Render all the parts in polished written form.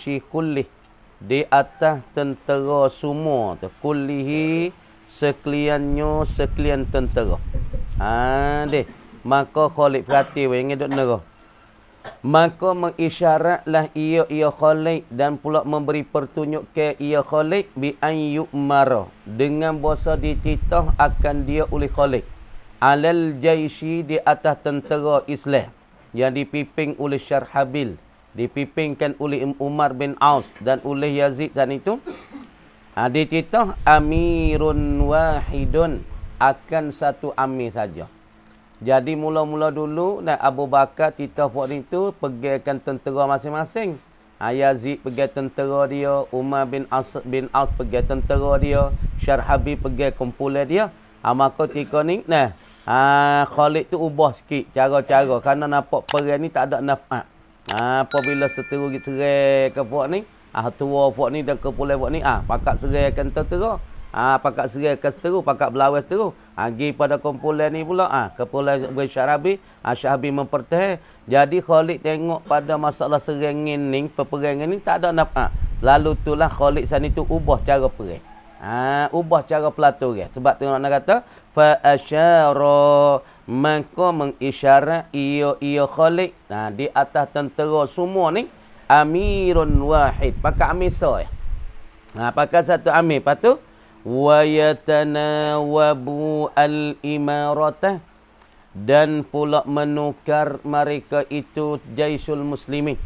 jaishi kullih, di atas tentera semua tu, kullihi sekalian tentera. Deh, maka Khalid perhati weh ngedok nerah. Maka mengisyaratlah ia Khalid dan pula memberi pertunjuk ke ia Khalid bi an yu'mara, dengan bahasa dititah akan dia oleh Khalid alal jaishi, di atas tentera Islam yang dipimpin oleh Syarhabil, dipimpinkan oleh Umar bin Aus dan oleh Yazid dan itu. Dititah amirun wahidun, akan satu amir saja. Jadi mula-mula dulu dan Abu Bakar titah buat itu pegikan tentera masing-masing. Yazid pergi tentera dia, Umar bin Aus pergi tentera dia, Syarhabil pergi kumpulan dia. Maka ketika ni Khalid tu ubah sikit cara-cara kerana nampak perang ni tak ada naf'at. Apabila seteru serai ke puak ni, tua puak ni dan kumpulan puak ni, pakat seraikan tentera. Pakat seraikan seteru, pakat berlawan seteru. Pergi pada kumpulan ni pula, kumpulan Syarhabil, Syarhabil mempertahan. Jadi Khalid tengok pada masalah serangin ni, peperangan ni tak ada naf'at. Lalu itulah Khalid sana tu ubah cara perang. Ubah cara pelaturan. Sebab tu nak kata fa asyara, maka mengisyarat ia Khalid di atas tentera semua ni amirun wahid, pakai amir sah. Pakai satu amir. Lepas tu wa yatanawabu al-imaratah, dan pula menukar mereka itu jaisul muslimin.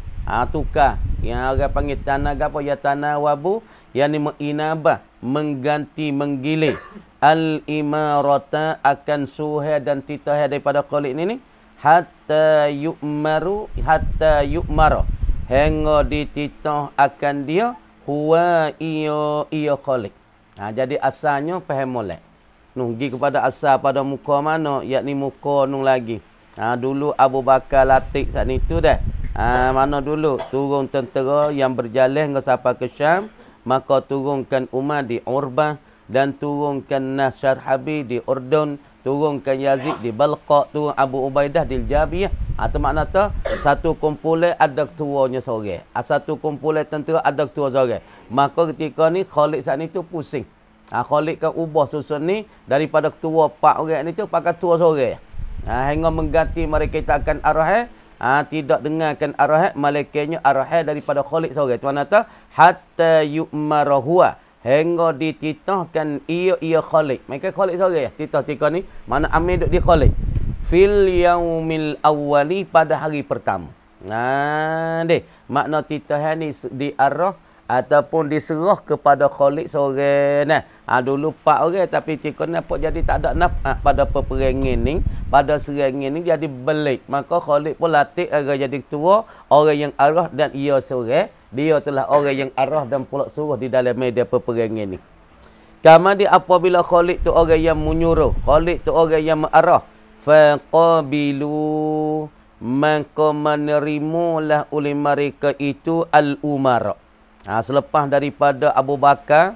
Tukar. Yang orang panggil tanaga apa? Yatanawabu, yang ni menginabah, mengganti, menggilir al-imarata, akan suhai dan titah daripada Khalid ni hatta yu'maru, hingga dititah akan dia huwa ia Khalid. Jadi asalnya faham molek. Pergi kepada asal pada muka mana, yakni muka nung lagi. Dulu Abu Bakar latih saat itu dah. Mana dulu turun tentera yang berjalan ke sampai ke Syam, maka turunkan Umar di Urbah, dan turunkan Syarhabil di Urdun, turunkan Yazid di Balqa, turun Abu Ubaidah di Jabiyah. Itu makna tu satu kumpulan ada ketuanya seorang, satu kumpulan tentera ada ketua seorang. Maka ketika ni Khalid saat itu pusing. Khalid kan ubah susun ni daripada ketua 4 orang ni tu pakai ketua seorang. Hingga mengganti mereka kita akan arah tidak dengarkan arahan, malaikatnya arahan daripada Khalid seorang. Tuan kata hatta yu'marahua, hingga dititahkan ia Khalid. Mereka Khalid seorang titah tika ni, mana amir duk di Khalid fil yaumil awwali, pada hari pertama. Deh, makna titahan ni diarah ataupun diserah kepada Khalid seorang. Dulu 4 orang, tapi tika ni apa jadi tak ada naf'at pada peperangan ni, pada serangan ni jadi belik. Maka Khalid pun latih agar jadi ketua, orang yang arah, dan ia seorang. Dia telah orang yang arah dan pula suruh di dalam media peperangan ni. Kama di apabila Khalid tu orang yang menyuruh, Khalid tu orang yang mengarah, faqabilu, maka menerimalah oleh mereka itu al-umara. Selepas daripada Abu Bakar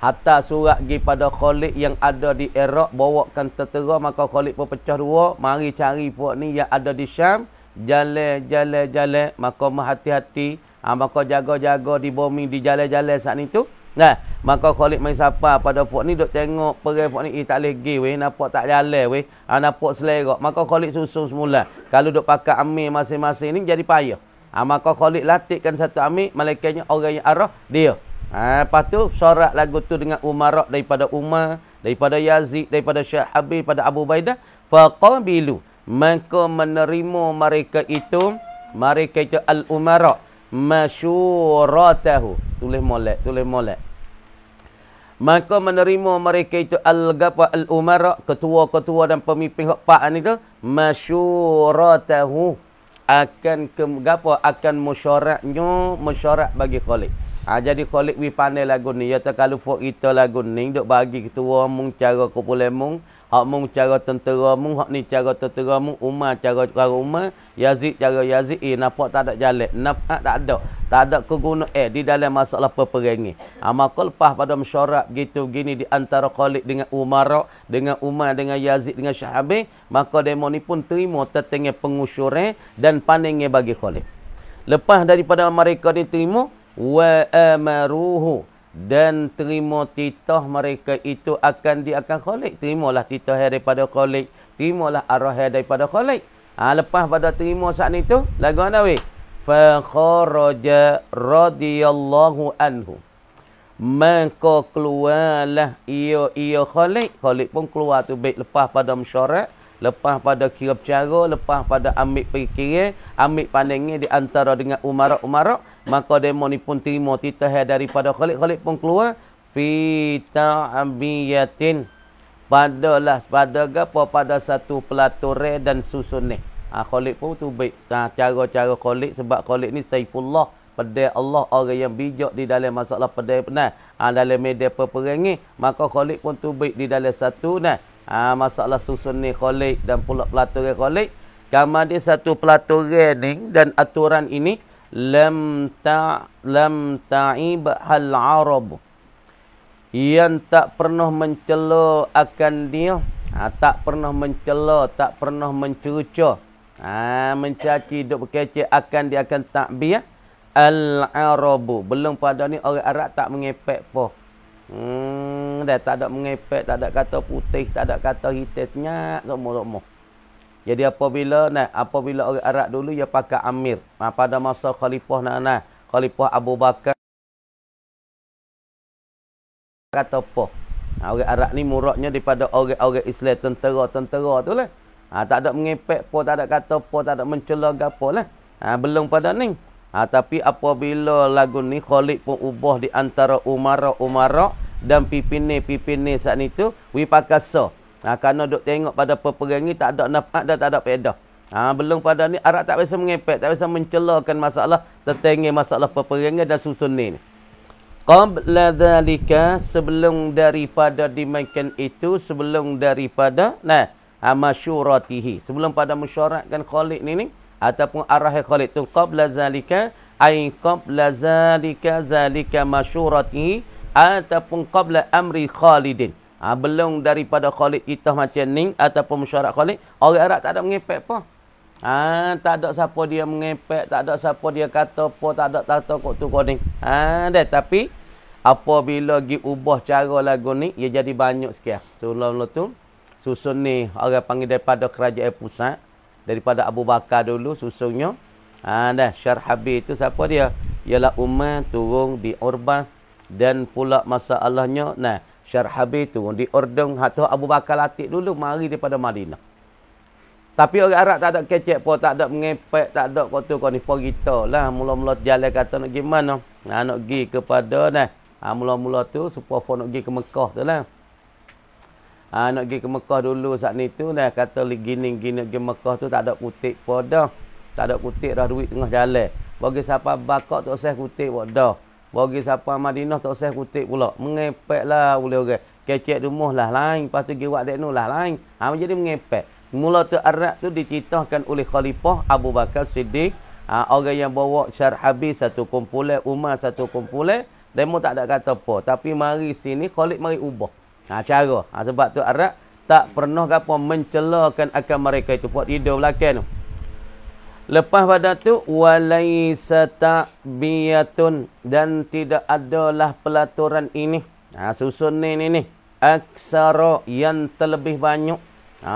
hatta surat pergi pada Khalid yang ada di Iraq, bawakan tentera, maka Khalid pun pecah dua, mari cari puak ni yang ada di Syam, jalan, maka hati-hati, maka jaga-jaga di bumi, di jalan-jalan saat itu. Maka Khalid main sapa pada puak ni, duk tengok perang puak ni, tak boleh pergi weh, nampak tak jalan weh, nampak selerak. Maka Khalid susun semula. Kalau duk pakai amir masing-masing ni jadi payah. Maka Khalid latihkan satu amir, malaikatnya orang yang arah dia. Lepas tu sorak lagu tu dengan umarak daripada Umar, daripada Yazid, daripada Syarhabil, pada Abu Ubaidah. Faqabilu, maka menerima mereka itu al-umarak masyuratahu. Tulis molek. Maka menerima mereka itu al-umarak, ketua-ketua dan pemimpin hak pak ni tu, masyuratahu, akan musyarat bagi Khalid. Jadi Khalid pandai lagu ni. Ya tak kalau fok kita lagu ni duk bagi ketua mung cara kumpulan mung, hak mung cara tentera mung, hak ni cara tentera mung, Umar cara Umar, Yazid cara Yazid. Nampak tak ada jalan, nampak tak ada. Tak ada kegunaan di dalam masalah peperangan. Maka lepas pada mesyuarat gitu gini di antara Khalid dengan Umar, dengan Yazid, dengan Syarhabil, maka demo ni pun terima tetengah pengusyuran dan pandangnya bagi Khalid. Lepas daripada mereka diterima, wa amaruhu, dan terima titah mereka itu akan Khalik. Terimalah titah daripada Khalik. Terimalah arah daripada Khalik. Lepas pada terima saat itu, lagu mana weh? Fa kharaja radhiyallahu anhu. Maka keluarlah ia Khalik. Khalik pun keluar tu baik lepas pada mesyuarat, lepas pada kira bercara, lepas pada ambil perkira, ambil pandangnya di antara dengan umarak-umarak, maka demo ni pun terima titah daripada Khalik. Khalik pun keluar fi ta'biyatin, pada satu pelaturan dan susun ni. Khalik pun tu baik cara-cara Khalik, sebab Khalik ni Saifullah, pedai Allah, orang yang bijak di dalam masalah pedai benar. Dalam media peperangan, maka Khalik pun tu baik di dalam satu masalah susun ni Khalik dan pula pelaturan Khalik. Kama dia satu pelaturan ni dan aturan ini lam ta'ib hal arab, yang tak pernah mencela akan dia, tak pernah mencela, tak pernah mencerca, mencaci, duk berkecek akan dia, akan takbir al-arabu. Belum pada ni orang Arab tak mengepek po. Dah tak ada mengepek, tak ada kata putih, tak ada kata hitam, senyap semua. Jadi apabila orang Arab dulu dia pakai amir. Pada masa khalifah Khalifah Abu Bakar kata apa? Orang Arab ni muraknya daripada orang Islam, tentera tu lah. Tak ada mengepek po, tak ada kata po, tak ada mencela gapo lah. Belum pada ni. Tapi apabila lagu ni Khalik pun ubah di antara umarak dan pipine saat itu wipakasa. Kerana duk tengok pada peperangan tak ada nafkah dan tak ada faedah. Belum pada ni Arab tak biasa mengepek, tak biasa mencelakan masalah tentang masalah peperangan dan susun ni. Qabla dhalika, sebelum daripada dimainkan itu, sebelum daripada masyuratihi, sebelum pada mesyuaratkan Khalik ni ataupun arah Khalik tu, qabla zalika ay qabla zalika masyuratihi, ataupun qabla amri Khalidin, belum daripada Khalid kita macam ni ataupun mesyuarat Khalid, orang Arab tak ada mengepek apa. Tak ada siapa dia mengepek, tak ada siapa dia kata apa, tak ada kata kok tu kau ni. Tapi apabila gi ubah cara lagu ni, ia jadi banyak sikit. Sebelum tu susun ni orang panggil daripada kerajaan pusat, daripada Abu Bakar dulu susunnya. Syarhabi itu siapa dia? Ialah Umar turun di Urbah, dan pula masalahnya Syarhabi turun di Urdung. Atau Abu Bakar latih dulu mari daripada Madinah. Tapi orang Arab tak ada kecek pun, tak ada mengepek, tak ada kau tu kau ni kita lah. Mula-mula jalan kata nak gimana? Nak pergi kepada mula-mula tu supaya nak pergi ke Mekah tu lah. Nak pergi ke Mekah dulu saat ni tu kata gini pergi Mekah tu tak ada kutip pun dah. Tak ada kutip dah, duit tengah jalan. Bagi siapa bakar tak usah kutip pun dah. Bagi siapa Madinah tak usah kutip pula. Mengepek lah boleh orang. Kecek rumah lah lain, lepas tu pergi buat dek nu lah lain. Jadi mengepek. Mula tu Arab tu diceritakan oleh Khalifah Abu Bakar Siddiq. Orang yang bawa Syarhabi satu kumpulan, Umar satu kumpulan. Demo tak ada kata apa. Tapi mari sini Khalid mari ubah cara. Sebab tu Arab tak pernah apa mencelakan akan mereka itu. Buat tidur belakang tu. Lepas pada tu walaisa ta'biyatun, dan tidak adalah pelaturan ini. Susun ni aksara, yang terlebih banyak.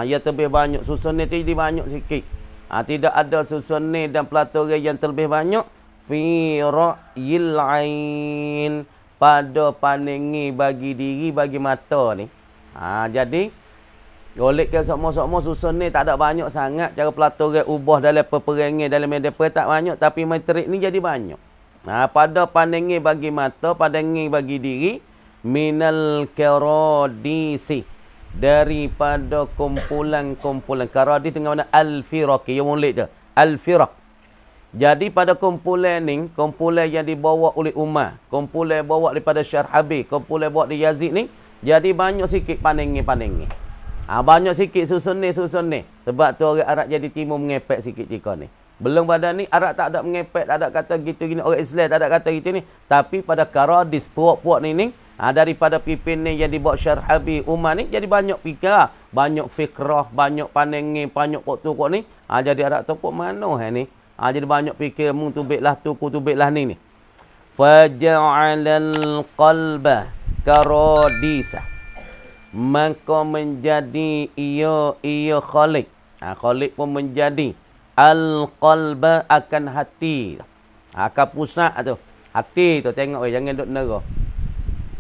Yang terlebih banyak. Susun ni jadi banyak sikit. Tidak ada susun ni dan pelaturan yang terlebih banyak. Fi ra'yil ain, pada pandangi bagi diri, bagi mata ni. Jadi oleh ke semua susun ni tak ada banyak sangat. Cara pelaturan ubah dalam peperangan, dalam media perang tak banyak. Tapi metrik ni jadi banyak. Pada pandangi bagi mata, pandangi bagi diri. Minal karadisi, daripada kumpulan-kumpulan. Karadis dengan mana al-firaqi, yang mulik je. Al-firaq. Jadi pada kumpulan ni, kumpulan yang dibawa oleh Umar, kumpulan yang bawa daripada Syarhabi, kumpulan bawa di Yazid ni, jadi banyak sikit pandangi. Banyak sikit susun ni. Sebab tu orang Arab jadi timur mengepek sikit jika ni. Belum pada ni Arab tak ada mengepek, tak ada kata gitu gini. Orang Islam tak ada kata gitu ni. Tapi pada karadis puak-puak ni, daripada pimpin ni yang dibawa Syarhabi, Umar ni, jadi banyak fikir, banyak fikrah, banyak pandangi, banyak kok tu kok ni. Jadi Arab tu kok mana ni? Jadi banyak fikir mung tubiklah tu ku tubiklah ni. Faja'alal qalba karadisa. Maka menjadi ia khalik. Khalik pun menjadi al-qalba akan hati. Akan pusat tu. Hati tu tengok jangan duk nera.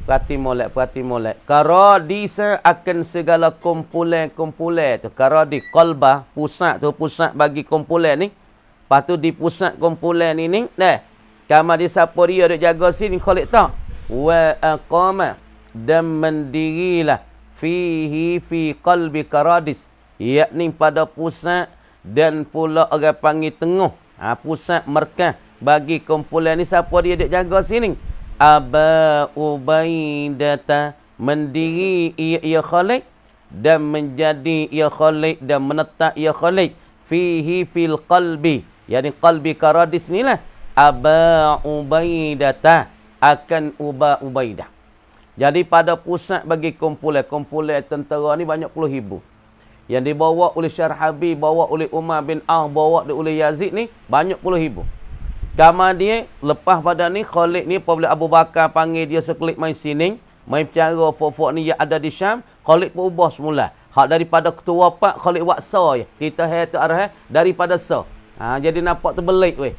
Perhati molek. Karadisa akan segala kumpulan tu. Karadi qalba, pusat tu, pusat bagi kumpulan ni. Lepas tu di pusat kumpulan ni dah. Kama di siapa dia duk jaga sini khalik tak. Wa aqama dan mendirilah fihi fi qalbi karadis. Yakni pada pusat dan pula orang panggil tengah. Pusat markah bagi kumpulan ni siapa dia duk jaga sini. Aba Ubaidata mendiri ia Khalid dan menjadi ia Khalid dan menetap ia Khalid fihi fil qalbi, yakni qalbi karadis ni lah. Aba Ubaidata akan Ubaidah. Jadi pada pusat bagi kumpulan tentera ni banyak puluh ribu. Yang dibawa oleh Syarhabi, bawa oleh Umar bin bawa oleh Yazid ni banyak puluh ribu. Kama dia lepas pada ni Khalid ni apabila Abu Bakar panggil dia sekelip main sining, main bicara fofok ni yang ada di Syam, Khalid pun ubah semula. Hak daripada ketua pak Khalid waksa je. Kita tu arah daripada sa. Jadi nampak terbelik weh.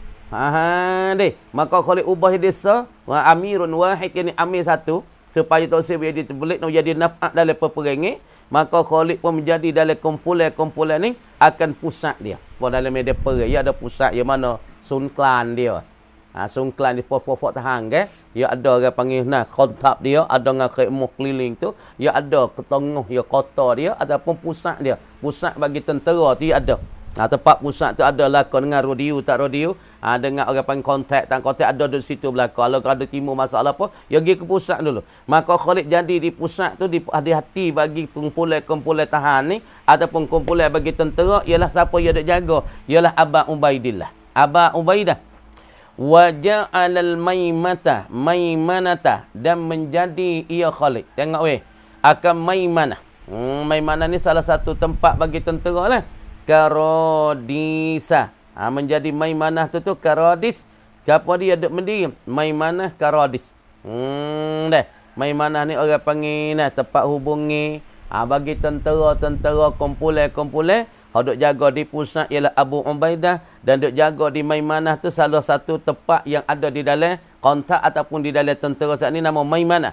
Deh. Maka Khalid ubah jadi sa, wa amirun wahid, yani amir satu supaya tak usah jadi terbelik nak jadi naf'at dalam peperangan. Maka Khalid pun menjadi dalam kumpulan ni akan pusat dia. Dalam media perang ya ada pusat yang mana Sunklan dia. Sunklan di pokok tahang ke. Ya ada orang panggil kontak dia, ada dengan khidmah keliling tu, ya ada ke tengah ya kota dia ataupun pusat dia. Pusat bagi tentera tu ada. Tempat pusat tu ada lakon dengan radio tak radio, dengan orang panggil kontak ada di situ belakang. Kalau ada timbul masalah apa, ya pergi ke pusat dulu. Maka Khalid jadi di pusat tu di hati bagi kumpulan tahan ni ataupun kumpulan bagi tentera ialah siapa yang ada jaga, ialah Aba Ubaidah. Wa ja'alal maimanata dan menjadi ia Khalid. Tengok weh, akan Maimanah. Maimanah ni salah satu tempat bagi tentera lah. Karadisa. Menjadi Maimanah tu Karadis. Siapa dia duk mendiri? Maimanah Karadis. Dah. Maimanah ni orang panggil tempat hubungi bagi tentera kumpulan duk jaga di pusat ialah Abu Ubaidah dan duk jaga di Maimanah tu salah satu tempat yang ada di dalam kontak ataupun di dalam tentera saat ni nama Maimanah.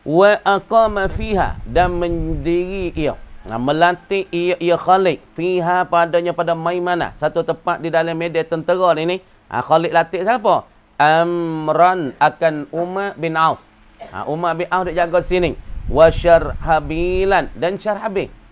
Wa aqama fiha dan mendiri ia, melantik ia Khalid fiha padanya pada Maimanah, satu tempat di dalam media tentera ni. Khalid latih siapa? Amran akan Umar bin Aus. Umar bin Aus duk jaga sini. Wa Syarhabilan dan Syarhabil.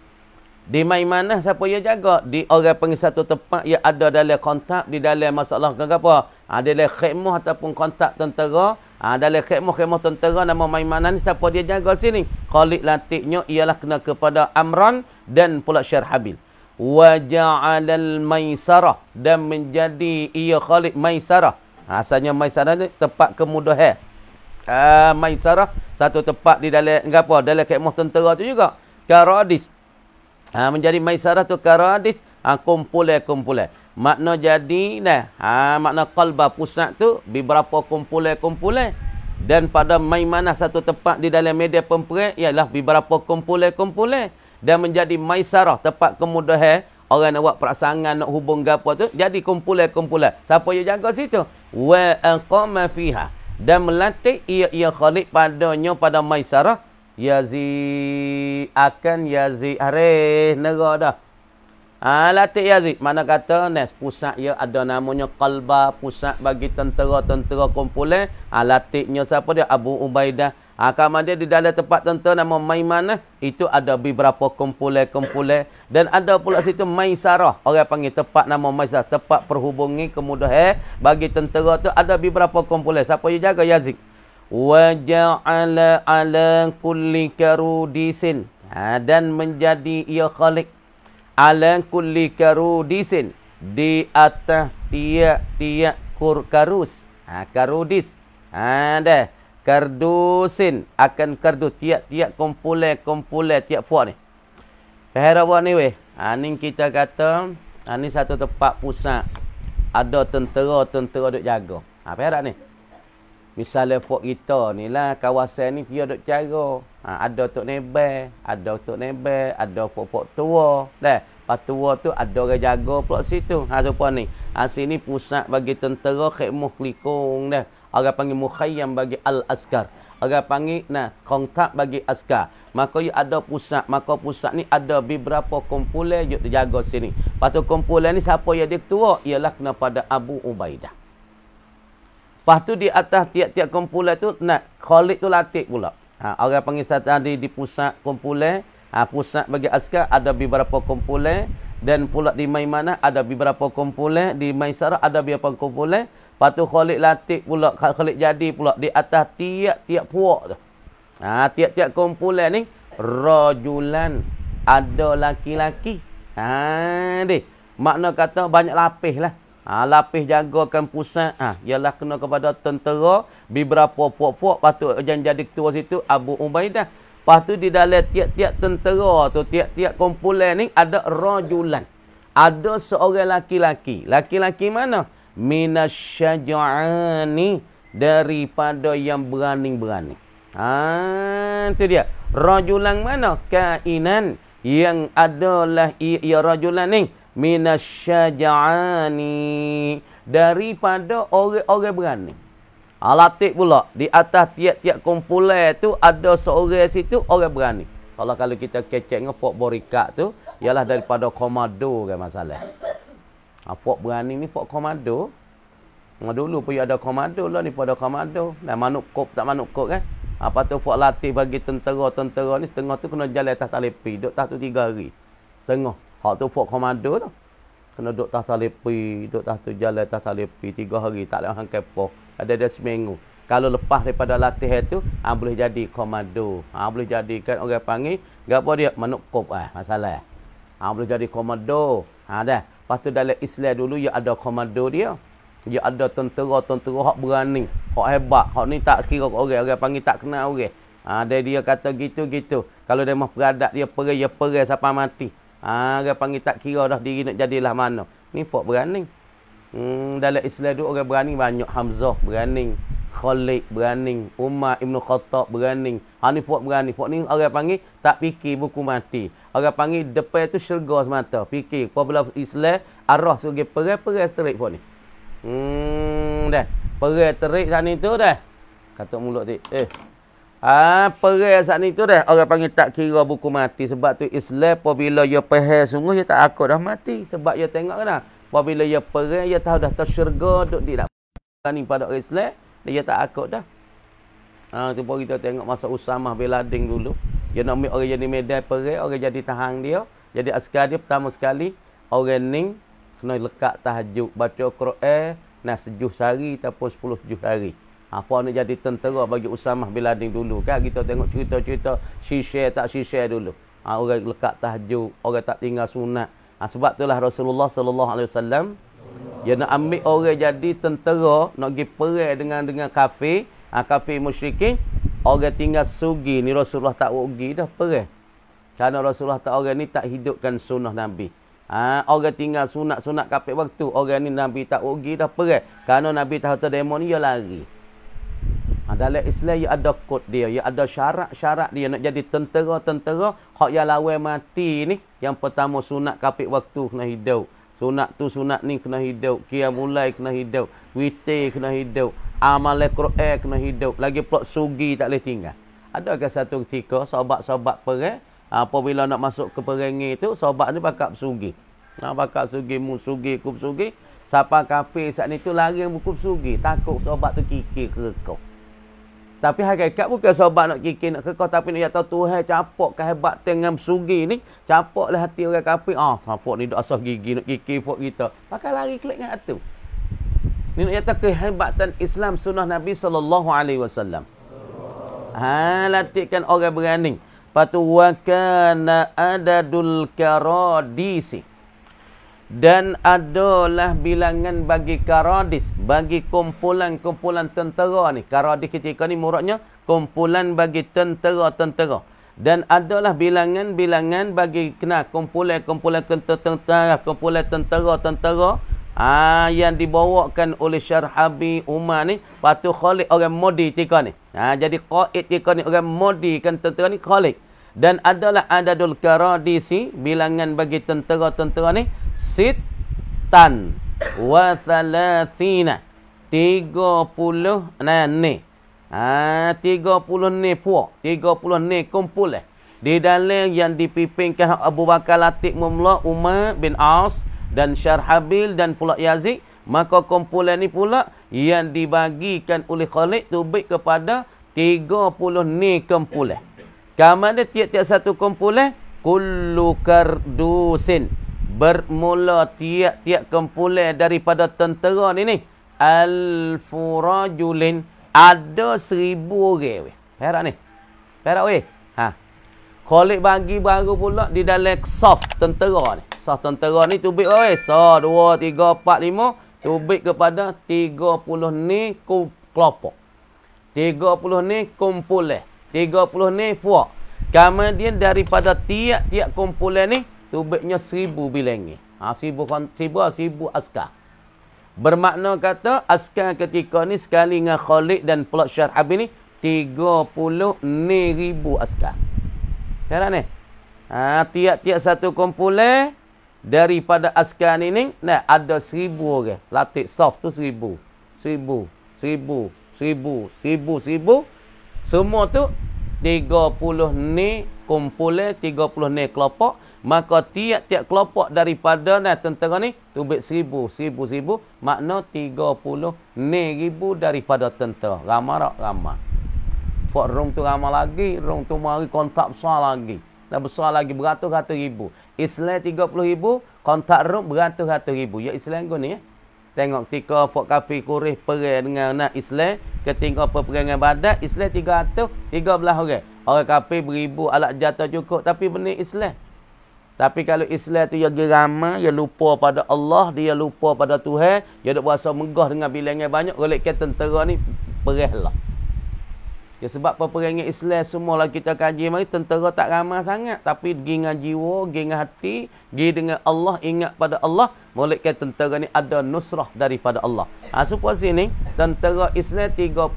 Di Maimanah siapa yang jaga? Di orang panggil satu tempat yang ada dalam kontak di dalam masalah ke apa? Dalam khidmah ataupun kontak tentera. Dalam khidmah tentera nama Maimanah ni siapa dia jaga sini? Khalid latihnya ialah kena kepada Amran dan pula Syarhabil. Wa ja'alal Maisarah dan menjadi ia Khalid Maisarah. Asalnya Maisarah ni tempat kemudahan. Maisarah satu tempat di dalam apa? Dalam khidmah tentera tu juga. Karadis. Menjadi Maisarah tu Karadis, kumpulan. Makna jadi makna qalba pusat tu beberapa kumpulan. Dan pada Maimanah satu tempat di dalam media pemperang ialah beberapa kumpulan. Dan menjadi Maisarah tempat kemudahan, orang nak buat perasaan nak hubung gapo tu jadi kumpulan. Siapa yang jaga situ? Wa aqama fiha dan melatih ia Khalid padanya pada Maisarah. Yazid Arif nera dah. Latih Yazid. Mana kata pusat ya ada namanya qalba, pusat bagi tentera kumpulan. Latihnya siapa dia? Abu Ubaidah. Kamar dia di dalam tempat tentera nama Maimanah itu ada beberapa kumpulan. Dan ada pula situ Maisarah. Orang panggil tempat nama Maisarah, tempat perhubungan kemudahan bagi tentera tu ada beberapa kumpulan. Siapa yang jaga? Yazid. Wa ja'ala ala kulli karudisin. Dan menjadi ia Khalid ala kulli karudisin, di atas tiap-tiap karus. Karudis. Dah. Kardusin akan kardu tiap-tiap kumpulan tiap puak ni. Faham ni weh. Ni kita kata ni satu tempat pusat. ada tentera duk jaga. Ha, faham tak ni? Misalnya fort kita ni lah, kawasan ni dia duk jaga. Ha, ada Tok Nebel, ada Tok Nebel, ada fort-fort tua. Dah, pas tua tu ada orang jaga pula situ. Ha, supaya ni. Ha, sini pusat bagi tentera khidmah kelikung dah. Orang panggil mukhayyam bagi al-askar. Orang panggil kontak bagi askar. Maka ia ada pusat. Maka pusat ni ada beberapa kumpulan yang terjaga sini. Lepas tu kumpulan ni siapa yang dia ketua? Ialah kena pada Abu Ubaidah. Lepas tu di atas tiap-tiap kumpulan tu Khalid tu latih pula. Ha, orang panggil tadi di pusat kumpulan. Ha, pusat bagi askar ada beberapa kumpulan. Dan pula di Maimanah ada beberapa kumpulan. Di Maisarah ada beberapa kumpulan. Lepas tu Khalid latih pula, Khalid jadi pula di atas tiap-tiap puak tu. Ha, tiap-tiap kumpulan ni, rajulan, ada laki-laki. Ha, deh. Makna kata banyak lapis lah. Ha, lapis jagakan pusat. Ha, ialah kena kepada tentera, beberapa puak-puak. Lepas tu yang jadi ketua situ, Abu Ubaidah. Lepas tu di dalam tiap-tiap tentera tu, tiap-tiap kumpulan ni, ada rajulan. Ada seorang laki-laki. Laki-laki mana? Minasyaja'ani, daripada yang berani-berani. Ha, itu dia. Rajulan mana? Kainan, yang adalah ia rajulan ni minasyaja'ani, daripada orang-orang berani. Latih pula di atas tiap-tiap kumpulan tu ada seorang situ orang berani. Kalau kita kecek dengan Fort Borikat tu ialah daripada komando kan masalah. Fort berani ni Fort komando. Dulu pun ada komando lah ni pada komando. Dan manuk kop tak manuk kop kan. Apa tu Fort latih bagi tentera ni setengah tu kena jalan atas talipi. Duduk atas tu 3 hari. Setengah. Hak tu Fort komando tu. Kena duduk atas talipi. Duduk atas tu jalan atas talipi 3 hari. Tak ada orang kepoh. Ada seminggu. Kalau lepas daripada latihan tu, boleh jadi komando. Boleh jadikan orang panggil. Apa dia? Manuk kop masalah. Boleh jadi komando. Dah. Lepas tu dalam Islam dulu, ia ada komando dia. Ia ada tentera hak berani. Hak hebat. Hak ni tak kira orang. Orang panggil tak kenal orang. Dia kata gitu-gitu. Kalau dia mah beradat, dia pergi sampai mati. Orang panggil tak kira dah diri nak jadilah mana. Ni Fort berani. Dalam Islam dulu orang berani banyak. Hamzah berani. Khalid berani. Umar Ibn Khattab berani. Ni Fort berani. Fort ni orang panggil tak fikir buku mati. Orang panggil depan tu syurga semata. Fikir. Apabila Islam arah sebagai perai terik Fort ni. Dah. Perai terik saat ni tu dah. Kata mulut tu. Perai saat ni tu dah. Orang panggil tak kira buku mati. Sebab tu Islam apabila ia perai sungguh, ia tak akut dah mati. Sebab ia tengok kan. Apabila ia perai, ia tahu dah tersyurga. Duk di ni pada orang Islam. Dia tak akut dah. Tu pun kita tengok masa Usamah bin Laden dulu. Dia nak ambil orang jadi medan perai, orang jadi tahan dia. Jadi askar dia pertama sekali, orang ni kena lekat tahajud. Baca Quran, 7 hari ataupun 10 hari. Apa ni jadi tentera bagi Usamah bin Laden dulu. Kan kita tengok cerita-cerita share tak share dulu. Orang lekat tahajud, orang tak tinggal sunat. Sebab itulah Rasulullah SAW dia nak ambil orang jadi tentera, nak pergi perang dengan kafir, kafir musyrikin. Orang tinggal sugi ni Rasulullah tak pergi dah perang. Kerana Rasulullah tak, orang ni tak hidupkan sunnah Nabi. Orang tinggal sunat kafir waktu, orang ni Nabi tak pergi dah perang. Kerana Nabi tahu tu demo ni dia lari. Dalam Islam ia ada kod dia, ia ada syarat dia nak jadi tentera hak yang lawan mati ni. Yang pertama sunat kafir waktu kena hidup. Sunat tu sunat ni kena hidup. Qiyamulai kena hidup. Witir kena hidup. Amal Quran kena hidup. Lagi pula sugi tak boleh tinggal. Adakah satu ketika sahabat-sahabat perang, apabila nak masuk ke perang itu, sahabat ni bakal sugi. Bakal sugi, musugi, kup sugi. Siapa kafir saat ni tu lari yang buku sugi. Takut sahabat tu kikir ke kau. Tapi hakikat bukan sahabat nak kikir nak kekau, tapi nak tahu Tuhan capok kehebatan dengan sugi ni, capoklah hati orang kafir. Sahabat ni dak asah gigi nak kikir fok kita. Pakai lari klik dengan atu. Ni nak kata kehebatan Islam sunnah Nabi sallallahu alaihi wasallam. Latihkan orang berani. Patu wa kana adadul karadisi. Dan adalah bilangan bagi karadis, bagi kumpulan-kumpulan tentera ni. Karadis ketika ni muradnya kumpulan bagi tentera-tentera. Dan adalah bilangan-bilangan bagi kumpulan-kumpulan tentera, kumpulan tentera-tentera Yang dibawakan oleh Syarhabi Umar ni, patu Khalid orang modi tika ni. Jadi qaid tika ni orang modi kan tentera ni Khalid. Dan adalah adadul karadisi, bilangan bagi tentera-tentera ni Sittan wa thalathina, 30 ni. 30 ni puak, 30 ni kumpul di dalam yang dipimpinkan Abu Bakar Latif Mumla, Umar bin As dan Syarhabil dan pula Yazid. Maka kumpulan ni pula yang dibagikan oleh Khalid tu baik kepada 30 ni kumpulan. Kamana tiap-tiap satu kumpulan, kullu kardusin, bermula tiap-tiap kumpulan daripada tentera ni al-furajulin, ada 1000 orang. Perak ni. Perak weh. Khalid bagi baru pula di dalam saf tentera ni. Saf tentera ni tubik weh. 1, 2, 3, 4, 5. Tubik kepada 30 ni kelompok. 30 ni kumpulan. 30 ni puak. Kemudian daripada tiap-tiap kumpulan ni, tubiknya 1000 bilangan. 1000 askar. Bermakna kata askar ketika ni sekali dengan Khalid dan pula Syarhabi ni 30 ni ribu askar. Kira ni. Tiap-tiap satu kumpulan daripada askar ni ada 1000 orang. Latih soft tu 1000. 1000. 1000. 1000. 1000. 1000. Semua tu 30 ni kumpulan, 30 ni kelompok. Maka tiap-tiap kelompok daripada tentera ni tubik 1000, 1000, 1000. Makna 30 ni ribu daripada tentera. Ramai tak? Ramai. Fok rong tu ramai lagi. Rong tu mari kontak besar lagi. Dah besar lagi beratus-ratus ribu. Islam 30,000. Kontak rong beratus-ratus ribu. Ya Islam kau ni. Tengok ketika Fok Kafir Quraisy perang dengan Islam. Ketika peperangan Badar. Islam 313 orang. Orang kafir 1000 alat jatuh cukup. Tapi benih Islam. Tapi kalau Islam tu dia gerama, dia lupa pada Allah, dia lupa pada Tuhan, dia duk berasa megah dengan bilangan banyak, golek ke tentera ni perihlah. Ya sebab peperangan Islam semua lah kita kaji mari, tentera tak ramai sangat, tapi pergi dengan jiwa, pergi dengan hati, pergi dengan Allah, ingat pada Allah, golek ke tentera ni ada nusrah daripada Allah. Supaya sini tentera Islam 30,000.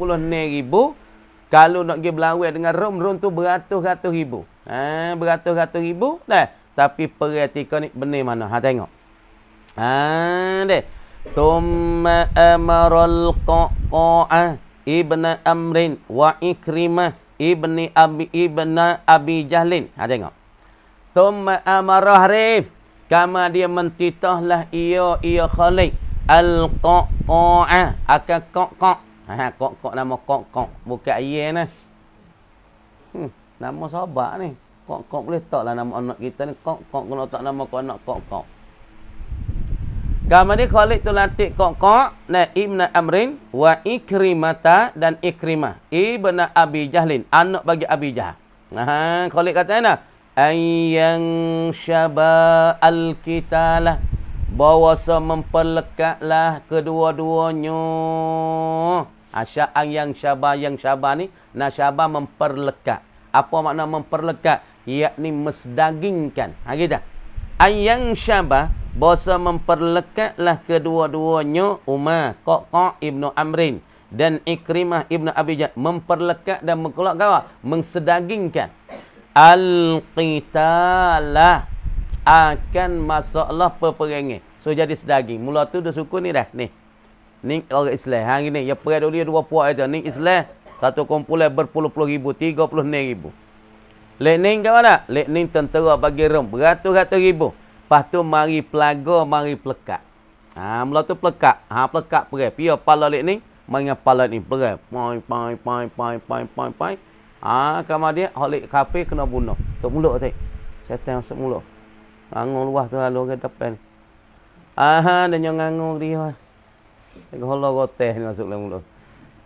Kalau nak pergi berlawan dengan Rom tu beratus-ratus ribu. Beratus-ratus ribu dah. Tapi perhatikan ni benih mana. Tengok. Deh. Thumma amaral Qaqa'ah ibn Amrin wa Ikrimah ibn Abi Jahlin. Tengok. Thumma amarah Harif. Kama dia mentitahlah ia Khalid. Al-Qaqa'ah. Akan Qaqa'ah. Qaqa'ah nama Qaqa'ah. Bukan ayah ni. Nama sahabat ni. Kok boleh tak lah nama anak kita ni. Kok kena tak nama kau anak kok. Kemudian Khalid tu latih kok. Nah Ibn Amrin wa Ikrimata dan Ikrimah Ibn Abi Jahlin. Anak bagi Abi Jahal. Khalid kata na. Ayyang syaba al-kitalah. Bahawasa memperlekatlah kedua-duanya. Yang syaba ni. Nah syaba memperlekat. Apa makna memperlekat? Yakni mesdagingkan. Gitu. Ayang syabah, bahasa memperlekatlah kedua-duanya Umar, Qaqa'ah ibnu Amrin dan Ikrimah ibnu Abi Jahl. Memperlekat dan mengsedagingkan. Al-qitalah, akan masalah peperangan. So jadi sedaging. Mula tu dah suku ni dah. Ni orang Islam. Hari ni, ya perang dulu 2 puak itu. Ni Islam. Satu kumpulan berpuluh-puluh ribu, 30,000. Lekning ke mana? Lekning tentera bagi Rom. Beratus-ratus ribu. Lepas tu mari pelaga, mari pelekat. Mula tu pelekat. Pelekat perang. Pia pala lekning, mari pala ni perang. Pai. Kemudian Khalid kafir kena bunuh. Tok mulut tu. Setan masuk mulut. Ngangung luah tu lalu ke depan. Dan yang ngangung dia. Allah roteh ni masuk dalam mulut.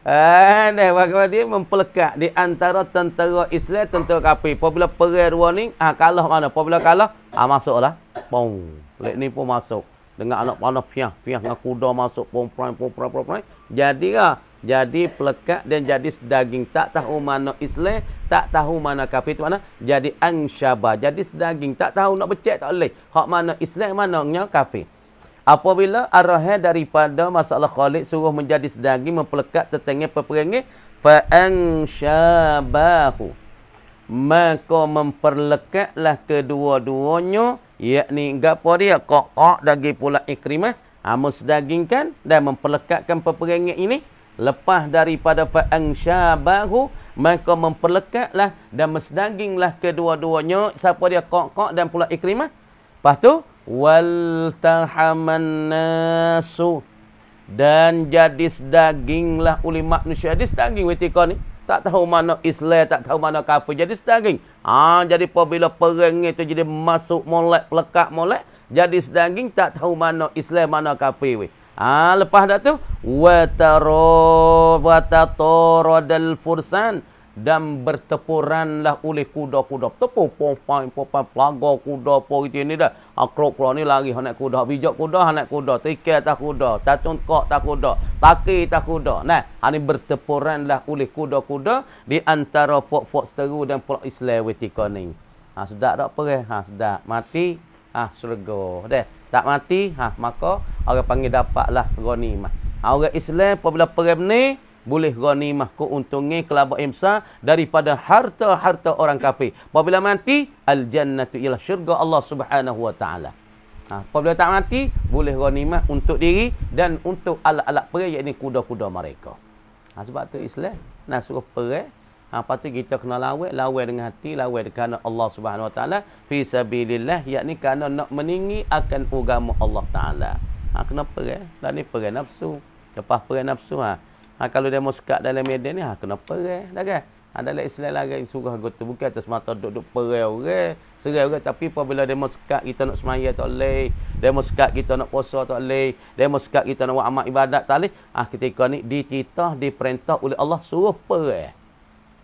Bagaimana dia mempelekat di antara tentera Islam, tentera kafir. Apabila perang dua ni, kalah mana? Apabila kalah, masuklah. Pong. Lek ni pun masuk. Dengan anak panah piah dengan kuda masuk. Pong. Jadi pelekat dan jadi sedaging. Tak tahu mana Islam, tak tahu mana kafir. Itu mana? Jadi angsyabah. Jadi sedaging. Tak tahu nak becek tak boleh. Hak mana Islam, mananya kafir. Apabila arahan daripada masalah Khalid suruh menjadi sedaging mempelekat tetangga peperangan fa ansyabahu, maka memperlekatlah kedua-duanya, yakni gapo dia Qaq dagi pula Ikrimah musdagingkan dan memperlekatkan peperangan ini. Lepas daripada fa ansyabahu, maka memperlekatlah dan mesdaginglah kedua-duanya. Siapa dia? Qaq dan pula Ikrimah. Lepas tu wal tahaman nasu, dan jadi sedaginglah oleh manusia. Jadi sedaging ketika ni tak tahu mana Islam, tak tahu mana kafir, jadi sedaging. Jadi apabila perang itu jadi masuk molek, pelekat molek, jadi sedaging, tak tahu mana Islam, mana kafir. Lepas dah tu watataradal fursan, dan bertepuranlah oleh kuda-kuda. Tepuk pompai pelaga kuda apa gitu ni dah. Akrok-krok ni lari anak kuda, bijak kuda anak kuda, tikai tak kuda, tatungkok tak kuda, taki tak kuda. Nah, ini bertepuranlah oleh kuda-kuda di antara fok-fok seteru dan pula Islam ketika ni. Sedap tak perih? Sedap. Mati, syurga. Dah. Tak mati, maka orang panggil dapatlah ghanimah. Orang Islam apabila perang ni boleh ghanimah, keuntungan kelaba imsa daripada harta-harta orang kafir. Apabila mati, al-jannatu ialah syurga Allah Subhanahu wa taala. Apabila tak mati, boleh ghanimah untuk diri dan untuk alat-alat perang, iaitu kuda-kuda mereka. Sebab tu Islam nak suruh perang. Lepas tu kita kena lawan dengan hati, lawan kerana Allah Subhanahu wa taala fi sabilillah, yakni kerana nak meninggi akan agama Allah taala. Kena perang. Dan ni perang nafsu. Lepas perang nafsu, kalau dia mau sekat dalam medan ni, kena perang dah kan. Dalam Islam lagi suruh anggota, bukan atas mata duduk perang orang, serai orang, tapi apabila dia mau sekat kita nak semaya tak boleh, dia mau sekat kita nak puasa tak boleh, dia mau sekat kita nak buat amal ibadat tak boleh. Ketika ni dititah, diperintah oleh Allah suruh perang.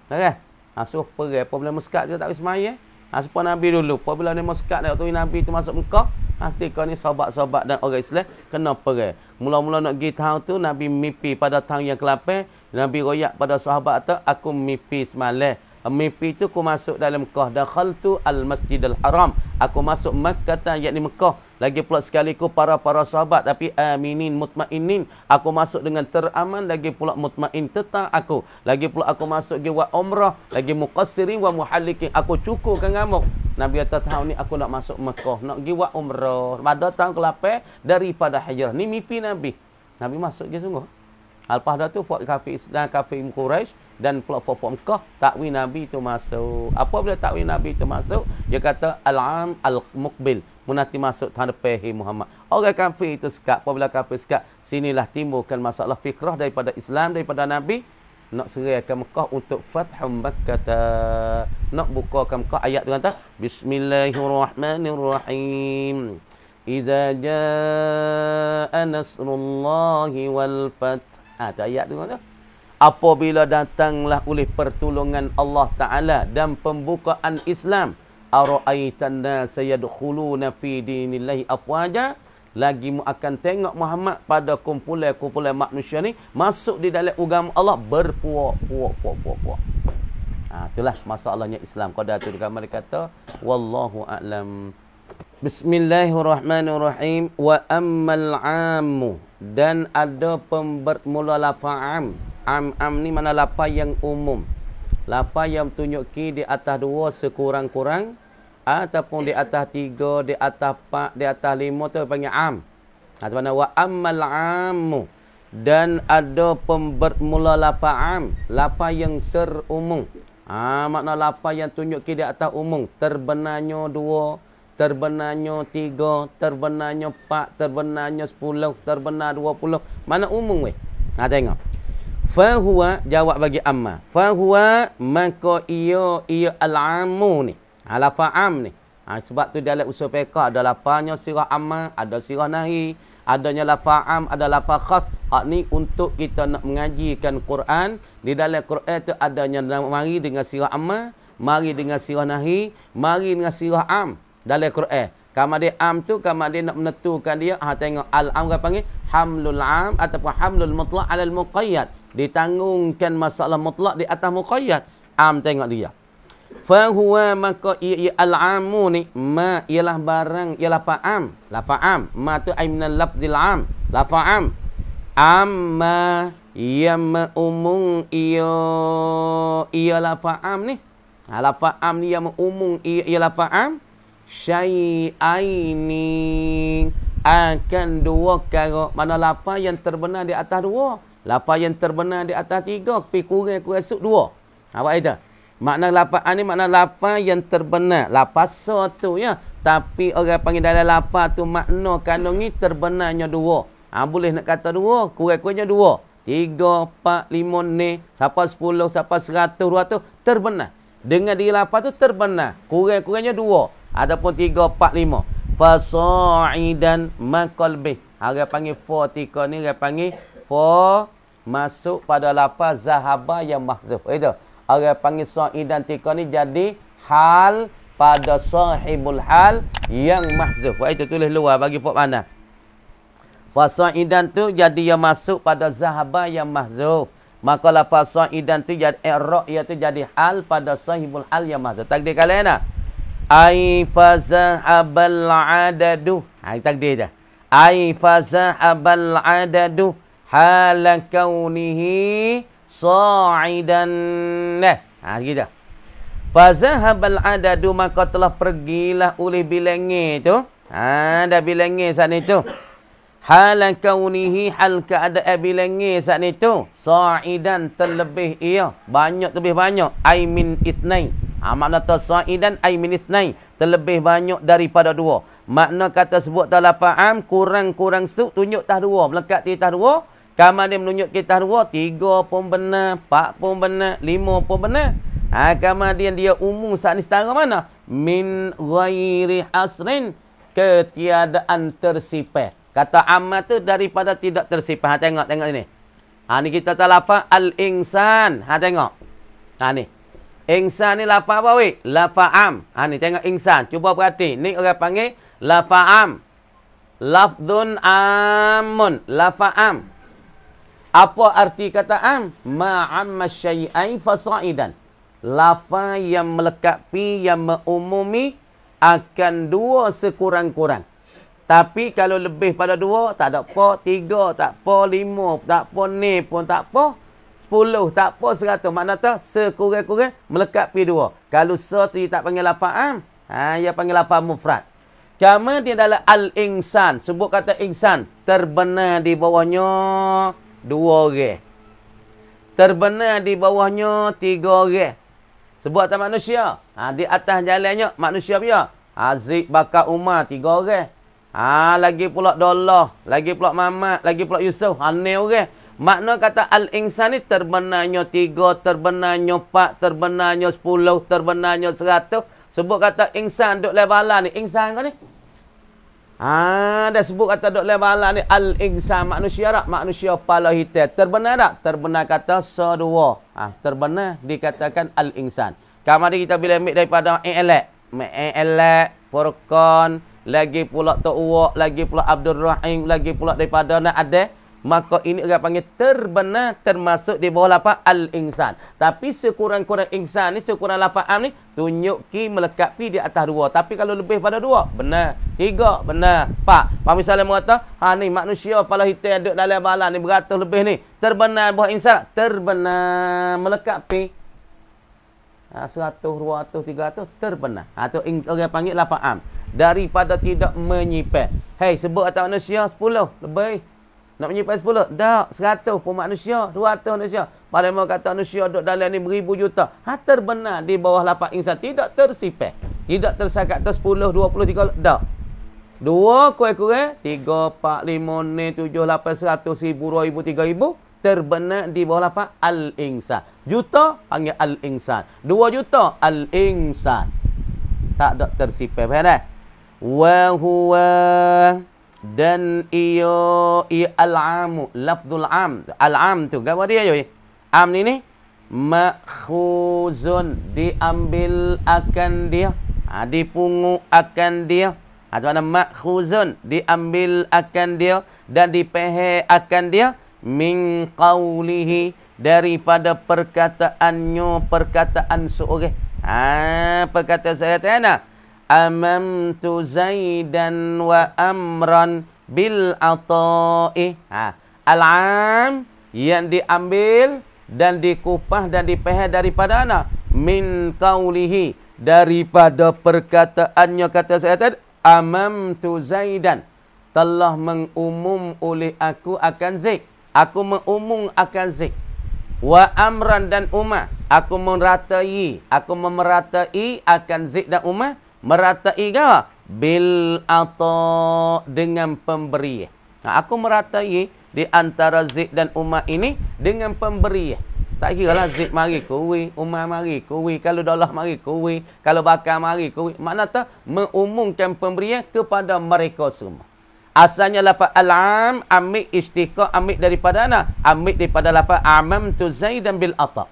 Dah kan? Suruh perang. Apabila mau sekat kita tak boleh semaya. Supaya Nabi dulu, apabila dia mau sekat nak tu Nabi tu masuk Mekah, ketika ni sahabat-sahabat dan orang Islam kena perang. Mula-mula nak pergi tahun tu, Nabi mimpi pada tahun yang ke-8. Nabi royak pada sahabat tu, aku mimpi semalam. Mimpi tu aku masuk dalam Mekah. Dakhaltu al-Masjidil Haram. Aku masuk Makkah, yakni Mekah. Lagi pula sekaliku para sahabat, tapi aminin mutmainin. Aku masuk dengan teraman, lagi pula mutmain tentang aku. Lagi pula aku masuk pergi buat umrah, lagi muqassirin wa muhallikin. Aku cukurkan ngamuk. Nabi kata tahun ni aku nak masuk Mekah, nak pergi buat umrah. Pada tahun ke-8 daripada hijrah. Ni mimpi Nabi. Nabi masuk je sungguh. Lepas dah tu fok kafir Islam, kafir Quraisy dan pula fok Mekah, takwi Nabi tu masuk. Apabila takwi Nabi tu masuk, dia kata al-am al-muqbil, munati masuk tahun depan Muhammad. Orang kafir itu sekat. Apabila kafir sekat, sinilah timbulkan masalah fikrah daripada Islam, daripada Nabi. Nak serahkan Mekah untuk Fathum Makkah. Nak bukakan Mekah. Ayat tu kata, Bismillahirrahmanirrahim. Iza jaa nasrullahi wal fath. Tu ayat tu kata. Apabila datanglah oleh pertolongan Allah Ta'ala dan pembukaan Islam. Ara'aitan nasa yadkhuluna fi dinillahi afwaja. Lagi mu akan tengok Muhammad pada kumpulan-kumpulan manusia ni masuk di dalam agama Allah berpuak-puak. Itulah masalahnya Islam. Qadar tu mereka kata wallahu a'lam. Bismillahirrahmanirrahim. Wa ammal 'ammu, dan ada pembermula lafaz am. Am ni mana lafaz yang umum. Lafaz yang tunjuki di atas 2 sekurang-kurang, ataupun di atas 3, di atas 4, di atas 5 tu panggil am. Mana wa ammal 'ammu, dan ada pembermula lafaz am, lafaz yang terumum. Makna lafaz yang tunjuki di atas umum, terbenarnya 2, terbenarnya 3, terbenarnya 4, terbenarnya 10, terbenar 20. Mana umum weh? Tengok. Fa huwa, jawab bagi amma. Fa huwa, maka ia al-ammu ni. Lafaz am ni. Sebab tu dalam usul fiqh ada lafaznya sirah amma, ada sirah nahi, adanya lafaz am, ada lafaz khas. Hak ni untuk kita nak mengajikan Quran. Di dalam Quran tu adanya mari dengan sirah amma, mari dengan sirah nahi, mari dengan sirah am dalam Quran. Kamu dia am tu, kamu dia nak menentukan dia, tengok al-am apa panggil hamlul am ataupun hamlul mutlaq alal muqayyad. Ditanggungkan masalah mutlak di atas muqayyad. Am tengok dia. Fahuwa maka ia al-amu ni ma ialah barang ialah fa'am. La fa'am. Ma tu ay minal lafzil am. La fa'am. Amma yang umum ialah fa'am ni. La fa'am ni yang umum ialah fa'am. Syai'aini akan dua perkara. Mana lafaz yang terbenar di atas dua. Lafaz yang terbenar di atas tiga. Tapi kurang esok dua. Apa itu? Makna lafaz ni makna lafaz yang terbenar. Lafaz satu ya. Tapi orang panggil dalam lafaz tu makna kandung ni terbenarnya dua. Boleh nak kata dua. Kurang-kurangnya dua. 3, 4, 5 ni. Sampai 10, sampai 100, 200. Terbenar. Dengan diri lafaz tu terbenar. Kurang-kurangnya dua. Ataupun 3, 4, 5. Fasa'idan maqalbih. Orang panggil fa tika ni. Orang panggil fa masuk pada lafaz zahaba yang mahzuf. Itu. Orang panggil sa'idan tika ni jadi hal pada sahibul hal yang mahzuf. Itu tulis luar bagi fok mana. Fasa'idan tu jadi yang masuk pada zahaba yang mahzuf. Maka lafaz sa'idan tu jadi i'rab iaitu jadi hal pada sahibul hal yang mahzuf. Takdir kalian nak? Ai fazahabal adadu. Takdir dah. Ai fazahabal adadu hala kaunihi sa'idan. Gitu. Fazahabal adadu maka telah pergilah oleh bilangi tu. Dah bilangi saat itu. Hala kaunihi hal keadaan bilangi saat itu. Sa'idan terlebih ia. Banyak lebih banyak. Ai min isnain. Makna sa'idan ai min isnain. Terlebih banyak daripada dua. Makna kata sebut dalam fa'am kurang-kurang su tunjuk tah dua. Melekat di tah dua. Kamar dia menunjuk kita dua, 3 pun benar, 4 pun benar, 5 pun benar. Kemudian dia umum saat ni setara mana? Min ghairi hasrin, ketiadaan tersifat. Kata amma tu daripada tidak tersifat. Tengok ini. Ni kita tahu lafaz al-insan. Tengok. Ni. Insan ni lafaz apa weh? Lafaz am. Ni tengok insan. Cuba perhati. Ni orang panggil lafaz am. Lafdun amun. Lafaz am. Apa arti kata am? Ma'amma syai'ai fasa'idan. Lafaz yang melekapi, yang mengumumi akan dua sekurang-kurang. Tapi kalau lebih pada dua, tak ada apa. 3, tak apa. 5, tak apa. Ni pun tak apa. 10, tak apa. 100. Makna tak sekurang-kurang melekapi dua. Kalau tu tak panggil lafaz am. Ia panggil lafaz mufrad. Kemudian dalam al-insan. Sebut kata insan. Terbenar di bawahnya 2 orang. Terbenar di bawahnya 3 orang. Sebut atas manusia. Di atas jalannya manusia dia. Aziz bakar Umar 3 orang. Lagi pula Dollah. Lagi pula Mamat. Lagi pula Yusuf. Ni orang. Makna kata al-insan ni terbenarnya 3, terbenarnya 4, terbenarnya 10, terbenarnya 100. Sebut kata insan duk lebalan ni. Insan kau ni? Dah sebut kata duk lebalan ni al-insan manusia tak? Manusia kepala hitam. Terbenar tak? Terbenar kata sedua. Terbenar dikatakan al-insan. Kamari kita bila ambil daripada elak, Furqan, lagi pula Tu'uwak, lagi pula Abdul Rahim, lagi pula daripada nak ada. Maka ini orang panggil terbenar termasuk di bawah lafaz al-insan. Tapi sekurang-kurang insan ni, sekurang lafaz am ni, tunjuki melekapi di atas 2. Tapi kalau lebih pada 2, benar. 3, benar. 4. Pak misalnya mengata, ni manusia kepala hitam duduk dalam balan ni, beratus lebih ni. Terbenar bawah insan. Terbenar melekapi. 100, 200, 300, terbenar. Tu orang panggil lafaz am. Daripada tidak menyipet. Hei, sebut atas manusia 10, lebih. Nak menyimpan 10? Tak. 100 pun manusia. 200 manusia. Pada mahu kata manusia duduk dalam ni beribu juta. Terbenar di bawah lafaz insan. Tidak tersifat. Tidak tersakat ke 10, 20, 30. Tak. 2 kurang-kurang. 3, 4, 5, 6, 7, 8, 100, 1000, 2000, 3000. Terbenar di bawah lafaz al-insan. Juta panggil al-insan. 2 juta al-insan. Tak ada tersifat. Faham tak? Wa huwa. Dan ia al-amu, lafzul am. Al-am tu, apa dia je? Am ni makhuzun, diambil akan dia. Dipungut akan dia. Itu makna makhuzun, diambil akan dia dan dipehek akan dia min qawlihi, daripada perkataannya, perkataan seorang. Perkataan saya tadi amamtu Zaidan wa amran bil ata'i. Al-am yang diambil dan dikupah dan dipeheh daripada ana min qaulihi, daripada perkataannya kata saya tadi amamtu Zaidan, telah mengumum oleh aku akan Zaid, aku mengumum akan Zaid. Wa amran dan Umar, aku memeratai akan Zaid dan Umar. Meratai ke bil ata, dengan pemberi. Aku meratai di antara Zaid dan Umar ini dengan pemberi. Tak kira lah Zaid mari kuwi, Umar mari kuwi, kalau Allah mari kuwi, kalau Bakar mari kuwi. Makna tak mengumumkan pemberian kepada mereka semua. Asalnya lafaz al-am ambil istiqaq, ambil daripada mana? Ambil daripada lafaz amamtu Zaidan bil ata.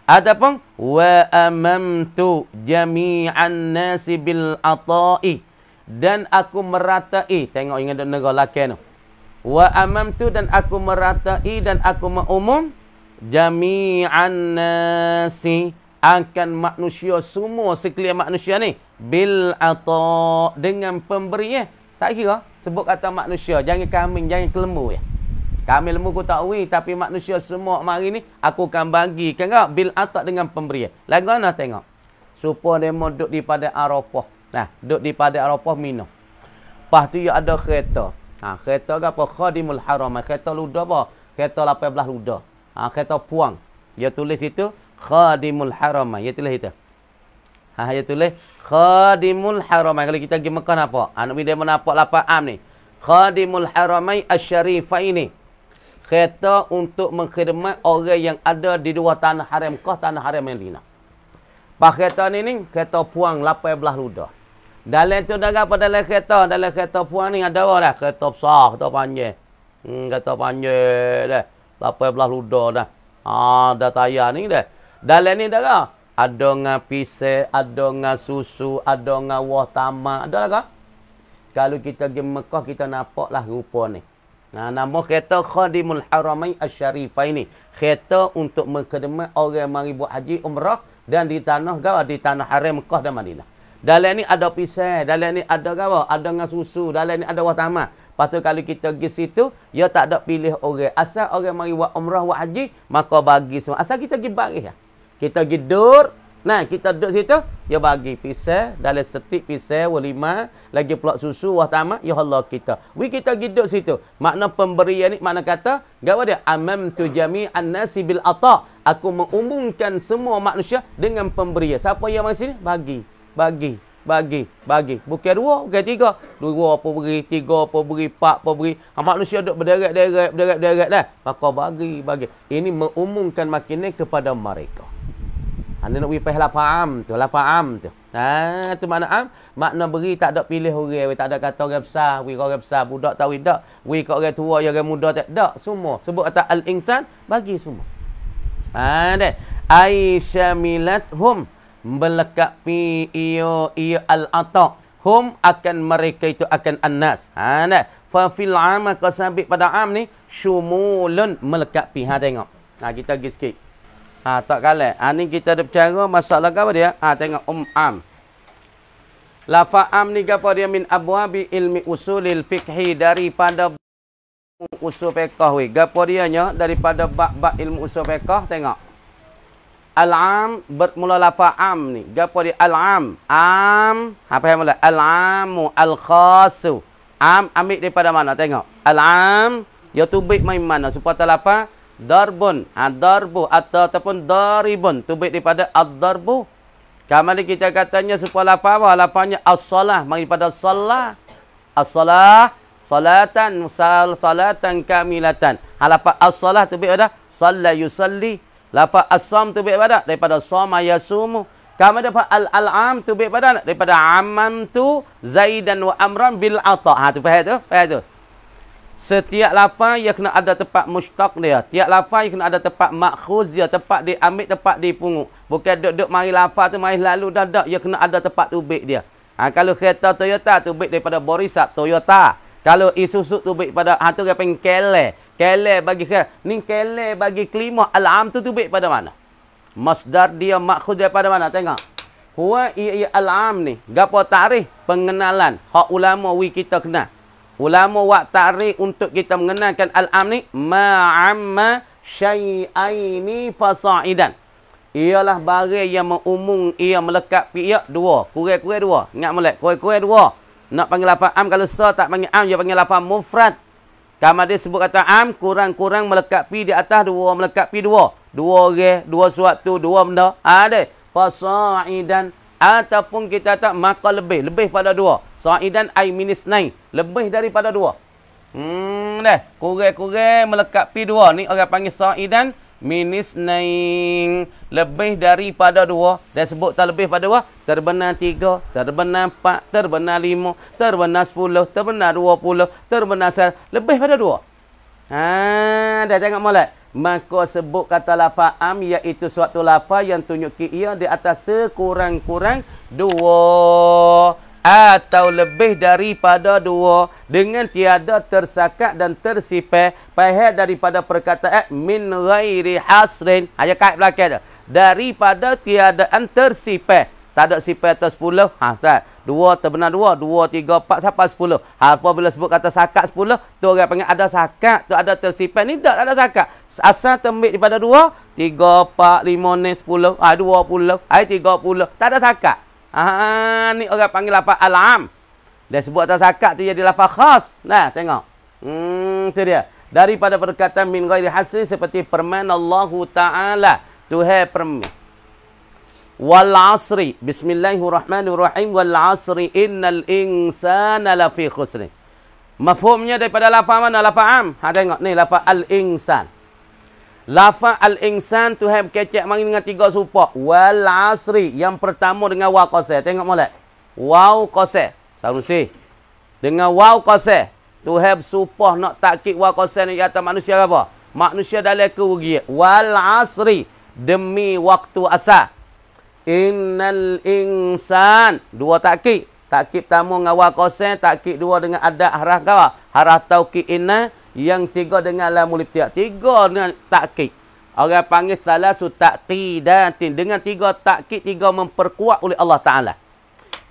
Adapun wa amamtu jami'an nasi bil ata'i, dan aku meratai. Tengok ingat negara lelaki tu. Wa amamtu, dan aku meratai dan aku mengumum jami'an nasi, akan manusia semua, sekalian manusia ni bil ata, dengan pemberi. Tak kira sebut kata manusia, jangan kambing, jangan kelembu ya. Kami lembu ku tak tahu, tapi manusia semua mari ni aku akan bagi kan bil ata, dengan pemberian. Lagu mana tengok? Supaya demo duduk di pada Arafah. Nah, duduk di pada Arafah minum. Lepas tu ya ada kereta. Kereta ke apa? Khadimul Haram. Kereta luda apa? Kereta 18 luda. Kereta puang. Dia tulis itu Khadimul Haram. Dia tulis itu. Dia tulis Khadimul Haram. Kalau kita pergi Mekah nampak. Anak dia menampak lapan am ni. Khadimul Haramai Asy-Syarifaini. Kereta untuk mengkhidmat orang yang ada di dua tanah haram kah, tanah haram Madinah. Pas kereta ni kereta puang 18 luda. Dalam tu dah apa dalam kereta? Dalam kereta puang ni ada apa dah? Kereta besar, kereta panjang. Kereta panjang dah. 18 luda dah. Dah tayar ni dah. Dalam ni dah ada dengan pisang, ada dengan susu, ada dengan wah tamak. Ada lah. Kalau kita pergi Mekah, kita nampaklah rupa ni. Nama kereta Khadimul Haramain Asy-Syarifaini. Kereta untuk mengkhidmat orang yang mari buat haji umrah dan di tanah haram Mekah dan Madinah. Dalam ni ada pisang, dalam ni ada apa? Ada dengan susu, dalam ni ada wah tamak. Lepas tu kalau kita pergi situ, dia tak ada pilih orang. Asal orang mari buat umrah buat haji, maka bagi semua. Asal kita pergi baris lah. Kita pergi dur. Nah, kita duduk situ, dia bagi pisang, dalam setik pisang, lima, lagi pula susu, wah tamak, ya Allah kita. Kita pergi duduk situ. Makna pemberian ni, makna kata, gawa dia, amamtu jami'an nasi bil ata. Aku mengumumkan semua manusia dengan pemberian. Siapa yang mari sini? Bagi. Bukan dua, bukan tiga. Dua apa beri, tiga apa beri, empat apa beri. Manusia duduk berderet dah. Maka bagi. Ini mengumumkan makinan kepada mereka. Anda nak wipah lapam tu. Tu makna am. Makna beri tak ada pilih orang. Tak ada kata orang besar. Orang besar. Budak tak widak. Kat orang tua, orang muda tak. Tak. Semua. Sebut kata al-insan. Bagi semua. Aisyamilathum. Melekapi iyo al-ata. Hum akan mereka itu akan annas. Fa fil am kasabik pada am ni. Syumulun melekapi. Tengok. Kita pergi sikit. Tak kalah. Ni kita ada bercara masalah apa dia? Tengok am. Lafaz am ni apa dia? Min abwabi ilmi usulil fiqhi, daripada usul fiqh. Gapo dia nya? Daripada bab ilmu usul fiqh. Tengok. Al-am bermula lafaz am ni. Gapo dia? Al-am. Am. Apa yang mula? Al-amu al-khasu. Am ambil daripada mana? Tengok. Al-am. Ya tubik main mana? Supaya lafaz darbun, darbu ataupun daribun, tu baik daripada ad-darbu. Kamali kita katanya supaya lafaz apa? Lafaznya as-salah, mari pada salah. As-salah, salatan kamilatan. Lafaz as-salah tu baik pada salla yusalli. Lafaz as-sam tu baik pada daripada sama yasumu. Kamali lafaz al-am tu baik pada daripada amamtu Zaidan wa amran bil ata. Tu faham tu? Setiap lafaz ia kena ada tempat mushtaq dia. Tiap lafaz ia kena ada tempat makhuz dia, tempat diambil, tempat dipungut. Bukan duduk mari lafaz tu mari lalu dah. Ia kena ada tempat tubik dia. Kalau kereta Toyota tubik daripada Borisat Toyota. Kalau Isuzu tubik pada tu dia panggil kele. Kele bagi ni kele bagi kelimah al-am tu tubik pada mana? Masdar dia makhuz daripada mana? Tengok. Huwa ia al-am ni. Gapo tarikh pengenalan. Hak ulama wi kita kenal. Ulama wak tarikh untuk kita mengenalkan al-am ni. Ma'amma syai'aini fasa'idan. Ialah barang yang mengumum, ia melekat ia dua. Kurang-kurang dua. Ingat molek, kurang-kurang dua. Nak panggil lafaz am, kalau sa tak panggil am, dia panggil lafaz mufrad. Kamu dia sebut kata am, kurang-kurang melekat pi di atas dua, melekat pi dua. Dua orang, dua suatu, dua benda. Ada. Fasa'idan. Ataupun kita tak maka lebih. Lebih pada dua. Sa'idan ay minis nain. Lebih daripada dua. Dah. Kurang-kurang melekat pi dua. Ni orang panggil sa'idan. Minis naing, lebih daripada dua. Dan sebut tak lebih pada dua, terbenar 3, terbenar 4, terbenar 5, terbenar 10, terbenar 20, terbenar 100, lebih pada dua. Dah tengok molek. Maka sebut kata lafaz am, iaitu suatu lafaz yang tunjuk ia di atas sekurang-kurang dua atau lebih daripada dua, dengan tiada tersakat dan tersipai pahal daripada perkataan min ghairi hasrin. Ayat kait belakang tu. Daripada tiadaan tersipai. Tak ada sipai atas 10. Tak. 2 terbenar 2, 2, 3, 4 sampai 10. Apabila sebut kata sakat 10, tu orang panggil ada sakat, tu ada tersipai. Ni tak ada sakat. Asal tembik daripada 2, 3, 4, 5, 6, 10, 20, 30. Tak ada sakat. Ni orang panggil lafaz al-am. Dia sebut atas sakat tu jadi lafaz khas. Nah, tengok. Tu dia. Daripada perkataan min ghairi hasri, seperti firman Allah Ta'ala. Tuhan firman. Wal asri. Bismillahirrahmanirrahim. Wal asri innal insana lafi khusri. Mafhumnya daripada lafaz mana? Lafaz am. Tengok ni lafaz al-insan. Lafaz al-insan tu have kecek mari dengan 3 supak. Wal asri, yang pertama dengan waw qasar. Tengok molek. Waw qasar. Sanusi. Dengan waw qasar. Tu have supah nak takkid waw qasar ni atas manusia apa? Manusia dalam kerugian. Wal asri, demi waktu asar. Innal insan, 2 takkid. Takkid pertama dengan waw qasar, takkid 2 dengan adat harah kawa. Harah taukid inna. Yang 3 dengan lamul ibtidak. 3 dengan takkid. Orang panggil salasu taqidatin. Dengan 3 takkid, 3 memperkuat oleh Allah Ta'ala.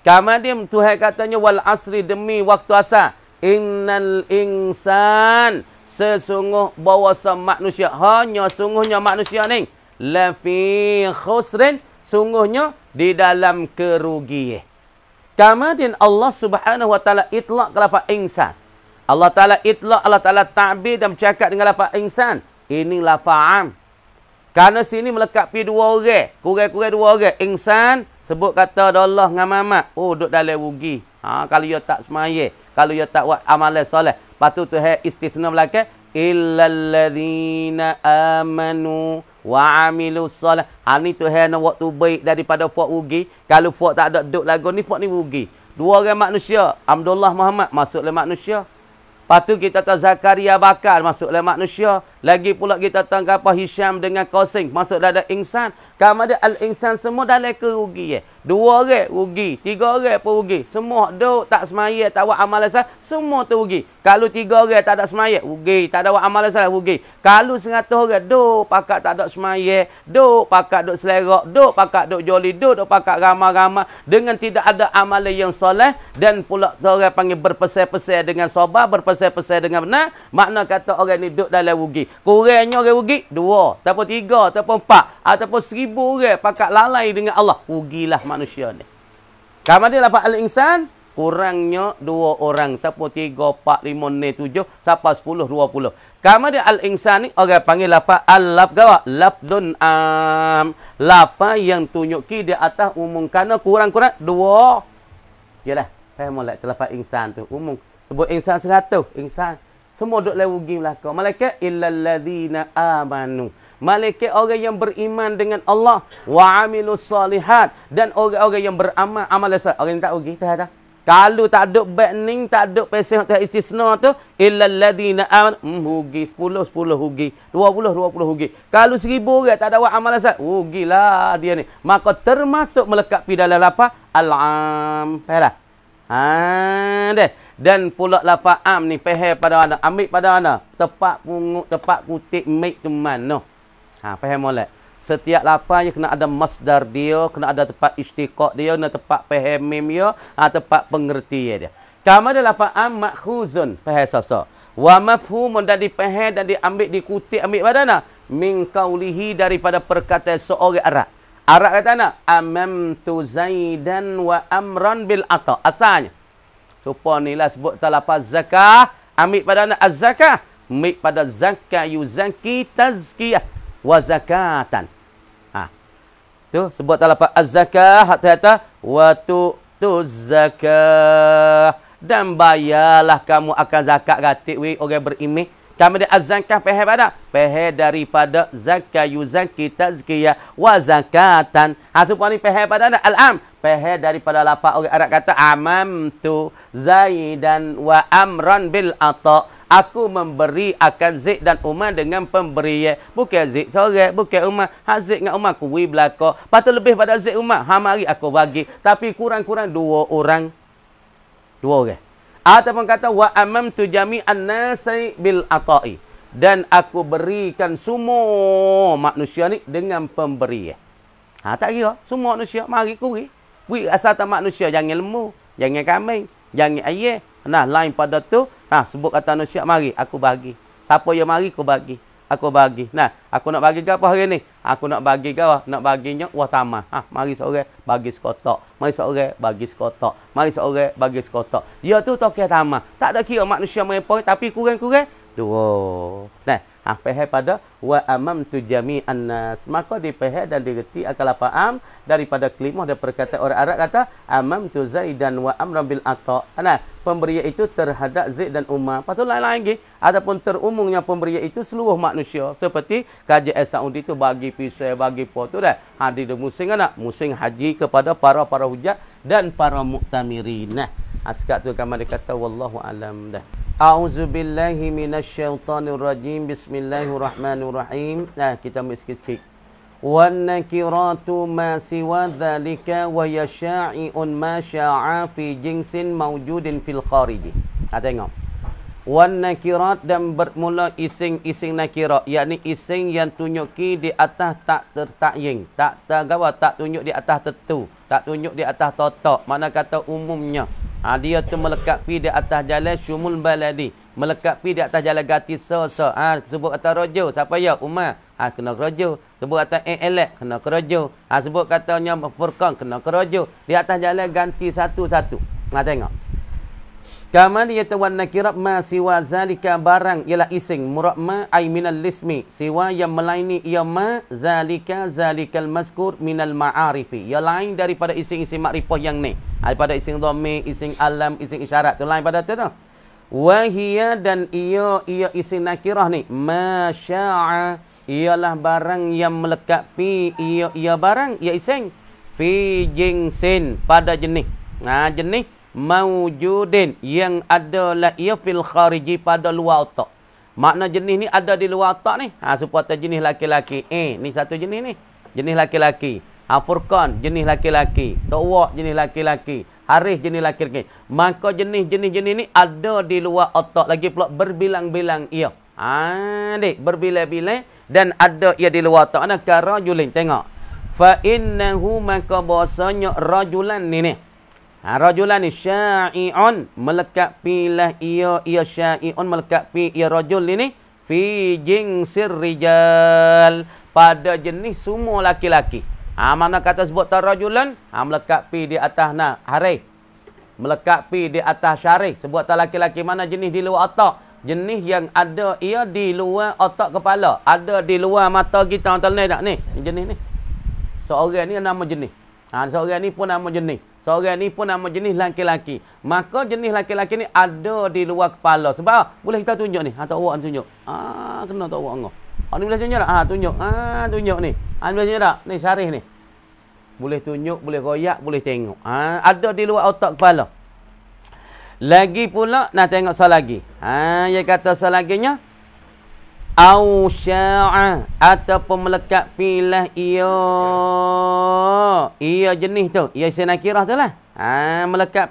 Kemudian Tuhan katanya wal asri, demi waktu asar. Innal insan, sesungguh bawasa manusia. Hanya sungguhnya manusia ni. Lafi khusrin, sungguhnya di dalam kerugian. Kemudian Allah Subhanahu Wa Ta'ala itlaq ke lafaz insan. Allah Ta'ala itlaq, Allah Ta'ala ta'bir dan bercakap dengan lafaz insan. Ini lafaz am. Kerana sini melekat pi 2 orang. Kurang-kurang 2 orang. Insan, sebut kata Allah dengan mamat. Oh, duduk dalam rugi. Kalau ia tak semaya. Kalau ia tak buat amalan soleh. Lepas tu Tuhan istisna belakang. Illalladzina amanu wa amilus soleh. Ni Tuhan nak waktu baik daripada fuak rugi. Kalau fuak tak ada duduk lagu ni, fuak ni rugi. 2 orang manusia. Abdullah Muhammad masuk oleh manusia. Lepas tu kita tahu Zakaria Bakar masuk oleh manusia. Lagi pula kita tahu apa Hisham dengan Qasim masuk dalam insan. Kemudian al-insan semua dalam kerugian. 2 orang rugi, 3 orang pun rugi. Semua duk tak semaya, tak buat amalan salah, semua tu rugi. Kalau 3 orang tak ada semaya, rugi. Tak ada buat amalan salah, rugi. Kalau 100 orang duk pakat tak ada semaya, duk pakat duk selerak, duk pakat duk joli, duk pakat ramah-ramah dengan tidak ada amalan yang soleh, dan pula orang panggil berpesan-pesan dengan sabar, berpesan-pesan dengan benar, makna kata orang ni duk dalam rugi. Kurangnya orang rugi 2, ataupun 3, ataupun 4, ataupun 1000 orang pakat lalai dengan Allah. Rugilah manusia ni. Kemudian lafaz al-insan, kurangnya 2 orang, ataupun 3, 4, 5, 6, 7, sampai 10, 20. Kemudian al-insan ni orang panggil lafaz al-lafz, lafdun am. Lafaz yang tunjuki di atas umum, kerana kurang-kurang 2. Yalah, faham molek lafaz insan tu umum. Sebut insan 100, insan. Semua duduk dalam rugi belakang. Malaikat illalladzina amanu. Malaikat orang yang beriman dengan Allah. Wa amilus salihat. Dan orang-orang yang beramal amal saleh. Orang yang tak rugi. Tak. Kalau tak duduk backning, tak duduk pesih tak istisna tu. Illalladzina amanu. Rugi. 10 rugi. 20 rugi. Kalau 1000 orang tak ada buat amal saleh. Rugilah dia ni. Maka termasuk melekat pi dalam lafaz al-am. Faham tak? Deh. Dan pula lafaz am ni faham pada mana? Ambil pada mana? Tepat pungut, tepat kutip mic tu mana? Faham molek. Setiap lafaz kena ada masdar dia, kena ada tempat istiqaq dia, kena tempat faham mim dia, tempat pengertian dia. Kama ada lafaz am makhuzun, faham sasa. Wa mafhumun dan dipaham dan diambil dikutip ambil pada mana? Min qaulihi daripada perkataan seorang Arab. Arab kata nak amamtu Zaidan wa amran bil ata. Asalnya. Supaya ni lah sebut lafaz zakah, ambil pada nak az-zakah, ambil pada zakah yuzaki tazkiyah wa zakatan. Tu sebut lafaz az-zakah kata wa tu zakah dan bayarlah kamu akan zakat gatik we orang beriman. Kami ada az-zakah faham pada? Faham daripada zakah yuzaki tazkiyah wa zakatan. Supaya ni faham pada al-am. Faham daripada lafaz orang Arab kata amamtu Zaidan wa amran bil ata. Aku memberi akan Zaid dan Umar dengan pemberian. Bukan Zaid seorang, bukan Umar. Zaid dengan Umar kuwi belaka. Patut lebih pada Zaid Umar. Mari aku bagi. Tapi kurang-kurang dua orang. Ataupun kata wa amamtu jami'an nasi bil ata'i. Dan aku berikan semua manusia ni dengan pemberian. Tak kira. Semua manusia. Mari kuri. Asal tak manusia. Jangan lembu. Jangan kambing. Jangan ayah. Nah, lain pada tu. Sebut kata manusia. Mari aku bagi. Siapa yang mari aku bagi. Aku bagi. Nah, aku nak bagi ke apa hari ni? Aku nak bagi ke apa? Nak baginya wah tamah. Mari seorang bagi sekotak. Mari seorang bagi sekotak. Mari seorang bagi sekotak. Dia tu toke tamah. Tak ada kira manusia merepot tapi kurang-kurang dua. Nah, faham pada wa amamtu jami'an nas. Maka dipaham dan digerti akal faham daripada kelimah dan perkataan orang Arab kata amamtu Zaidan wa amran bil ata. Nah, pemberian itu terhadap Zaid dan Umar. Patut lain-lain lagi. Adapun terumumnya pemberian itu seluruh manusia. Seperti kerajaan Saudi itu bagi pisau, bagi pot tu dah. Di musim anak, musim haji kepada para hujat dan para muktamirin. Nah, sekat tu kami kata wallahu alam dah. A'udzubillahi minasyaitonirrajim. Bismillahirrahmanirrahim. Nah, kita ambil sikit-sikit. Wan nakiratu ma siwa dzalika wa yasha'i'un ma sya'a fi jinsin mawjudin fil khariji. Tengok. Wan nakirat dan bermula ising-ising nakirah, yakni ising yang tunjuki di atas tak tertakying, tak tergawa, tak tunjuk di atas tertu, tak tunjuk di atas totok. Mana kata umumnya. Dia tu melekat pi di atas jalan syumul baladi, melekat pi di atas jalan gati so-so. Sebut kata rojo, siapa ya? Umar. Kena kerojo. Sebut kata elek, kena kerojo. Sebut katanya furqan, kena kerojo. Di atas jalan ganti satu-satu. Tengok. Kama dia tawan nakirat ma siwa zalika barang ialah ising murad ma ay minal lismi siwa yang melaini ia ma zalikal mazkur minal ma'arifi, ia lain daripada ising-ising makrifah yang ni, daripada ising dhamir, ising alam, ising isyarat tu lain pada tu tu. Wa hiya dan ia ising nakirah ni ma sya'a ialah barang yang melekat pi ia barang ia ising fi jinsin pada jenis. Jenis mawjudin yang adalah ia fil khariji pada luar otak. Makna jenis ni ada di luar otak ni. Supaya jenis laki-laki. Ni satu jenis ni. Jenis laki-laki. Furqan jenis laki-laki. Tawak jenis laki-laki. Haris jenis laki-laki. Maka jenis-jenis ni ada di luar otak lagi pula berbilang-bilang ia. Dik berbilang-bilang dan ada ia di luar otak. Ana karajulin tengok. Fa innahu maka bahasanya rajulan ni. Rajulan ni sya'i'un melekat pilah ia sya'i'un melekat pi ia rajul ni fi jinsir rijal pada jenis semua laki-laki. Mana kata sebut rajulan melekat pi di atas hari, melekat pi di atas syarih. Sebut laki-laki mana jenis di luar otak, jenis yang ada ia di luar otak kepala, ada di luar mata kita. Ni tak ni jenis ni. Seorang ni nama jenis. Seorang ni pun nama jenis. Seorang ni pun nama jenis laki-laki. Maka jenis laki-laki ni ada di luar kepala. Sebab boleh kita tunjuk ni. Tak awak tunjuk. Kena tak awak ngah. Ni boleh tunjuk tak? Tunjuk. Tunjuk ni. Ni boleh tunjuk tak? Ni syarih ni. Boleh tunjuk, boleh royak, boleh tengok. Ada di luar otak kepala. Lagi pula, nak tengok soal lagi. Dia kata soal laginya. Au sya'a ataupun melekat pilah ia jenis tu, ia nakirah tu lah. Melekat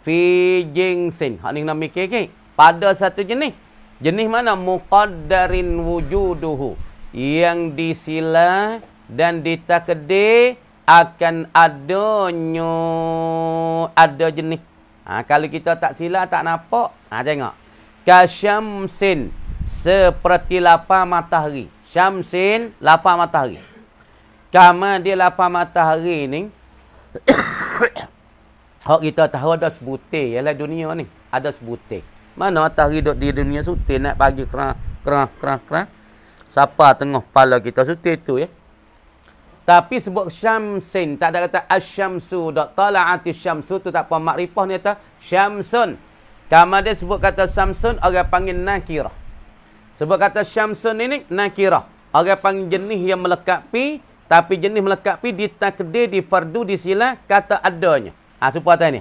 fi jinsin. Hak ni nak mikir ke? Pada satu jenis. Jenis mana? Muqaddarin wujuduhu, yang disila dan ditakdir akan adanya ada jenis. Kalau kita tak sila tak nampak. Tengok. Kasyamsin, seperti lapar matahari. Syamsin, lapar matahari. Kama dia lapar matahari ni. Hak kita tahu ada sebutir ialah dunia ni. Ada sebutir. Mana matahari duduk di dunia sutir nak pagi kerah. Siapa tengah kepala kita sutir tu ya. Tapi sebut syamsin, tak ada kata asyamsu, dak tala'ati syamsu tu tak apa makrifah ni kata syamsun. Kama dia sebut kata samsun orang panggil nakirah. Sebut kata syamsun ini nakirah. Orang panggil jenis yang melekapi, tapi jenis melekapi ditakdir, di fardu, di sila kata adanya. Supaya ni.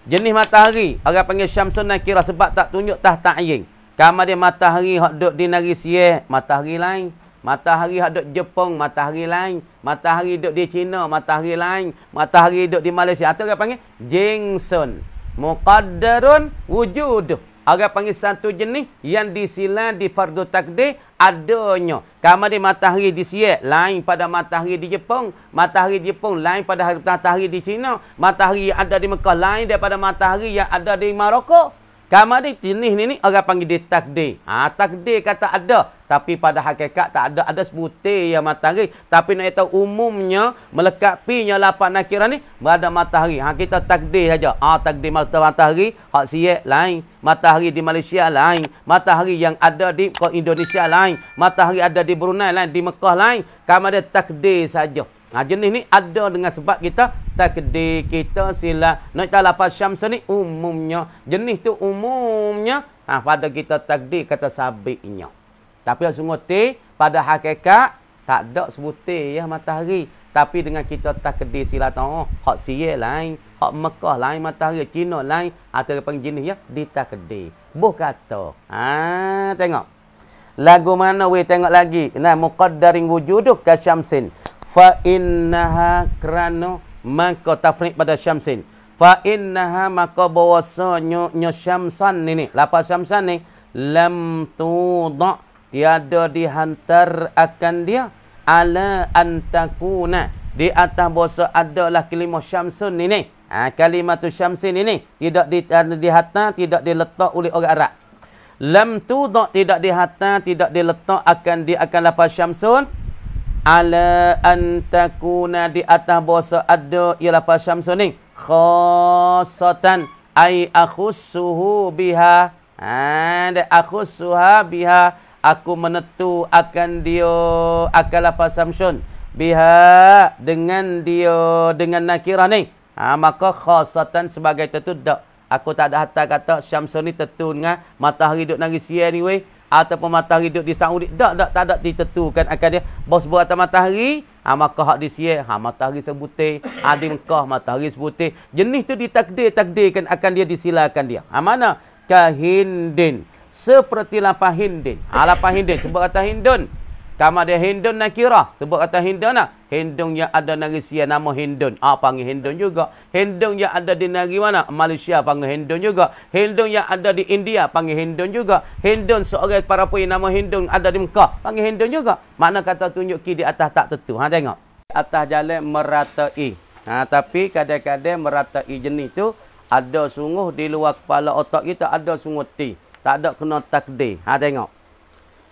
Jenis matahari, orang panggil syamsun nakirah sebab tak tunjuk tah ta'yin. Kama dia matahari hak duduk di negeri Sieh, matahari lain. Matahari duduk Jepun, matahari lain. Matahari duduk di China, matahari lain. Matahari duduk di Malaysia. Atau orang panggil jingsun. Muqaddarun wujuduh. Orang panggil satu jenis yang disila di fardu takdir adanya. Kama di matahari di Siak lain pada matahari di Jepun. Matahari di Jepun lain pada matahari di China. Matahari yang ada di Mekah lain daripada matahari yang ada di Maroko. Kama di jenis ni orang panggil dia takdir. Takdir kata ada. Tapi pada hakikat tak ada. Ada sebutir yang matahari. Tapi nak tahu umumnya, melekapinya lapan nakirah ni, berada matahari. Kita takdir saja. Takdir matahari, hak Siak lain. Matahari di Malaysia lain. Matahari yang ada di Indonesia lain. Matahari ada di Brunei lain. Di Mekah lain. Kama dia takdir saja. Jenis ni ada dengan sebab kita takdir, kita sila. Nak tahu lafaz syams ni umumnya. Jenis tu umumnya pada kita takdir kata sabiknya. Tapi yang sungguh pada hakikat tak ada sebutir ya matahari. Tapi dengan kita takdir sila tahu hak Siak lain, hak Mekah lain, matahari Cina lain, atau panggil jenis ya ditakdir. Buh kata. Tengok. Lagu mana we tengok lagi. Nah, muqaddarin wujuduh ka syamsin. Fa innaha kerana maka tafriq pada syamsin. Fa innaha maka bahawasanya syamsan ni. Lafaz syamsan ni lam tuda, tiada dihantar akan dia ala antakuna, di atas bahasa adalah kalimah syamsun ni. Kalimat syamsin ini tidak dihantar, tidak diletak oleh orang Arab. Lam tuda, tidak dihantar, tidak diletak akan dia akan lafaz syamsun ala antakuna, di atas bahasa ada ialah lafaz syamsun ni khassatan ay akhussuhu biha. Akhussuha biha, aku menetu akan dia akan lafaz syamsun biha, dengan dia dengan nakirah ni. Maka khassatan sebagai tertudak. Aku tak ada hatta kata syamsun ni tertu dengan matahari duduk negeri Siak ni weh, ataupun matahari duduk di Saudi. Tak ada ditentukan akan dia. Bos buat atas matahari, maka hak di Siak, matahari sebutir. Di Mekah, matahari sebutir. Jenis tu ditakdirkan akan dia, disilakan dia. Mana? Kahindin. Seperti lapar Hindin. Lapar Hindin. Sebab kata Hindun. Kama dia Hindun nakirah. Sebab kata Hindun lah. Hindun yang ada negeri Siak nama Hindun. Panggil Hindun juga. Hindun yang ada di negeri mana? Malaysia panggil Hindun juga. Hindun yang ada di India panggil Hindun juga. Hindun seorang para puyi nama Hindun ada di Mekah panggil Hindun juga. Makna kata tunjuk ki di atas tak tentu. Tengok. Atas jalan meratai. Tapi kadang-kadang meratai jenis tu ada sungguh di luar kepala otak kita, ada sungguh tak ada kena takdir. Tengok.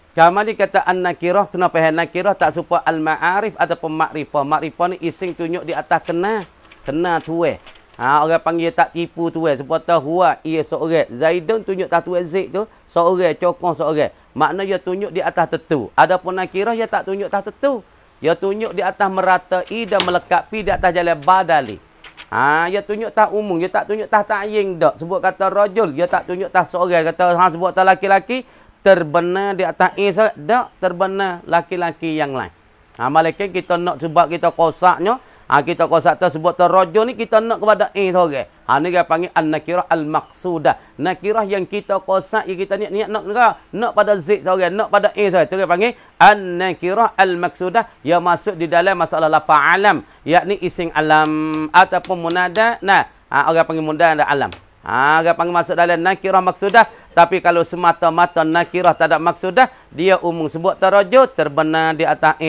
Kama dikata an-nakirah, kenapa nakirah tak serupa al-ma'arif ataupun makrifah. Makrifah ni ising tunjuk di atas kena tuai. Orang panggil tak tipu tuai. Sebab tahu huwa ia seorang. Zaidun tunjuk tak tuai Zaid tu seorang, cokong seorang. Makna dia tunjuk di atas tentu. Adapun nakirah dia tak tunjuk tak tentu. Dia tunjuk di atas meratai dan melekapi di atas jalan badali. Dia tunjuk tak umum, dia tak tunjuk tak ta'yin dak. Sebut kata rajul, dia tak tunjuk tak seorang. Kata sebut tak laki-laki terbenar di atas tak terbenar laki-laki yang lain. Malaikat kita nak sebab kita kosaknya, kita kosak tersebut terrajul ni kita nak kepada seorang. Ni dia panggil an-nakirah al-maqsudah. Nakirah yang kita kosak, yang kita niat nak pada zid seorang, nak pada seorang. Tu dia panggil an-nakirah al-maqsudah, yang masuk di dalam masalah lafaz alam, yakni ising alam ataupun munada. Orang panggil munada alam. Dia panggil masuk dalam nakirah maksudah. Tapi kalau semata-mata nakirah tak ada maksudah, dia umum sebut tarajuh, terbenar di atas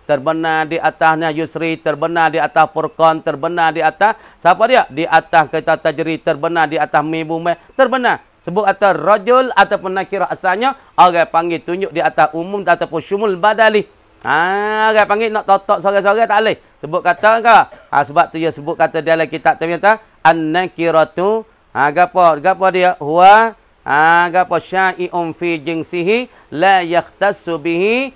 terbenar di atasnya Yusri, terbenar di atas Furqan, terbenar di atas siapa dia? Di atas kita Tajri, terbenar di atas Mibumeh, terbenar. Sebut atas rajul ataupun nakirah asalnya, orang panggil tunjuk di atas umum ataupun syumul badali. Orang panggil nak totok sore-sore tak boleh. Sebut kata ke? Sebab tu dia sebut kata dalam kitab ternyata an-nakiratu gapo dia? Huwa gapo syai'un fi jinsihi la yakhtassu bihi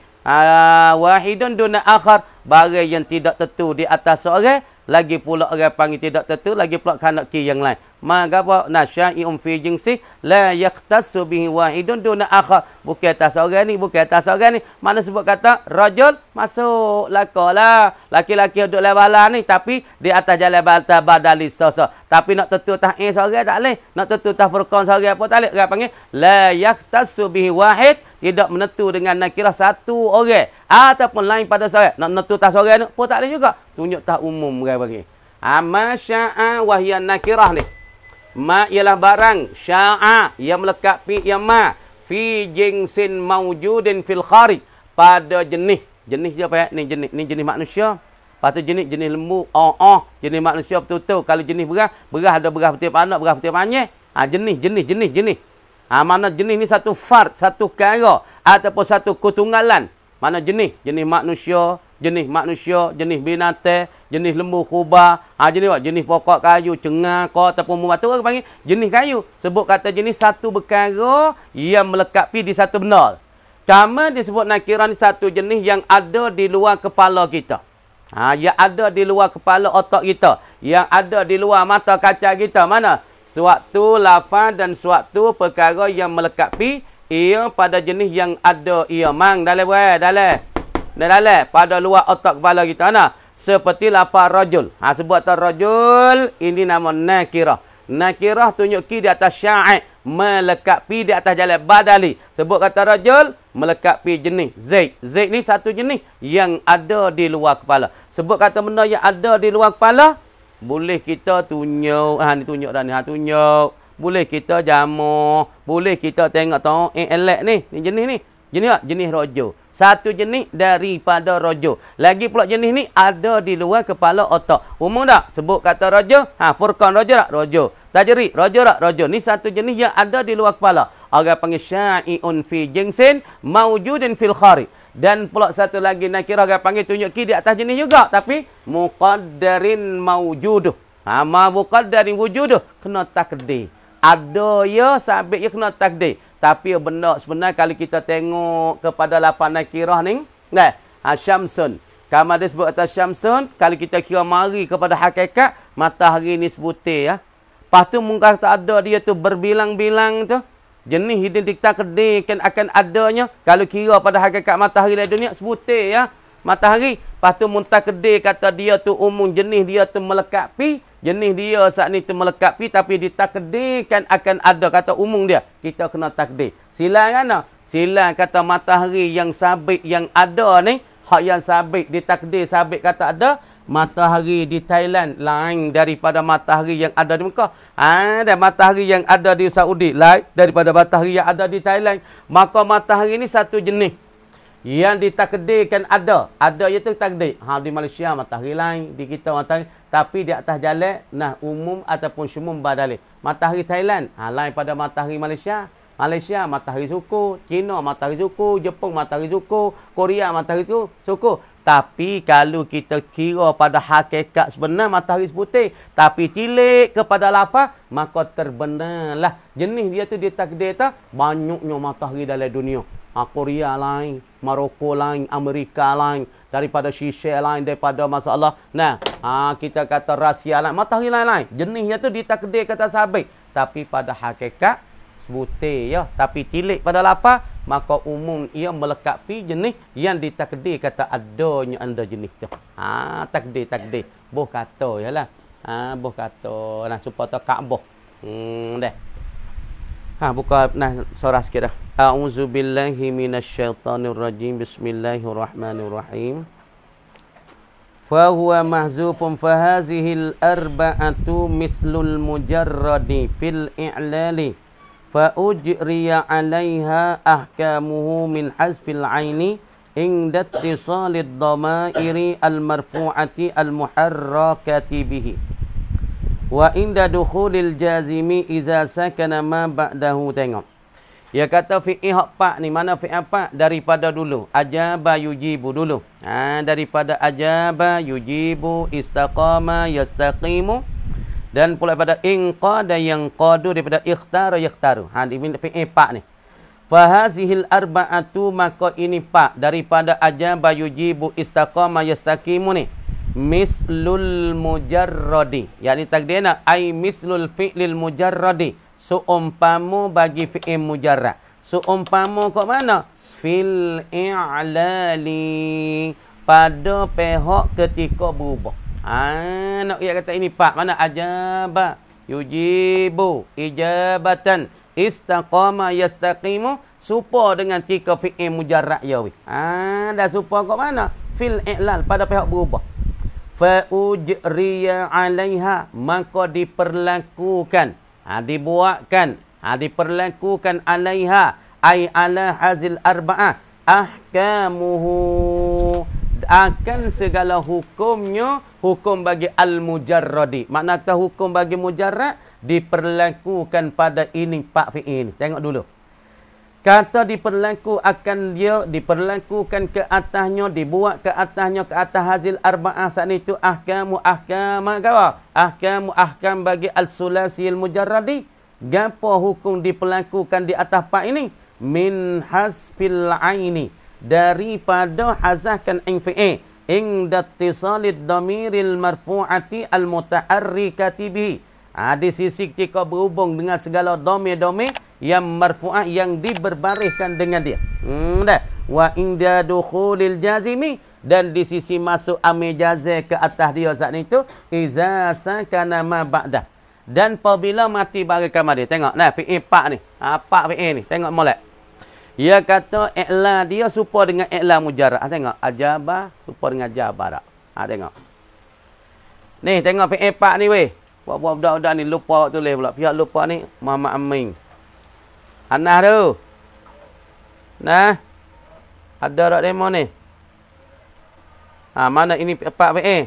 wahidun duna akhar, barang yang tidak tentu di atas seorang, lagi pula orang panggil tidak tentu, lagi pula kanak ki yang lain. Maka apa? Nasyai'un fi jinsi la yaqtasu bihi wahidun duna akhar. Bukan atas seorang ni, bukan atas seorang ni. Mana sebut kata rajul masuk lakalah. Laki-laki duduk lebalan ni tapi di atas jalan badali sosa. Tapi nak tentu tah seorang tak boleh. Nak tentu tah furqan seorang apa tak boleh. Orang panggil la yaqtasu bihi wahid, tidak menentu dengan nakirah satu orang ataupun lain pada seorang. Nak menentu tah seorang ni pun tak boleh juga. Tunjuk tah umum orang panggil. Ma sya'a wahya nakirah ni. Ma ialah barang sya'a yang melekapi yang ma fi jinsin mawjudin fil kharij, pada jenis dia apa ya? Ni jenis manusia. Lepas tu jenis lembu, jenis manusia betul-betul. Kalau jenis berah ada berah betul panak, berah betul banyak. Jenis. Mana jenis ni satu fard, satu kara ataupun satu ketunggalan. Mana jenis manusia, jenis binatang, jenis lembu khubah, jenis pokok kayu, cengar, ataupun muatu, orang panggil jenis kayu. Sebut kata jenis satu perkara yang melekapi di satu benda. Cuma disebut nakirah ni satu jenis yang ada di luar kepala kita. Yang ada di luar kepala otak kita, yang ada di luar mata kaca kita. Mana? Suatu lafaz dan suatu perkara yang melekapi ia pada jenis yang ada ia mang dalam pada luar otak kepala kita. Seperti lafaz rajul. Sebut atas rajul, ini nama nakirah. Nakirah tunjuk ki di atas sya'i, melekapi di atas jalan badali. Sebut kata rajul, melekapi jenis zaid. Zaid ni satu jenis yang ada di luar kepala. Sebut kata benda yang ada di luar kepala, boleh kita tunjuk. Ni tunjuk dah ni. Tunjuk. Boleh kita jamu. Boleh kita tengok elek ni. Ni jenis ni. Jenis rojo. Satu jenis daripada rojo. Lagi pula jenis ni ada di luar kepala otak. Umum tak? Sebut kata rojo. Furqan rojo tak? Rojo. Tajri rojo tak? Rojo. Ni satu jenis yang ada di luar kepala. Orang panggil syai'un fi jinsin mawjudin fil kharij. Dan pula satu lagi nakirah orang panggil tunjuk ki di atas jenis juga. Tapi muqaddarin mawjuduh. Muqaddarin wujuduh. Kena takdir. Ada ya sabit ya kena takdir. Tapi benda sebenarnya kalau kita tengok kepada lapan nakirah ni, syamsun. Kama dia sebut atas syamsun, kalau kita kira mari kepada hakikat, matahari ni sebutir ya. Lepas tu mungkin tak ada dia tu berbilang-bilang tu. Jenis ditakdirkan akan adanya. Kalau kira pada hakikat matahari di dunia, sebutir ya. Matahari. Lepas tu muntakdir kata dia tu umum, jenis dia tu melekapi. Jenis dia saat ni tu melekapi tapi ditakdirkan akan ada, kata umum dia. Kita kena takdir. Silang kan? Silang kata matahari yang sabit yang ada ni, hak yang sabit ditakdir sabit kata ada. Matahari di Thailand lain daripada matahari yang ada di Mekah. Dan matahari yang ada di Saudi lain daripada matahari yang ada di Thailand. Maka matahari ni satu jenis yang ditakdirkan ada. Ada iaitu takdir. Di Malaysia matahari lain, di kita matahari. Tapi di atas jalan, umum ataupun syumum badali. Matahari Thailand, lain pada matahari Malaysia. Malaysia matahari suku, China matahari suku, Jepun matahari suku, Korea matahari suku. Tapi kalau kita kira pada hakikat sebenar matahari seputih, tapi tilik kepada lafaz, maka terbenarlah jenis dia tu ditakdir tak banyaknya matahari dalam dunia. Korea lain, Maroko lain, Amerika lain, daripada Seychelles lain, daripada masalah. Kita kata Rusia lain, matahari lain-lain. Jenisnya tu ditakdir kata sabit. Tapi pada hakikat, sebutir ya. Tapi tilik pada lafaz, maka umum ia melekapi jenis yang ditakdir kata adanya anda jenis tu. Takdir. Boh kata yalah. Boh kata. Supaya tak Kaabah. Dah. Buka surah sikit dah. A'udzubillahi minasyaitonirrajim. Bismillahirrahmanirrahim. fahuwa mahzufun fahazihil arba'atu mislul mujarradi fil i'lali fa ujriya 'alaiha ahkamuhu min hazfil 'aini inda ittisalid dhamairi al-marfu'ati al-muharrakati bihi wa inda dukhulil jazimi iza sakana ma ba'dahu. Tengok. Dia kata fi'ih hak ni mana fi'ih apa? Daripada dulu. Ajaba yujibu dulu. Daripada ajaba yujibu istaqama yastaqimu. Dan pula pada inqada yang qadu daripada ikhtara yakhtaru. Di fi'ih ni. Fahazihil arba'atu maka ini daripada ajaba yujibu istaqama yastaqimu ni. Mislul mujarradi. Yani takdirna ai mislul fi'lil mujarradi. Seumpama bagi fi'il mujarrad. Seumpama kat mana? Fil i'lali. Pada pihak ketika berubah. Nak dia kata ini mana? Ajaba, yujibu, ijabatan, istaqama, yastaqimu. Supa dengan tika fi'il mujarrad ya. Dah supa kat mana? Fil i'lal. Pada pihak berubah. Fa ujriya 'alaiha. Maka diperlakukan. Dibuatkan, diperlakukan alaiha, ai ala hazil arba'ah, ahkamuhu, akan segala hukumnya, hukum bagi al-mujarradi. Makna kata hukum bagi mujarrad, diperlakukan pada ini pak fi'il. Tengok dulu. Kata diperlakukan ke atasnya, dibuat ke atasnya, ke atas hazil arba'ah saat itu ahkam bagi al-sulasi al-mujarradi. Gapo hukum diperlakukan di atas pak ini? Min hasfil aini, daripada hazahkan ing fi'il inda ittisalid dhamiril marfu'ati al-mutaharrikati bihi. Di sisi ketika berhubung dengan segala dhamir-dhamir yang marfu'ah yang diberbariskan dengan dia. Wa inda dukhulil jazimi, dan di sisi masuk amil jazir ke atas dia saat itu iza sakana ma ba'dah. Dan apabila mati bagi kamar dia. Tengok nah fi'il pak ni. Pak fi'il ni. Tengok molek. Dia kata i'la dia serupa dengan i'la mujarrad. Tengok ajaba serupa dengan jabar. Tengok. Ni tengok fi'il pak ni weh. Buat-buat budak-budak ni lupa tulis pula. Pihak lupa ni Muhammad Amin. Anah tu. Nah. Ada tak demo ni? Mana ini pak fi'il?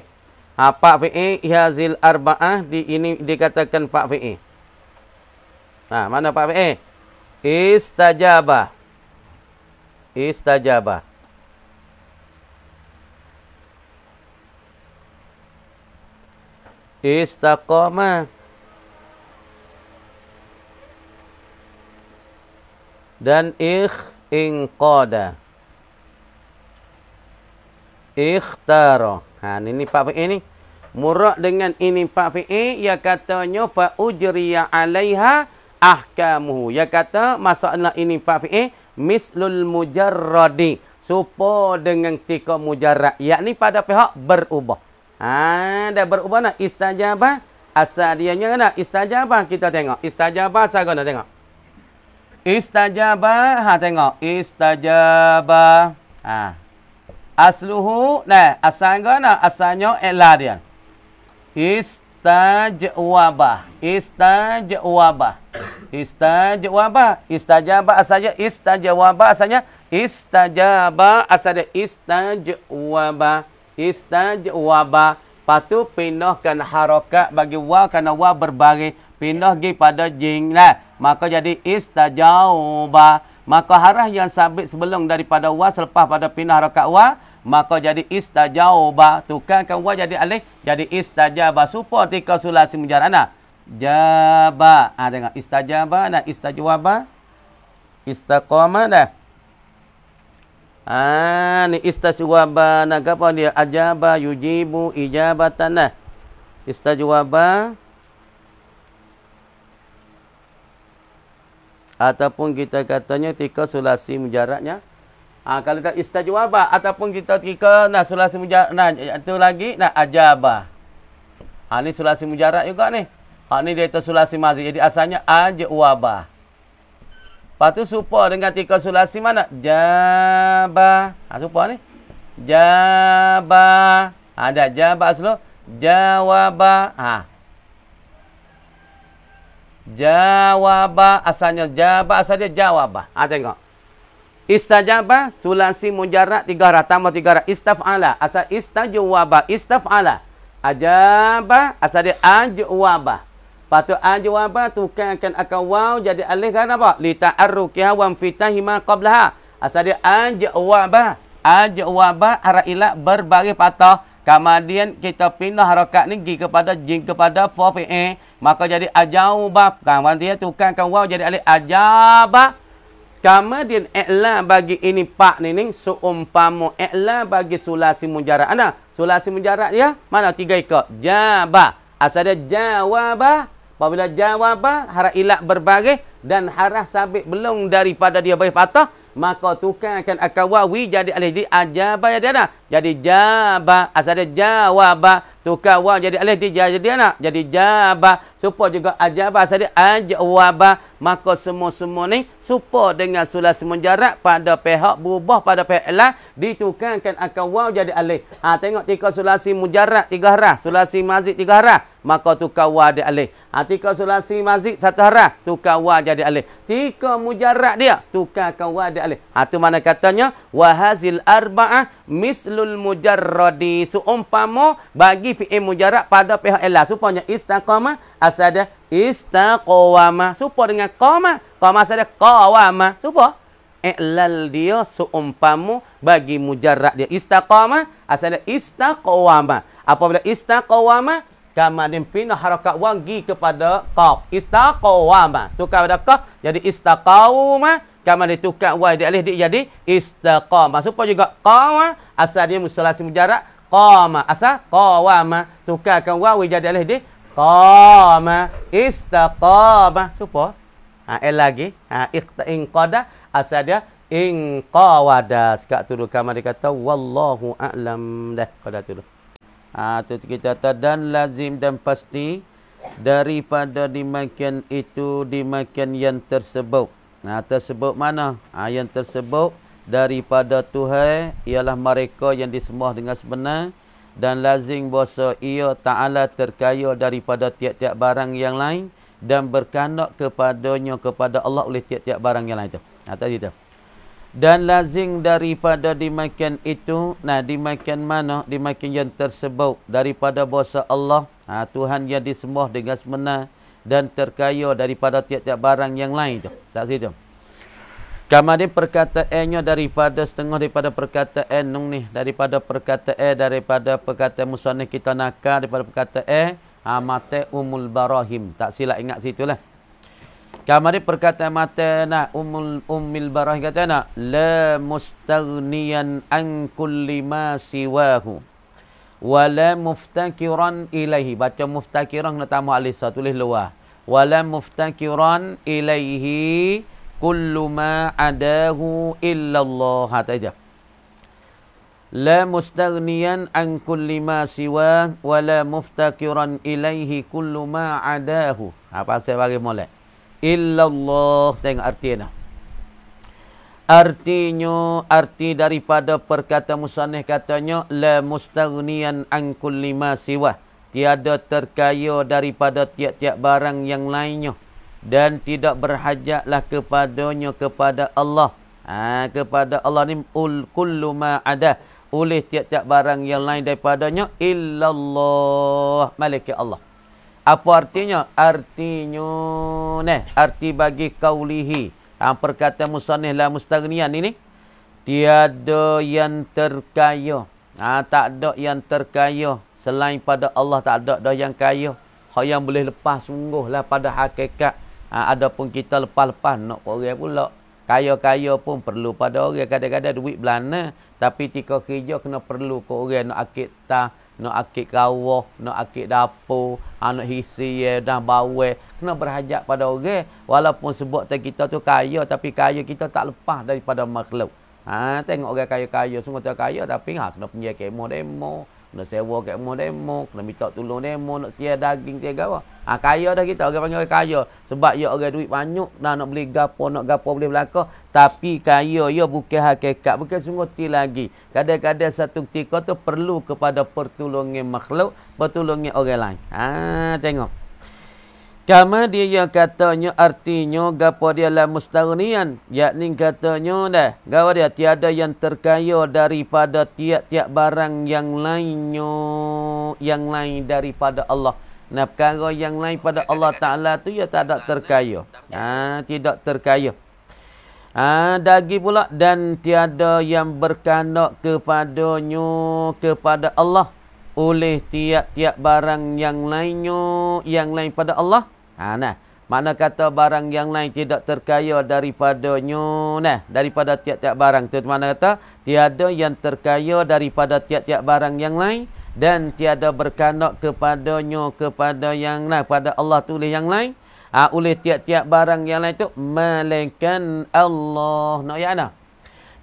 Pak fi'il ihazil arba'ah ini dikatakan pak fi'il. Mana pak fi'il? Istajabah. Istajabah. Istaqama. Dan inqada. Ikhtara. Ini pak fi'il ni. Murad dengan ini pak fi'il, ia katanya fa ujriya 'alaiha ahkamuhu. Ia kata masalah ini pak fi'il mislul mujarradi. Supa dengan tika mujarrad. Yakni pada pihak berubah. Dah berubah nak istajabah. Asal dia nak istajabah. Kita tengok. Istajabah saya nak tengok. Istajabah. Tengok. Istajabah. Asluhu. Asalnya asalnya i'la dia. Istajwabah. Istajwabah. Istajwabah. Istajabah asalnya istajwabah asalnya istajabah asalnya istajwabah. Istajwabah. Lepas tu pindahkan harakat bagi wa kerana wa berbaris. Pindah pergi pada jing. Maka jadi istajawabah. Maka harah yang sabit sebelum daripada wa selepas pada pindah harakat wa. Maka jadi istajawabah. Tukarkan wa jadi alih. Jadi istajabah. Supaya tika sulasi mujarrad. Jabah. Tengok. Istajabah. Istajwabah. Istaqamah dah. Ni istajwaba nak apa dia? Ajaba, yujibu, ijabatan. Istajwaba. Ataupun kita katanya tika sulasi mujarradnya. Kalau kita istajwaba ataupun kita tika sulasi mujarrad. Itu lagi ajaba. Ni sulasi mujarrad juga ni. Ni dia itu sulasi mazi. Jadi asalnya ajwaba. Lepas tu supa dengan tika sulasi mana? Jabah. Supa ni. Jabah. Ada jaba aslu. Jawaba. Jawaba asalnya jaba, asal dia jawaba. Tengok. Istajaba sulasi mujarrad 3 huruf tambah 3 huruf. Istaf'ala asal istajwaba, istaf'ala. Ajaba asal dia ajwaba. Patu ajwaba tukarkan akal waw jadi alif kan apa? Li ta'arrukiha wa fitahi ma qablaha. Asal dia ajwaba. Ajwaba hara ila berbaris patah. Kemudian kita pindah harakat ni pergi kepada jin kepada fa fi'il, maka jadi ajauba. Kemudian tukarkan waw jadi alif ajaba. Kemudian i'la bagi ini pak ni seumpama i'la bagi sulasi mujarrad. Ana sulasi mujarrad dia mana 3 ikut. Jaba asal dia jawaba. Apabila jawaba haraf ilat berbaris dan haraf sabit belum daripada dia baris patah, maka tukarkan akal wawi jadi alif di ajaba jadi ana. Jadi jaba asal dia jawaba, tukar waw jadi alif di jadi ana. Jadi jaba supaya juga ajaba asal dia ajwaba, maka semua-semua ni supaya dengan sulasi mujarrad pada pihak berubah pada pihak ilat ditukarkan akal waw jadi alif. Tengok tika sulasi mujarrad 3 huruf, sulasi mazid 3 huruf, maka tukar waw jadi alif. Tika sulasi mazid 1 huruf, tukar waw jadi alif. Tika mujarrad dia tukarkan waw jadi alif. Tu mana katanya wa hazil arba'ah mislul mujarradi, seumpama bagi fi'il mujarrad pada pihak ilah supaya istaqama asal dia istaqawama, supaya dengan qama asal dia qawama, supaya i'lal dia seumpama bagi mujarrad dia istaqama asal dia istaqawama. Apabila istaqawama kemudian pindah harakat wagi kepada qaf, istaqawama tukar pada qaf jadi istaqawma. Kemudian ditukar waw di alif dia jadi istaqama. Supaya juga qama asal dia sulasi mujarrad qama asal qawama, tukarkan waw jadi alif di qama istaqama. Supaya lagi inqada asal dia inqawada. Sekak tu kama dia kata wallahu a'lam dah pada tu. Tu kita kata dan lazim dan pasti daripada dimakan itu dimakan yang tersebut. Tersebut mana? Yang tersebut daripada Tuhan ialah mereka yang disembah dengan sebenar dan lazim bahasa ia Ta'ala terkaya daripada tiap-tiap barang yang lain dan berkandak kepadanya kepada Allah oleh tiap-tiap barang yang lain tu. Tadi tu. Dan lazim daripada dimakan itu, dimakan mana? Dimakan yang tersebut daripada bahasa Allah, Tuhan yang disembah dengan sebenar dan terkaya daripada tiap-tiap barang yang lain tu. Tak situ. Kemudian perkataannya daripada setengah daripada perkataan nung ni, daripada perkataan musannif kita nakal daripada perkataan mata umul barahim. Tak silap ingat situlah. Kemudian perkataan mata ummul barahim kata la mustaghniyan an kulli ma siwahu wala muftakiran ilaihi. Baca muftakiran kena tambah alif tulis luar. Wala muftakiran ilaihi kullu ma adahu illallah. Hatta la mustaghniyan an kulli ma siwa wala muftakiran ilaihi kullu ma adahu. Apa saya bagi molek illallah. Tengok artinya. Arti daripada perkataan musannif katanya la mustaghniyan an kulli ma siwa, tiada terkaya daripada tiap-tiap barang yang lainnya dan tidak berhajatlah kepadanya kepada Allah. Kepada Allah ni kullu ma ada, oleh tiap-tiap barang yang lain daripadanya illallah, malaikat Allah. Apa artinya? Arti bagi qaulihi, perkataan musannif la mustaghniyan ini tiada yang terkaya. Tak ada yang terkaya selain pada Allah, tak ada dah yang kaya. Hak yang boleh lepas sungguhlah pada hakikat. Adapun kita lepas-lepas nak orang pula. Kaya-kaya pun perlu pada orang. Kadang-kadang duit belana, tapi tika kerja kena perlu ke orang nak akid tah, nak akid kawah, nak akid dapur, nak hisi dan bawah. Kena berhajat pada orang. Walaupun sebab kita tu kaya, tapi kaya kita tak lepas daripada makhluk. Tengok orang kaya-kaya semua tu kaya, tapi kena punya kemo demo. Nak sewa kat rumah demo, nak minta tolong demo, nak sia daging, sia gawa. Kaya dah kita, orang panggil kaya. Sebab ya orang duit banyak, nak beli gapo, nak gapo boleh belaka. Tapi kaya, ya bukan hakikat, bukan sungguh lagi. Kadang-kadang satu ketika tu perlu kepada pertolongan makhluk, pertolongan orang lain. Tengok. Kama dia yang katanya artinya gapo dia la mustaghniyan, yakni katanya dah gawa dia tiada yang terkaya daripada tiap-tiap barang yang lainnya, yang lain daripada Allah. Nah, perkara yang lain pada Allah Taala tu ya tak ada terkaya. Tidak terkaya. Dagi pula dan tiada yang berkehendak kepadanya kepada Allah oleh tiap-tiap barang yang lainnya, yang lain pada Allah. Nah, makna kata barang yang lain tidak terkaya daripadanya, daripada tiap-tiap barang. Itu makna kata tiada yang terkaya daripada tiap-tiap barang yang lain dan tiada berkehendak kepadanya kepada yang lain, pada Allah tu oleh yang lain. Oleh tiap-tiap barang yang lain tu malaikan Allah. Nak ya ana?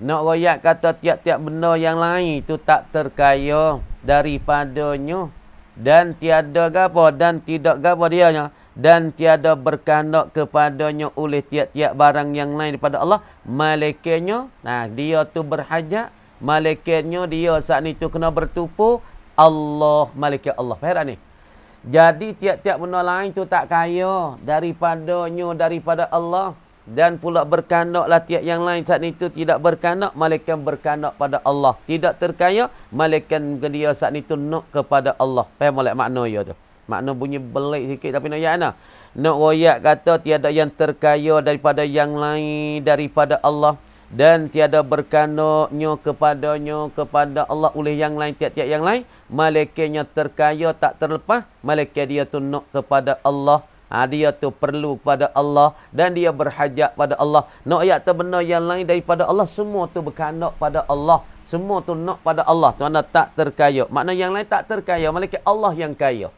Nak royak kata tiap-tiap benda yang lain tu tak terkaya daripadanya dan tiada gapo dan tidak gapo dianya. Dan tiada berkehendak kepadanya oleh tiap-tiap barang yang lain daripada Allah. Malaikatnya, dia tu berhajat. Malaikatnya dia saat ni tu kena bertupu. Allah, malaikat Allah. Faham ni? Jadi tiap-tiap benda lain tu tak kaya daripadanya, daripada Allah. Dan pula berkehendaklah tiap yang lain saat ni tu tidak berkehendak. Malaikat berkehendak pada Allah. Tidak terkaya. Malaikat dia saat ni tu nak kepada Allah. Faham boleh makna ya tu? Makna bunyi belik sikit tapi nak yana. Nak royak kata tiada yang terkaya daripada yang lain daripada Allah dan tiada berkehendaknya kepadanya kepada Allah oleh yang lain tiap-tiap yang lain. Malaikatnya terkaya tak terlepas. Malaikat dia tu nak kepada Allah. Dia tu perlu kepada Allah dan dia berhajat pada Allah. Nak royak benda yang lain daripada Allah semua tu berkehendak pada Allah. Semua tu nak pada Allah. Tu anda tak terkaya. Makna yang lain tak terkaya. Malaikat Allah yang kaya.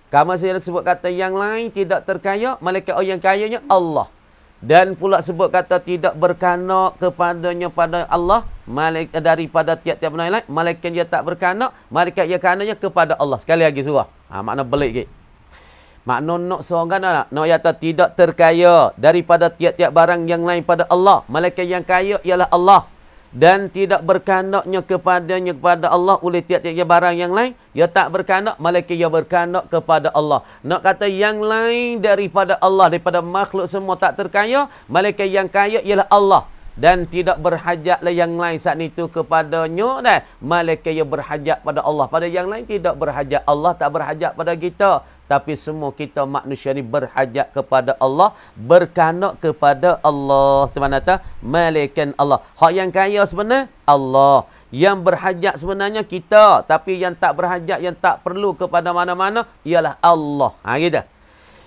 Kamu saya sebut kata yang lain tidak terkaya, malaikat yang kayanya Allah. Dan pula sebut kata tidak berkehendak kepadanya pada Allah, malaikat daripada tiap-tiap benda lain, malaikat dia tak berkehendak, malaikat yang kehendaknya kepada Allah. Sekali lagi surah. Makna belik sikit. Makna nak seorang nak kata tidak terkaya daripada tiap-tiap barang yang lain pada Allah. Malaikat yang kaya ialah Allah. Dan tidak berkehendaknya kepadanya kepada Allah oleh tiap-tiap barang yang lain. Dia tak berkehendak, malaikat dia berkehendak kepada Allah. Nak kata yang lain daripada Allah, daripada makhluk semua tak terkaya, malaikat yang kaya ialah Allah. Dan tidak berhajatlah yang lain saat itu kepadanya. Malaikat dia berhajat pada Allah. Pada yang lain tidak berhajat. Allah tak berhajat pada kita. Tapi semua kita manusia ni berhajat kepada Allah. Berkehendak kepada Allah. Itu mana kata? Malaikat Allah. Hak yang kaya sebenarnya Allah. Yang berhajat sebenarnya kita. Tapi yang tak berhajat, yang tak perlu kepada mana-mana ialah Allah. Gitu.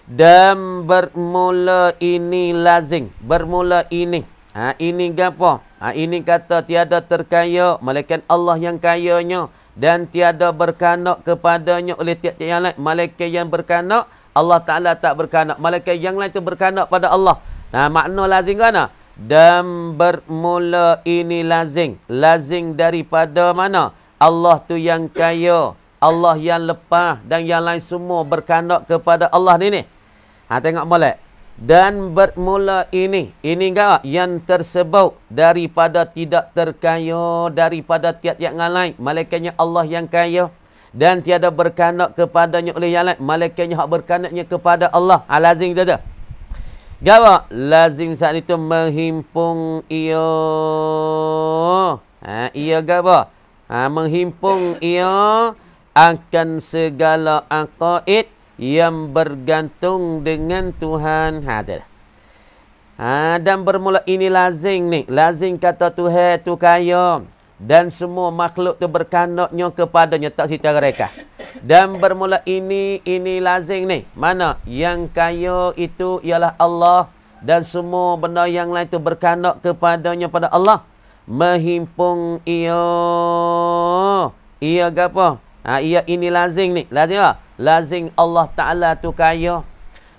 Dan bermula ini lazim. Bermula ini. Ini apa? Ini kata tiada terkaya. Malaikat Allah yang kayanya. Dan tiada berkehendak kepadanya oleh tiap-tiap yang lain. Malaikat yang berkehendak, Allah Ta'ala tak berkehendak. Malaikat yang lain itu berkehendak pada Allah. Makna lazim kan? Dan bermula ini lazim. Lazim daripada mana? Allah tu yang kaya. Allah yang lepas. Dan yang lain semua berkehendak kepada Allah ni. Tengok molek. Dan bermula ini enggak yang tersebut daripada tidak terkaya daripada tiap-tiap yang lain. Malaikatnya Allah yang kaya dan tiada berkehendak kepadanya oleh yang lain. Malaikatnya hak berkehendaknya kepada Allah. Lazim tu. Gawa lazim saat itu menghimpung ia. Ia gawa. Menghimpung ia akan segala aqaid yang bergantung dengan Tuhan. Dan bermula ini lazim ni. Lazim kata Tuhan tu kaya. Dan semua makhluk tu berkehendaknya kepadanya. Tak secara reka. Dan bermula ini lazim ni. Mana? Yang kaya itu ialah Allah. Dan semua benda yang lain tu berkehendak kepadanya pada Allah. Menghimpung ia. Ia apa? Ia ini lazim ni. Lazim apa? Lazim Allah Ta'ala tu kaya.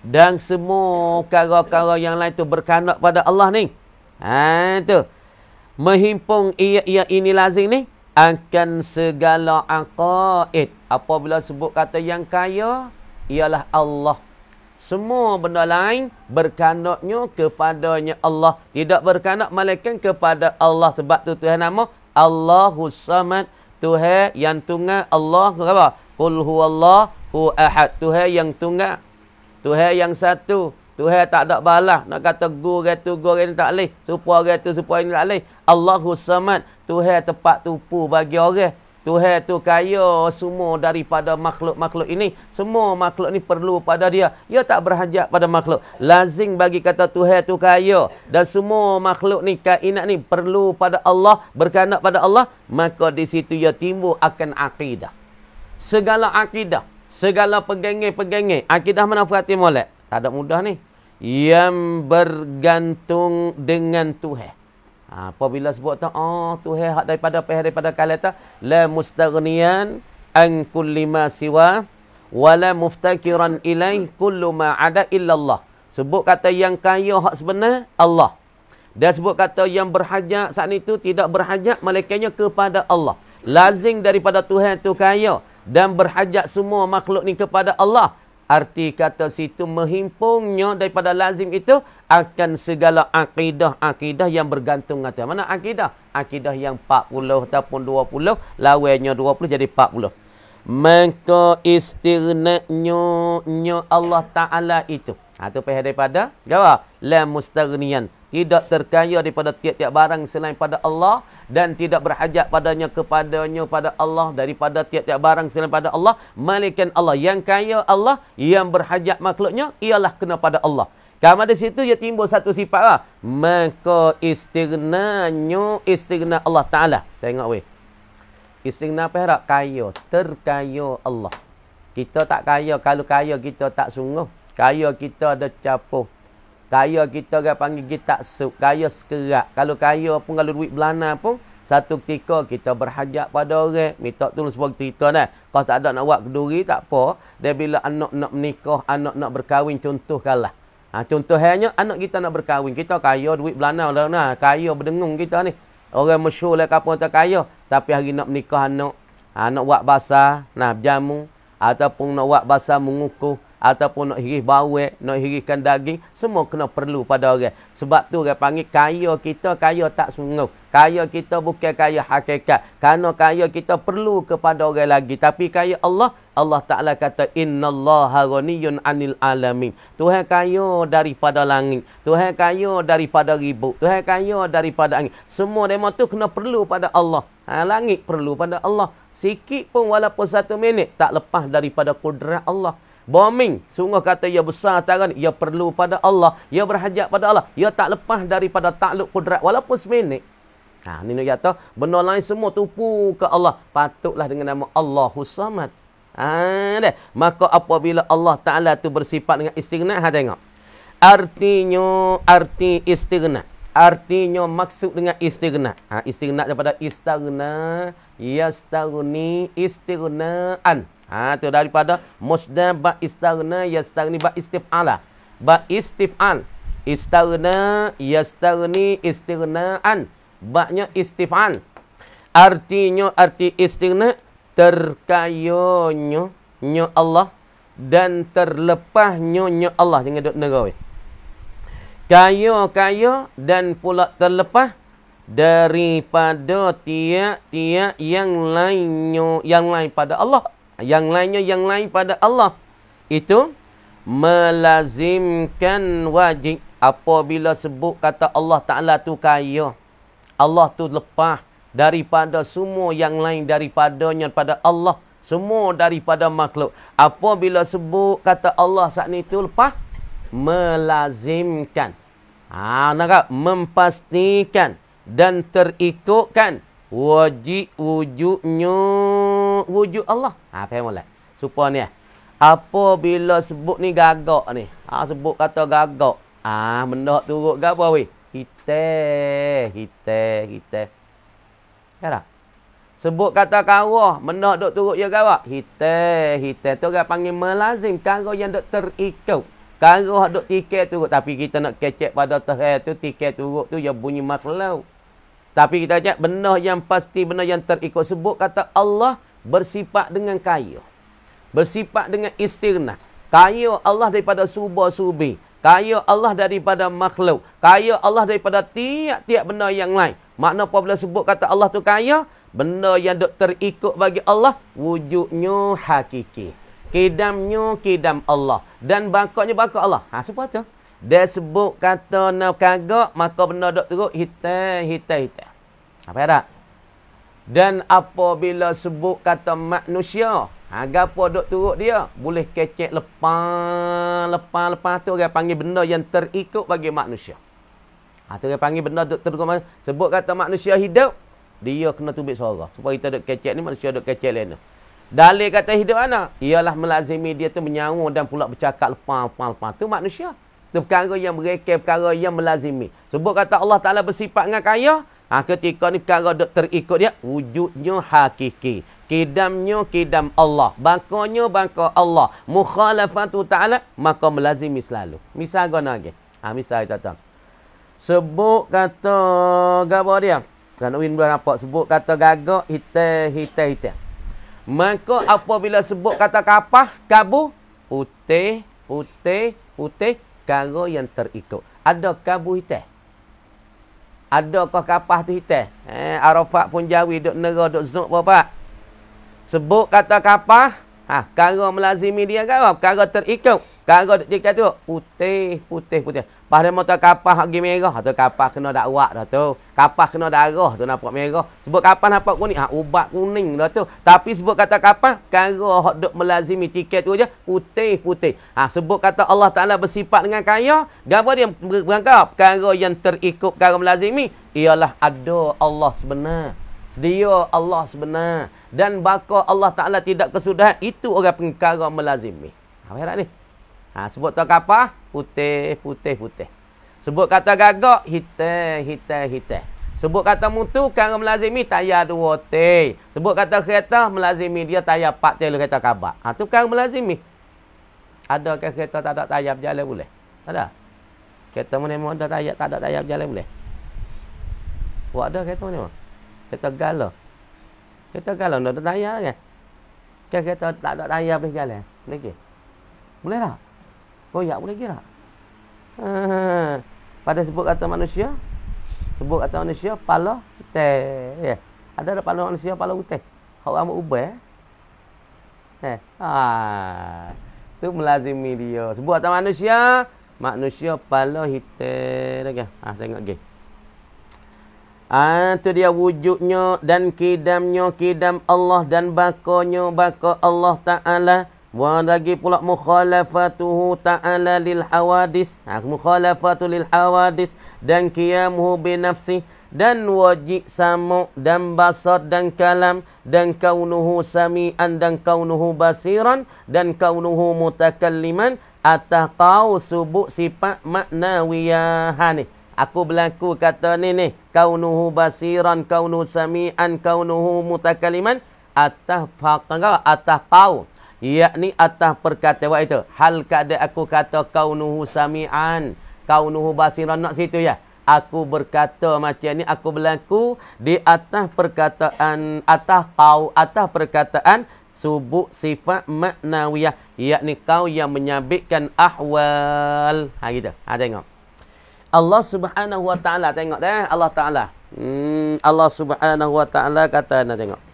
Dan semua perkara-perkara yang lain tu berkehendak pada Allah ni. Itu. Menghimpung ia ini lazim ni. akan segala aqaid. Apabila sebut kata yang kaya, ialah Allah. Semua benda lain berkanaknya kepadanya Allah. Tidak berkanak melainkan kepada Allah. Sebab tu Tuhan nama Allahus Samad. Tuhan yang tunggal. Allah apa? Qul huwallahu ahad. Tuhan yang tunggal. Tuhan yang satu. Tuhan tak ada balas. Nak kata guru ni tak boleh. Supaya ni tak boleh. Allahus Samad. Tuhan tempat tupu bagi orang. Tuhan tu kaya semua daripada makhluk-makhluk ini. Semua makhluk ni perlu pada dia. Dia tak berhajat pada makhluk. Lazim bagi kata Tuhan tu kaya. Dan semua makhluk ni, kainat ni perlu pada Allah. Berkanak pada Allah. Maka di situ ia timbul akan akidah. Segala akidah. Segala pegangan-pegangan. Akidah mana Fatih molek? Tak ada mudah ni. Yang bergantung dengan Tuhan. Apabila sebut tu, Tuhan hak daripada kalata la mustaghniyan an kulli ma siwa wala muftakiran ilai kullu ma ada illallah. Sebut kata yang kaya hak sebenar Allah. Dan sebut kata yang berhajat saat itu tidak berhajat malaikatnya kepada Allah. Lazim daripada Tuhan tu kaya dan berhajat semua makhluk ni kepada Allah. Arti kata situ menghimpungnya daripada lazim itu akan segala akidah yang bergantung atas. Mana akidah? Akidah yang 40 ataupun 20, lawannya 20 jadi 40. Maka istighna'nya Allah Ta'ala itu. Itu pihak daripada apa? La mustaghniyan. Tidak terkaya daripada tiap-tiap barang selain pada Allah. Dan tidak berhajat padanya kepadanya pada Allah. Daripada tiap-tiap barang selain pada Allah. Malaikat Allah. Yang kaya Allah. Yang berhajat makhluknya. Ialah kena pada Allah. Karena di situ dia timbul satu sifat lah. Maka istighna'nya istighna Allah Ta'ala. Tengok weh. Istighna apa harap? Kaya. Terkaya Allah. Kita tak kaya. Kalau kaya kita tak sungguh. Kaya kita ada capuh. Kaya kita orang panggil kita suk. Kaya sekerak. Kalau kaya pun, kalau duit belana pun, satu ketika kita berhajat pada orang. Minta tolong sebuah cerita dah. Kalau tak ada nak buat keduri, tak apa. Dia bila anak nak menikah, anak nak berkahwin, contohkanlah. Contohnya anak kita nak berkahwin. Kita kaya, duit belana. Kaya berdengung kita ni. Orang masyhur lah kapal tak kaya. Tapi hari nak menikah anak. Nak buat basah, nak berjamu. Ataupun nak buat basah mengukuh. Ataupun nak hiris bawek, nak hiriskan daging. Semua kena perlu pada orang. Sebab tu orang panggil kaya kita, kaya tak sungguh. Kaya kita bukan kaya hakikat. Kerana kaya kita perlu kepada orang lagi. Tapi kaya Allah, Allah Ta'ala kata, innallaha ghaniyun 'anil alamin. Tuhan kaya daripada langit. Tuhan kaya daripada ribut. Tuhan kaya daripada angin. Semua demo tu kena perlu pada Allah. Langit perlu pada Allah. Sikit pun walaupun 1 minit tak lepas daripada kudrat Allah. Bombing, sungguh kata ia besar taran, ia perlu pada Allah, ia berhajat pada Allah, ia tak lepas daripada takluk kudrat walaupun seminit. Ni nak kata, benda lain semua tupu ke Allah. Patutlah dengan nama Allahus Samad. Maka apabila Allah Ta'ala tu bersifat dengan istighna, tengok. Arti istighna. Artinya maksud dengan istighna. Istighna daripada istaghna, yastaghni, istighnaan. Tu daripada musdar ba istaghna, yastaghni ba istif'ala. Ba istif'al. Istaghna, yastaghni, istighnaan. Ba'nya istif'al. Artinya, arti istighna, terkayanya Allah dan terlepasnya Allah. Jangan duduk negara. Kaya dan pula terlepas daripada tiap-tiap yang lain pada Allah. Yang lain pada Allah. Itu melazimkan wajib. Apabila sebut kata Allah Ta'ala tu kaya. Allah tu lepas daripada semua yang lain daripadanya pada Allah. Semua daripada makhluk. Apabila sebut kata Allah saat ni tu lepas. Melazimkan. Memastikan. Dan terikutkan. Wajib wujudnya wujud Allah. Faham tak? Supaya ni. Apabila sebut ni gagak ni. Sebut kata gagak. Benda turut ke apa weh? Hiteh. Kan? Sebut kata kawah. Benda duk turut je gawak. Hiteh. Tu orang panggil melazim. Kara yang duk terikut. Kara duk tiket turut. Tapi kita nak kecek pada terhai tu. Tiket turut tu yang bunyi makhluk. Tapi kita cakap benda yang pasti, benda yang terikut. Sebut kata Allah bersifat dengan kaya. Bersifat dengan istighna. Kaya Allah daripada subah-subi. Kaya Allah daripada makhluk. Kaya Allah daripada tiap-tiap benda yang lain. Makna apabila sebut kata Allah tu kaya, benda yang duk terikut bagi Allah, wujudnya hakiki. Kidamnya kidam Allah. Dan bakatnya bakat Allah. Sebab tu. Dia sebut kata nak kagak, maka benda duk teruk hitam. Apa tak? Dan apabila sebut kata manusia, gapo duk turut dia, boleh kecek lepas tu orang panggil benda yang terikut bagi manusia. Tu orang panggil benda duk terikut. Sebut kata manusia hidup, dia kena tubik suara. Supaya kita duk kecek ni, manusia duk kecek lain. Dalil kata hidup anak, ialah melazimi dia tu menyawa dan pula bercakap lepas. Tu manusia. Itu perkara yang merekam, perkara yang melazimi. Sebut kata Allah Ta'ala bersifat dengan kaya, ketika ni perkara duk terikut dia, wujudnya hakiki. Kidamnya kidam Allah. Bakanya baka Allah. Mukhalafatu Ta'ala, maka melazimi selalu. Misal guna lagi. Misal kita tahu. Sebut kata, apa dia? Kan Win boleh nampak. Sebut kata gagak, hitam. Maka apabila sebut kata kapah, kabu, putih, perkara yang terikut. Ada kabu hitam? Adakah kapah tu hitam? Arafat pun jawi, duk nera, duk zuk berapa? Sebut kata kapah, perkara melazimi dia kan? Perkara terikut. Perkara duk cakap tu, putih. Pada mata kapah lagi merah, tu kapah kena dakwak dah tu. Kapah kena darah tu nampak merah. Sebut kapah nampak kuning, ubat kuning dah tu. Tapi sebut kata kapah, perkara hak duk melazimi tiket tu je, putih. Sebut kata Allah Ta'ala bersifat dengan kaya, gapo dia berangkap? Perkara yang terikut, perkara melazimi, ialah ada Allah sebenar. Sedia Allah sebenar. Dan baka Allah Ta'ala tidak kesudahan, itu orang perkara melazimi. Apa nak ni? Sebut tak kapah, putih. Sebut kata gagak, hitam. Sebut kata mutu, perkara melazimi, tayar 2 tel. Sebut kata kereta, melazimi dia tayar 4 tel kereta kabak. Tu perkara melazimi. Adakah kereta tak ada tayar berjalan boleh? Tak ada. Kereta mana ada tayar, tak ada tayar berjalan boleh? Buat ada kereta mana? Kereta gala. Kereta gala tak ada tayar kan? Kereta tak ada tayar boleh jalan? Boleh ke? Boleh tak? Koyak boleh kira. Pada sebut kata manusia, pala putih. Ada pala manusia, pala putih. Hak rambut ubah. Tu melazimi dia. Sebut kata manusia pala hitam. Tengok lagi. Tu dia wujudnya dan kidamnya kidam Allah dan bakanya baka Allah Ta'ala. Wa lagi pula mukhalafatuhu ta'ala lil hawadis. Mukhalafatu lil hawadis. Dan qiyamuhu binafsi. Dan wajib sama. Dan basar dan kalam. Dan kaunuhu sami'an. Dan kaunuhu basiran. Dan kaunuhu mutakalliman. Atah kau subuk sifat maknawiyah. Aku berlaku kata ni. Kaunuhu basiran. Kaunuhu sami'an. Kaunuhu mutakalliman. Atah faqara. Atah kau. Yakni atas perkataan itu. Hal kada aku kata kaunuhu sami'an, kaunuhu basiran, nak situ ya. Aku berkata macam ni, aku berlaku di atas perkataan, atas perkataan subuk sifat maknawiyah, yakni kau yang menyabitkan ahwal. Gitu. Tengok. Allah Subhanahu wa Ta'ala, tengok dah Allah Ta'ala. Allah Subhanahu wa Ta'ala kata, tengok.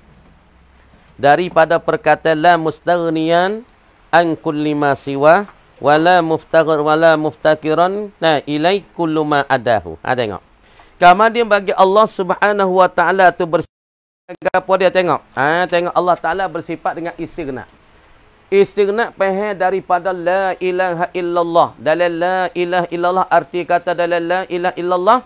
Daripada perkataan la mustaghniyan an kulli ma siwa wala muftakiran ilai kullu ma adahu. Tengok. Kemudian bagi Allah Subhanahu wa Ta'ala tu bersifat apa dia tengok. Tengok Allah Ta'ala bersifat dengan istighna. Istighna pahal daripada la ilaha illallah. Dalam la ilaha illallah arti kata dalam la ilaha illallah.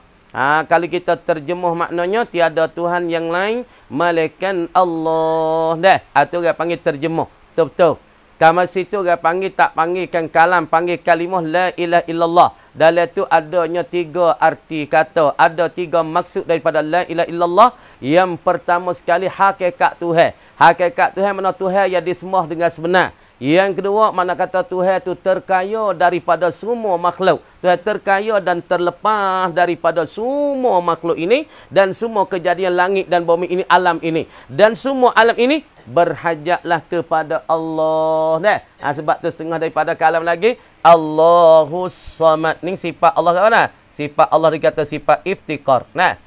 Kalau kita terjemuh maknanya tiada Tuhan yang lain melainkan Allah. Dah. Itu orang panggil terjemuh. Betul-betul. Kamu situ orang panggil tak panggilkan kalam, panggil kalimah la ilaha illallah. Dalam itu adanya 3 arti kata, ada 3 maksud daripada la ilaha illallah. Yang pertama sekali hakikat Tuhan. Hakikat Tuhan mana Tuhan yang disembah dengan sebenar. Yang kedua, mana kata Tuhan itu terkaya daripada semua makhluk. Tuhan terkaya dan terlepas daripada semua makhluk ini. Dan semua kejadian langit dan bumi ini, alam ini. Dan semua alam ini berhajatlah kepada Allah. Nah, sebab tu setengah daripada kalam lagi. Allahus Samad. Ni sifat Allah kat mana? Sifat Allah dikata sifat iftikar. Nah,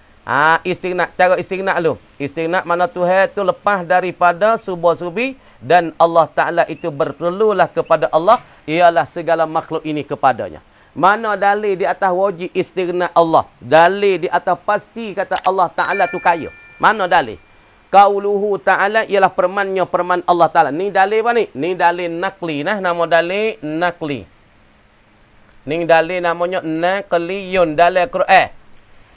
istighna. Cara istighna dulu. Istighna mana Tuhan itu lepas daripada subuh-subi. Dan Allah Ta'ala itu berperlulah kepada Allah. Ialah segala makhluk ini kepadanya. Mana dalil di atas wajib istighna Allah? Dalil di atas pasti kata Allah Ta'ala tu kaya. Mana dalil? Qauluhu Ta'ala ialah permannya perman Allah Ta'ala. Ni dalil apa ni? Ni dalil nakli. Nah, nama dalil nakli. Ni dalil namanya nakliyun. Dalil Quran.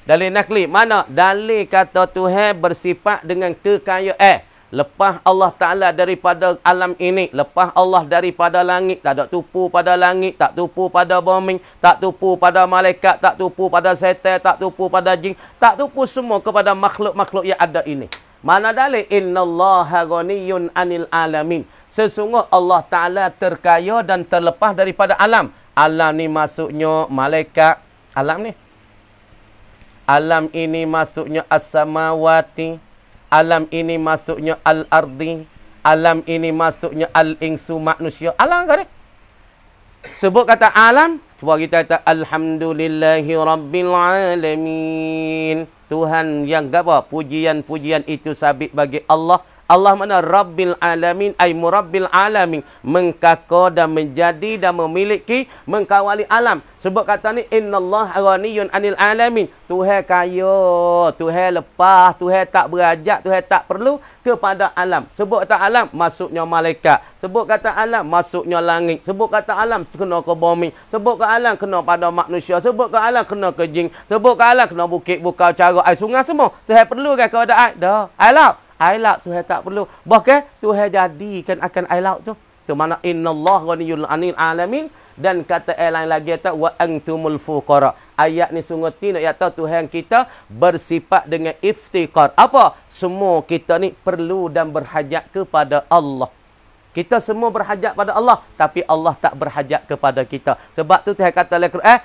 Dalil nakli. Mana? Dalil kata Tuhan bersifat dengan kekayaan. Lepas Allah Ta'ala daripada alam ini. Lepas Allah daripada langit. Tak ada tupu pada langit. Tak tupu pada bumi. Tak tupu pada malaikat. Tak tupu pada setan. Tak tupu pada jin. Tak tupu semua kepada makhluk-makhluk yang ada ini. Mana dalil? Innallaha ghaniyun anil alamin. Sesungguh Allah Ta'ala terkaya dan terlepas daripada alam. Alam ni maksudnya malaikat. Alam ni. Alam ini maksudnya as-samawati. Alam ini masuknya al-ardi. Alam ini masuknya al-insu manusia. Alam kan? Sebut kata alam. Cuba kita kata alhamdulillahi rabbil alamin. Tuhan yang apa? Pujian-pujian itu sabit bagi Allah. Allah mana? Rabbil alamin. Ay murabbil alamin. Mengkaka dan menjadi dan memiliki. Mengkawali alam. Sebab kata ni. Innallaha ghaniyun anil alamin. Tuhan kaya. Tuhan lepas. Tuhan tak berajak. Tuhan tak perlu kepada alam. Sebut kata alam. Masuknya malaikat. Sebut kata alam. Masuknya langit. Sebut kata alam. Kena ke bumi. Sebut ke alam. Kena pada manusia. Sebut ke alam. Kena ke jin. Sebut ke alam. Kena bukit, bukau, cara, air sungai semua. Tuhan perlu kan kepada air? Dah. Air laut. Air laut Tuhan tak perlu. Bahkan Tuhan jadikan akan air laut tu. Tu mana innallaha ghaniyun 'anil alamin. Dan kata air lain lagi kata wa antumul fuqara. Ayat ni sungguh tidak ya tahu Tuhan kita bersifat dengan iftikar. Apa? Semua kita ni perlu dan berhajat kepada Allah. Kita semua berhajat pada Allah, tapi Allah tak berhajat kepada kita. Sebab tu Tuhan kata dalam Quran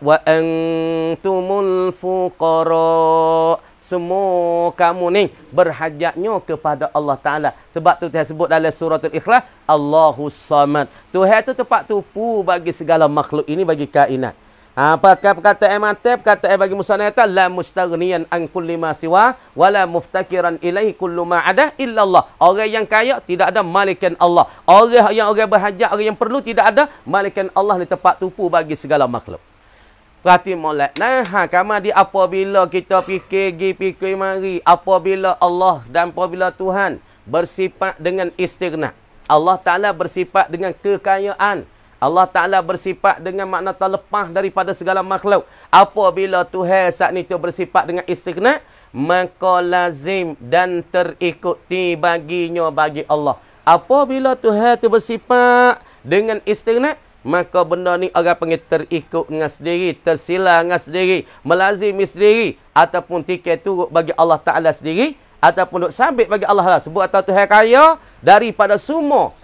wa antumul fuqara. Semua kamu ni berhajatnya kepada Allah Ta'ala. Sebab tu Tuhan sebut dalam surah Al-Ikhlas. Allahus Samad. Tuhan tu tempat tupu bagi segala makhluk ini, bagi kainat. Perkataan mantap, perkataan bagi musanayata. La mustaghniyan an kulli ma siwa. Wala muftakiran ilaihi kullu ma ada illallah. Orang yang kaya tidak ada malikan Allah. Orang berhajat, orang yang perlu tidak ada malikan Allah ni tempat tupu bagi segala makhluk. Perhati molek. Nah, kama di apabila kita fikir mari, apabila Allah dan apabila Tuhan bersifat dengan istighna. Allah Ta'ala bersifat dengan kekayaan. Allah Ta'ala bersifat dengan makna terlepas daripada segala makhluk. Apabila Tuhan saat itu bersifat dengan istighna, maka lazim dan terikuti baginya bagi Allah. Apabila Tuhan itu bersifat dengan istighna, maka benda ni orang panggil terikut dengan sendiri, tersila dengan sendiri, melazimi sendiri, ataupun tiket turut bagi Allah Ta'ala sendiri, ataupun duk sabit bagi Allah lah. Sebut atau Tuhan kaya daripada semua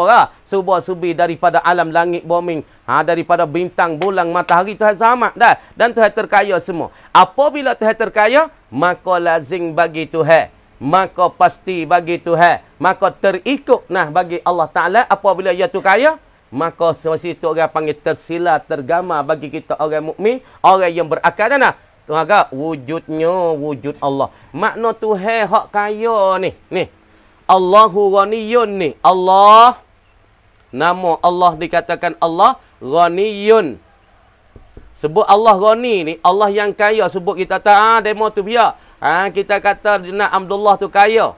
lah. Subuh-subi daripada alam langit bumi, daripada bintang, bulan, matahari. Tuhan sama dah. Dan Tuhan terkaya semua. Apabila Tuhan terkaya, maka lazim bagi Tuhan. Maka pasti bagi Tuhan. Maka terikut bagi Allah Ta'ala. Apabila ia tu kaya, maka situ orang panggil tersila, tergama bagi kita orang mukmin, orang yang berakal dana. Tuan-tuan, wujudnya wujud Allah. Makna Tuhan hak kaya ni. Allahu ghaniyun ni. Allah, nama Allah dikatakan Allah ghaniyun. Sebut Allah ghani ni, Allah yang kaya. Sebut kita tak demo tu biar. Kita kata nak Abdullah tu kaya.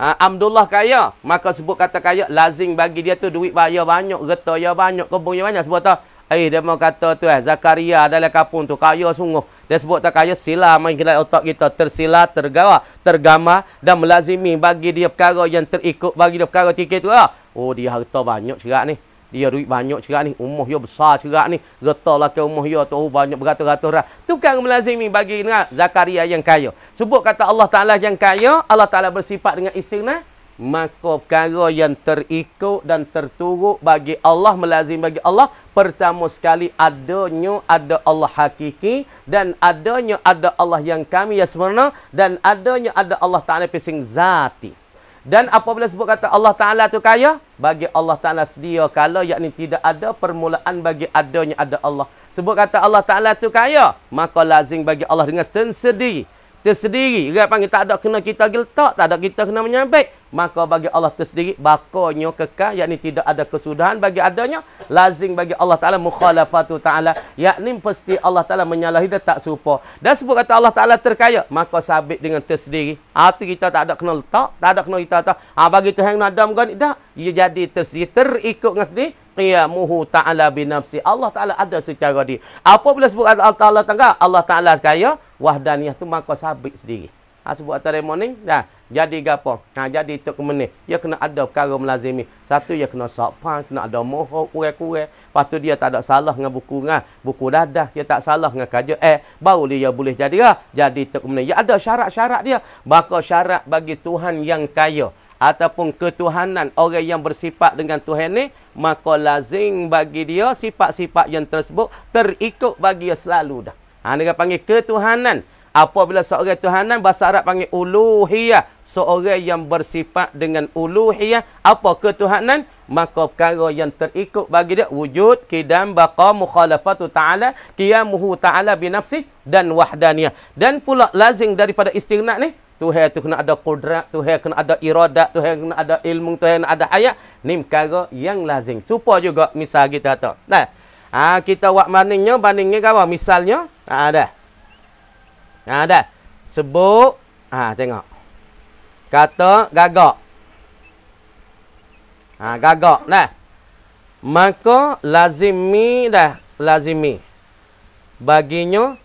Abdullah kaya, maka sebut kata kaya, lazim bagi dia tu duit bayar banyak, getah ya banyak, kebun ya banyak. Sebut tak, dia mau kata tu Zakaria dalam kampung tu kaya sungguh. Dia sebut tak kaya, sila main dalam otak kita, tersila, tergama dan melazimi bagi dia perkara yang terikut bagi dia perkara tiket tu lah. Oh, dia harta banyak cerak ni. Dia duit banyak cerak ni, umur dia besar cerak ni, getah lah ke umur dia tu banyak beratus-ratus dah. Tu kan melazimi bagi Zakaria yang kaya. Sebut kata Allah Ta'ala yang kaya, Allah Ta'ala bersifat dengan istighna, maka perkara yang terikut dan terturut bagi Allah, melazim bagi Allah, pertama sekali adanya ada Allah hakiki, dan adanya ada Allah yang kami yang sempurna, dan adanya ada Allah Ta'ala pising zati. Dan apabila sebut kata Allah Ta'ala tu kaya, bagi Allah Ta'ala sedia kala, yakni tidak ada permulaan bagi adanya ada Allah. Sebut kata Allah Ta'ala tu kaya, maka lazim bagi Allah dengan tersendiri. Tersendiri. Dia panggil tak ada kena kita geletak, tak ada kita kena menyabit. Maka bagi Allah tersendiri, bakonyo kekal, yakni tidak ada kesudahan bagi adanya. Lazim bagi Allah Ta'ala mukhalafatu Ta'ala, yakni pasti Allah Ta'ala menyalahi dan tak serupa. Dan sebut kata Allah Ta'ala terkaya, maka sabit dengan tersendiri. Arti kita tak ada kena letak, tak ada kena kita tak. Bagi Tuhan nak adam kan, tak. Ia jadi tersendiri, terikut dengan sendiri. Qiyamuhu ta'ala binafsi. Allah Ta'ala ada secara dia. Apabila sebut Allah Ta'ala tangga, Allah Ta'ala kaya, wahdaniyah tu maka sabit sendiri. Sebut atas morning, dah. Jadi gapo? Jadi itu kemenih. Dia kena ada perkara melazimi. Satu, dia kena sopan, kena ada mohon, kurang-kurang. Lepas tu dia tak ada salah dengan buku dadah. Dia tak salah dengan kaja. Baru dia boleh jadi lah. Jadi itu kemenih. Dia ada syarat-syarat dia. Maka syarat bagi Tuhan yang kaya, ataupun ketuhanan orang yang bersifat dengan Tuhan ni, maka lazim bagi dia sifat-sifat yang tersebut terikut bagi dia selalu dah. Dia panggil ketuhanan. Apabila seorang tuhanan, bahasa Arab panggil uluhiyah. Seorang yang bersifat dengan uluhiyah, apa ketuhanan? Maka perkara yang terikut bagi dia wujud, qidam, baqa, mukhalafatu ta'ala, qiyamuhu ta'ala binafsih, dan wahdaniyah. Dan pula lazim daripada istighna ni, Tuhan tu kena ada qudrat, Tuhan kena ada iradat, Tuhan kena ada ilmu, Tuhan kena ada hayat. Ni perkara yang lazim. Supaya juga misal kita tahu. Nah, kita buat bandingnya apa? Misalnya, dah. Dah. Sebut, tengok. Kata gagak. Gagak. Nah. Maka lazimi dah. Lazimi. Baginya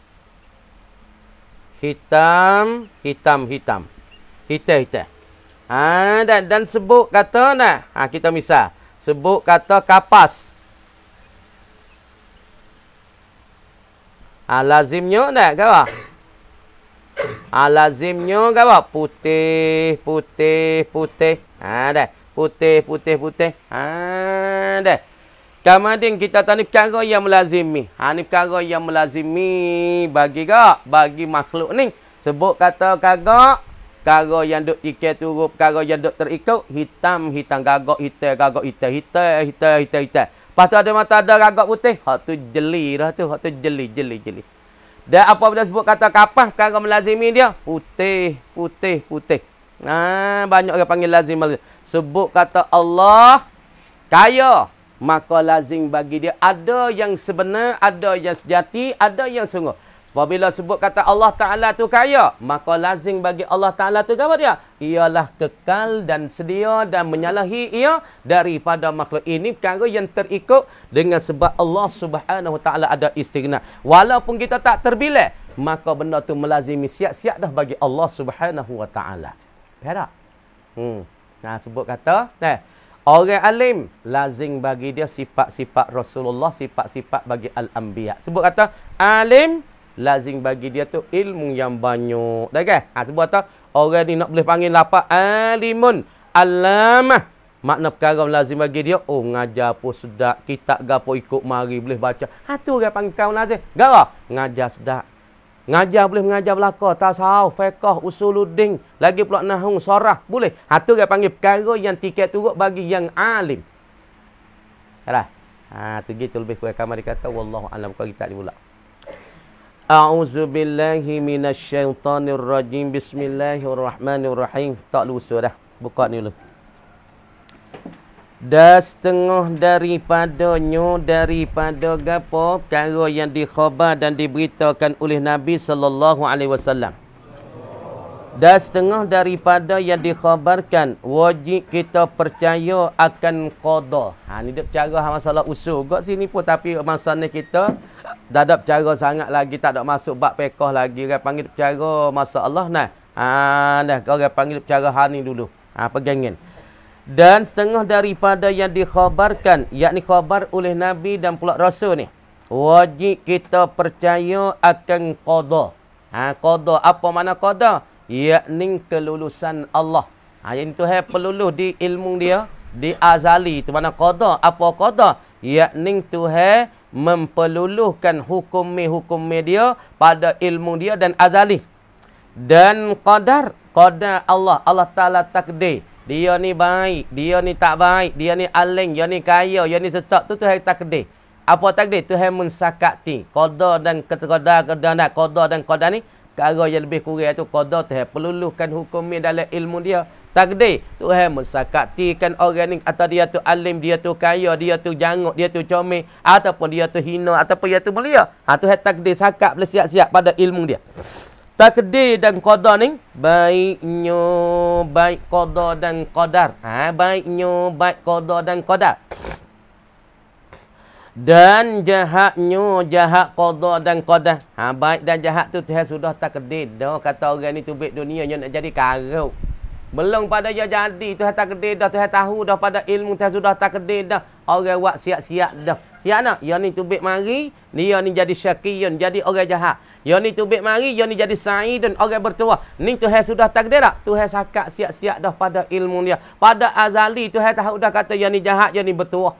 hitam. Hitam. Dan sebut kata nah. Kita misal. Sebut kata kapas. Lazimnya dah. Apa? Lazimnya apa? Putih. Dah. Putih. Dah. Kemudian kita tahu ni perkara yang melazimi. Ni perkara yang melazimi bagi makhluk ni. Sebut kata gagak. Perkara yang duk tiket turut, perkara yang duk terikut. Hitam. Gagak hitam. Lepas tu ada mata ada gagak putih. Hak tu jeli dah tu. Hak tu jeli. Dan apabila sebut kata kapas, perkara melazimi dia putih. Banyak orang panggil lazim. Sebut kata Allah kaya, maka lazim bagi dia ada yang sebenar, ada yang sejati, ada yang sungguh. Apabila sebut kata Allah Ta'ala tu kaya, maka lazim bagi Allah Ta'ala tu apa dia? Ialah kekal dan sedia dan menyalahi ia daripada makhluk ini. Perkara yang terikut dengan sebab Allah Subhanahu Wa Ta'ala ada istighna. Walaupun kita tak terbilik, maka benda tu melazimi siap-siap dah bagi Allah Subhanahu Wa Ta'ala. Faham tak? Sebut kata, orang alim, lazim bagi dia sifat-sifat Rasulullah, sifat-sifat bagi Al-Anbiya. Sebut kata, alim, lazim bagi dia tu ilmu yang banyak. Dah kan? Sebab tu orang ni nak boleh panggil lapak alimun, alamah. Makna perkara lazim bagi dia, ngajar pun sedap, kitab gapo ikut mari boleh baca. Tu orang panggil kaum lazim. Gara ngajar sedap. Ngajar boleh mengajar belaka, tasawuf, fiqh, usuluddin, lagi pula nahwu, sarah, boleh. Tu orang panggil perkara yang tiket turut bagi yang alim. Yalah. Tu gitu lebih kurang kamar dikata wallahu alam, kalau kita ni pula. A'udzu billahi minasyaitonir rajim. Bismillahirrahmanirrahim. Tak lusa dah. Buka ni dulu. Dah setengah daripada gapo perkara yang dikhabar dan diberitakan oleh Nabi sallallahu alaihi wasallam. Dah setengah daripada yang dikhabarkan, wajib kita percaya akan qada. Ni dia bercara masalah usul kat sini pun, tapi masa ni kita dah ada bercara sangat lagi, tak ada masuk bab fiqh lagi. Orang panggil bercara masalah nah. Dah orang panggil bercara hal ni dulu. Pegangin. Dan setengah daripada yang dikhabarkan, yakni khabar oleh Nabi dan pula Rasul ni, wajib kita percaya akan qada. Qada, apa makna qada? Yakni kelulusan Allah. Yang Tuhan peluluh di ilmu dia, di azali. Itu mana qada? Apa qada? Yakni Tuhan mempeluluhkan hukum dia pada ilmu dia dan azali. Dan qadar Allah. Allah Ta'ala takdir. Dia ni baik, dia ni tak baik, dia ni aling, dia ni kaya, dia ni sesat. Tu Tuhan takdir. Apa takdir? Tuhan mensakati. Qada dan qada ni perkara yang lebih kurang tu qada Tuhan peluluhkan hukum dalam ilmu dia. Takdir Tuhan mensakatikan orang ni atau dia tu alim, dia tu kaya, dia tu janguk, dia tu comel, ataupun dia tu hina, ataupun dia tu mulia. Tuhan takdir sakat boleh siap-siap pada ilmu dia. Takdir dan qada ni baiknya baik qada dan qadar. Baiknya baik qada dan qadar. Dan jahatnya jahat qada dan qadar. Baik dan jahat tu Tuhan sudah takdir dah. Kata orang ni tubik dunia yang nak jadi karau. Belum pada dia jadi Tuhan takdir dah, Tuhan tahu dah pada ilmu Tuhan sudah takdir dah. Orang buat siap-siap dah. Siap nak? Yang ni tubik mari, dia ni jadi syakiyun, jadi orang jahat. Yang ni tubik mari, yang ni jadi sa'idun, orang bertuah. Ni Tuhan sudah takdir tak? Tuhan sakat siap-siap dah pada ilmu dia. Pada azali Tuhan tahu dah kata yang ni jahat, yang ni bertuah.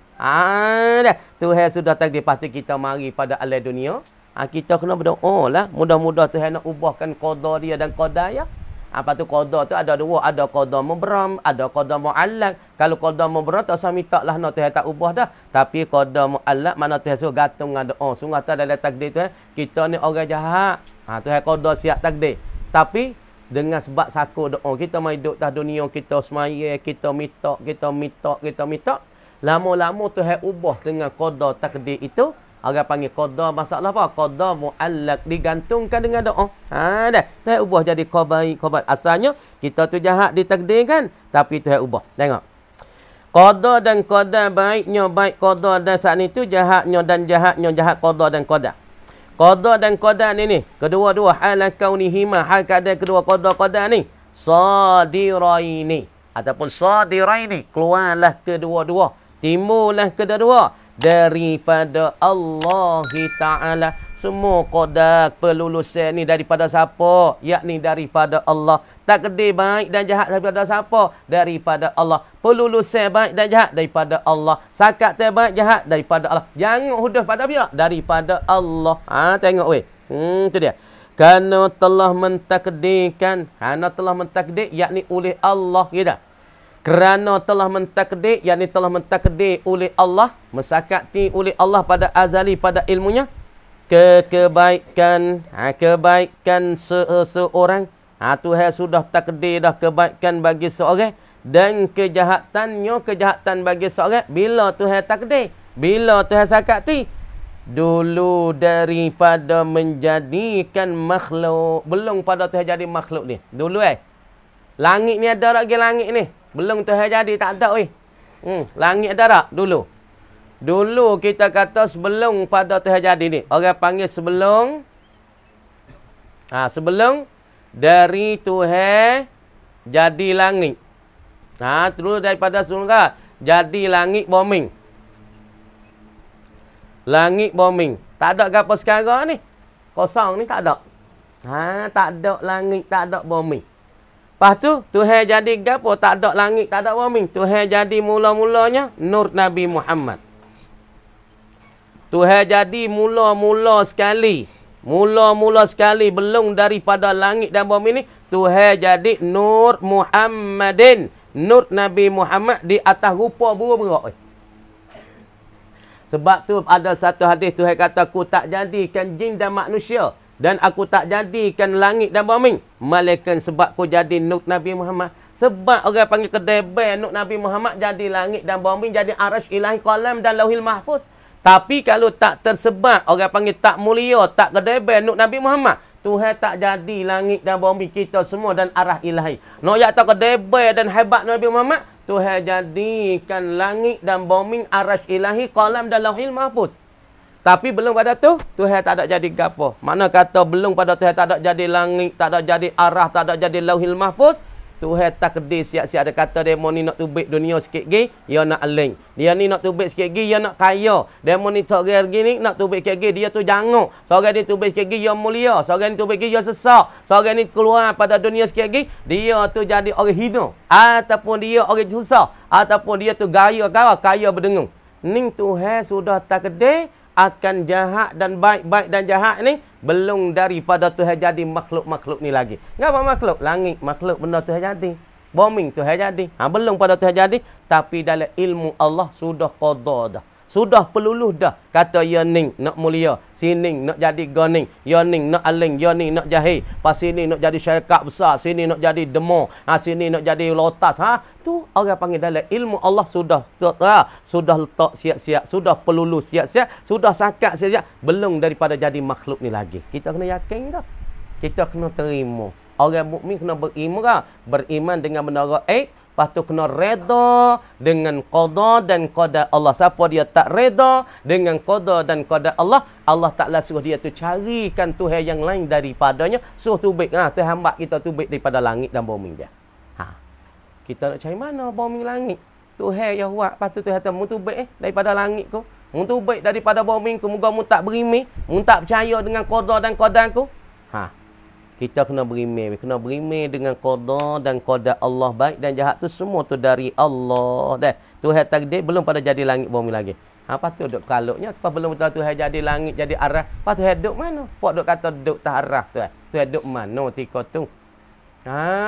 Dah. Tuhan sudah takdir. Pasti kita mari pada alam dunia. Kita kena berdoa lah. Mudah-mudah Tuhan nak ubahkan qada dia dan qada ya. Apa tu qada tu ada dua, ada qada mubram, ada qada muallaq. Kalau qada mubram tak usah minta lah no Tuhan tak ubah dah. Tapi qada muallaq mana Tuhan suruh gantung dengan doa. Sungguh tak dalam takdir tu kita ni orang jahat. Tuhan qada siap takdir. Tapi dengan sebab saku doa kita mai duduk atas dunia kita semaya, kita minta. Lama-lama Tuhan ubah dengan qada takdir itu. Orang panggil qada masalah apa? Qada muallaq, digantungkan dengan doa. Dah. Tuhan ubah jadi qabai. Asalnya kita tu jahat ditakdirkan, tapi Tuhan ubah. Tengok. Qada dan qada baiknya baik qada dan saat itu jahatnya jahat qada dan qada. Qada dan qada ni kedua-dua hal kaunihima, hal keadaan kedua qada ni sadiraini ataupun sadiraini, keluarlah kedua-dua, timbullah kedua-dua daripada Allah Ta'ala. Semua qada pelulusan ni daripada siapa? Yakni daripada Allah. Takdir baik dan jahat daripada siapa? Daripada Allah. Pelulusan baik dan jahat daripada Allah. Sakat terbaik jahat daripada Allah. Jangan hudah pada pihak daripada Allah. Tengok weh. Tu dia. Kerana telah mentakdirkan, yakni oleh Allah gitu. Kerana telah mentakdir, yakni telah mentakdir oleh Allah, mensakati oleh Allah pada azali, pada ilmunya, kebaikan seseorang. Tuhan sudah takdir dah kebaikan bagi seorang, dan kejahatan bagi seorang. Bila Tuhan takdir, bila Tuhan sakati, dulu daripada menjadikan makhluk, belum pada Tuhan jadi makhluk ni. Dulu langit ni ada lagi langit ni. Belum Tuhan jadi, tak ada weh. Langit ada tak? Dulu kita kata sebelum pada Tuhan jadi ni. Orang panggil sebelum. Sebelum dari Tuhan jadi langit. Terus daripada surga jadi langit bombing. Langit bombing. Tak ada apa sekarang ni. Kosong ni tak ada. Tak ada langit, tak ada bombing. Lepas tu, Tuhan jadi gapo? Tak ada langit, tak ada bumi. Tuhan jadi mula-mulanya nur Nabi Muhammad. Tuhan jadi mula-mula sekali. Mula-mula sekali belum daripada langit dan bumi ni. Tuhan jadi nur Muhammadin. Nur Nabi Muhammad di atas rupa buruk-buruk. Sebab tu ada satu hadis Tuhan kata, aku tak jadikan jin dan manusia. Dan aku tak jadikan langit dan bumi, melainkan sebab aku jadi nur Nabi Muhammad. Sebab orang panggil kedebel nur Nabi Muhammad jadi langit dan bumi, jadi arash ilahi qalam dan lauhil mahfuz. Tapi kalau tak tersebar, orang panggil tak mulia, tak kedebel nur Nabi Muhammad, Tuhan tak jadi langit dan bumi kita semua dan arah ilahi. Nak yak tak kedebel dan hebat Nabi Muhammad, Tuhan jadikan langit dan bumi, arash ilahi qalam dan lauhil mahfuz. Tapi belum pada tu, Tuhan tak ada jadi gapo. Mana kata belum pada Tuhan tak ada jadi langit, tak ada jadi arah, tak ada jadi lauhil mahfuz. Tuhan takdir siap-siap ada kata demo ni nak tubik dunia sikit lagi, dia nak aling. Dia ni nak tubik sikit lagi, dia nak kaya. Demo ni seorang gini nak tubik sikit lagi, dia tu janguk. Seorang ni tubik sikit lagi, dia mulia. Seorang ni tubik sikit, dia sesak. Seorang ni keluar pada dunia sikit lagi, dia tu jadi orang hina. Ataupun dia orang susah. Ataupun dia tu kaya berdengung. Ning Tuhan sudah takdir akan jahat dan baik dan jahat ni belum daripada Tuhan jadi makhluk-makhluk ni lagi. Ngapa makhluk? Langit makhluk benda Tuhan jadi. Bombing Tuhan jadi. Belum pada Tuhan jadi, tapi dalam ilmu Allah sudah qada dah. Sudah peluluh dah. Kata ya ning nak mulia, sini nak jadi goning, ya ning nak aling, ya ning nak jahil, pas sini nak jadi syarikat besar, sini nak jadi demo, sini nak jadi lotas. Tu orang panggil dalam ilmu Allah sudah letak siap-siap, sudah peluluh siap-siap, sudah sakat siap-siap, belum daripada jadi makhluk ni lagi. Kita kena yakin tak? Kita kena terima. Orang mukmin kena beriman dengan benda gaib. Lepas tu kena reda dengan qada dan qada Allah. Siapa dia tak reda dengan qada dan qada Allah, Allah Ta'ala suruh dia tu carikan Tuhan yang lain daripadanya. Suruh tubik. Tuhan hamba kita tubik daripada langit dan bumi dia. Kita nak cari mana bumi langit? Tuhan yang buat. Lepas tu Tuhan kata, mu tubik daripada langit ku. Mu tubik daripada bumi ku. Moga mu tak berimeh. Mu tak percaya dengan qada dan qada ku. Kita kena berimeh dengan qada dan qada Allah. Baik dan jahat tu semua tu dari Allah. Dah. Tuhan takdir belum pada jadi langit bumi lagi. Apa tu duk kaluknya? Apa belum betul Tuhan jadi langit, jadi arah. Apa Tuhan duk mana? Pak duk kata duk tak arah tu. Tuhan duk mana tika tu?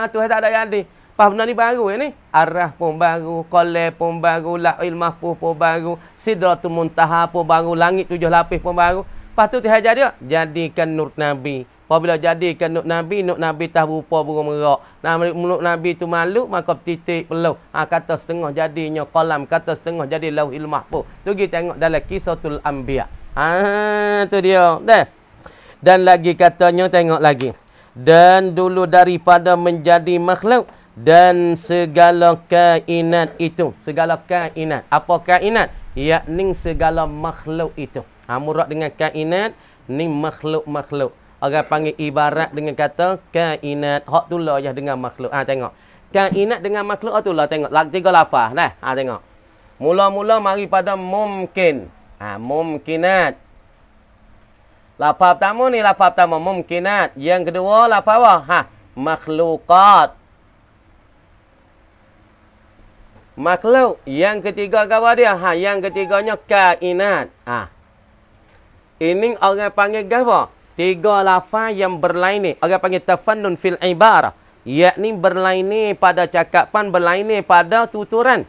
Tuhan tak ada jadi. Apa benda ni baru ni? Arah pun baru, qalam pun baru, lauhul mahfuz pun baru, sidratul muntaha pun baru, langit 7 lapis pun baru. Lepas tu Tuhan jadi jadikan nur Nabi. Apabila jadikan Nuk Nabi tak berupa burung merak. Nuk Nabi tu malu, maka titik peluh. Kata setengah jadinya qalam, kata setengah jadi lauhil mahfuz. Tu kita tengok dalam Qisatul Anbiya. Tu dia. Dah. Dan lagi katanya, tengok lagi. Dan dulu daripada menjadi makhluk dan segala kainat itu. Segala kainat. Apa kainat? Yakni segala makhluk itu. Murad dengan kainat, ni makhluk-makhluk. Orang panggil ibarat dengan kata kainat. Hak tu lah je dengan makhluk. Tengok. Kainat dengan makhluk tu lah. Tengok. 3 lafaz. Dah. Tengok. Mula-mula mari pada mumkin. Mumkinat. Lafaz pertama ni lafaz pertama. Mumkinat. Yang kedua lafaz apa? Makhlukat. Makhluk. Yang ketiga apa dia? Yang ketiganya kainat. Ini orang panggil apa? 3 lafaz yang berlainan. Orang panggil tafannun fil ibarah. Yakni berlainan pada cakapan, berlainan pada tuturan.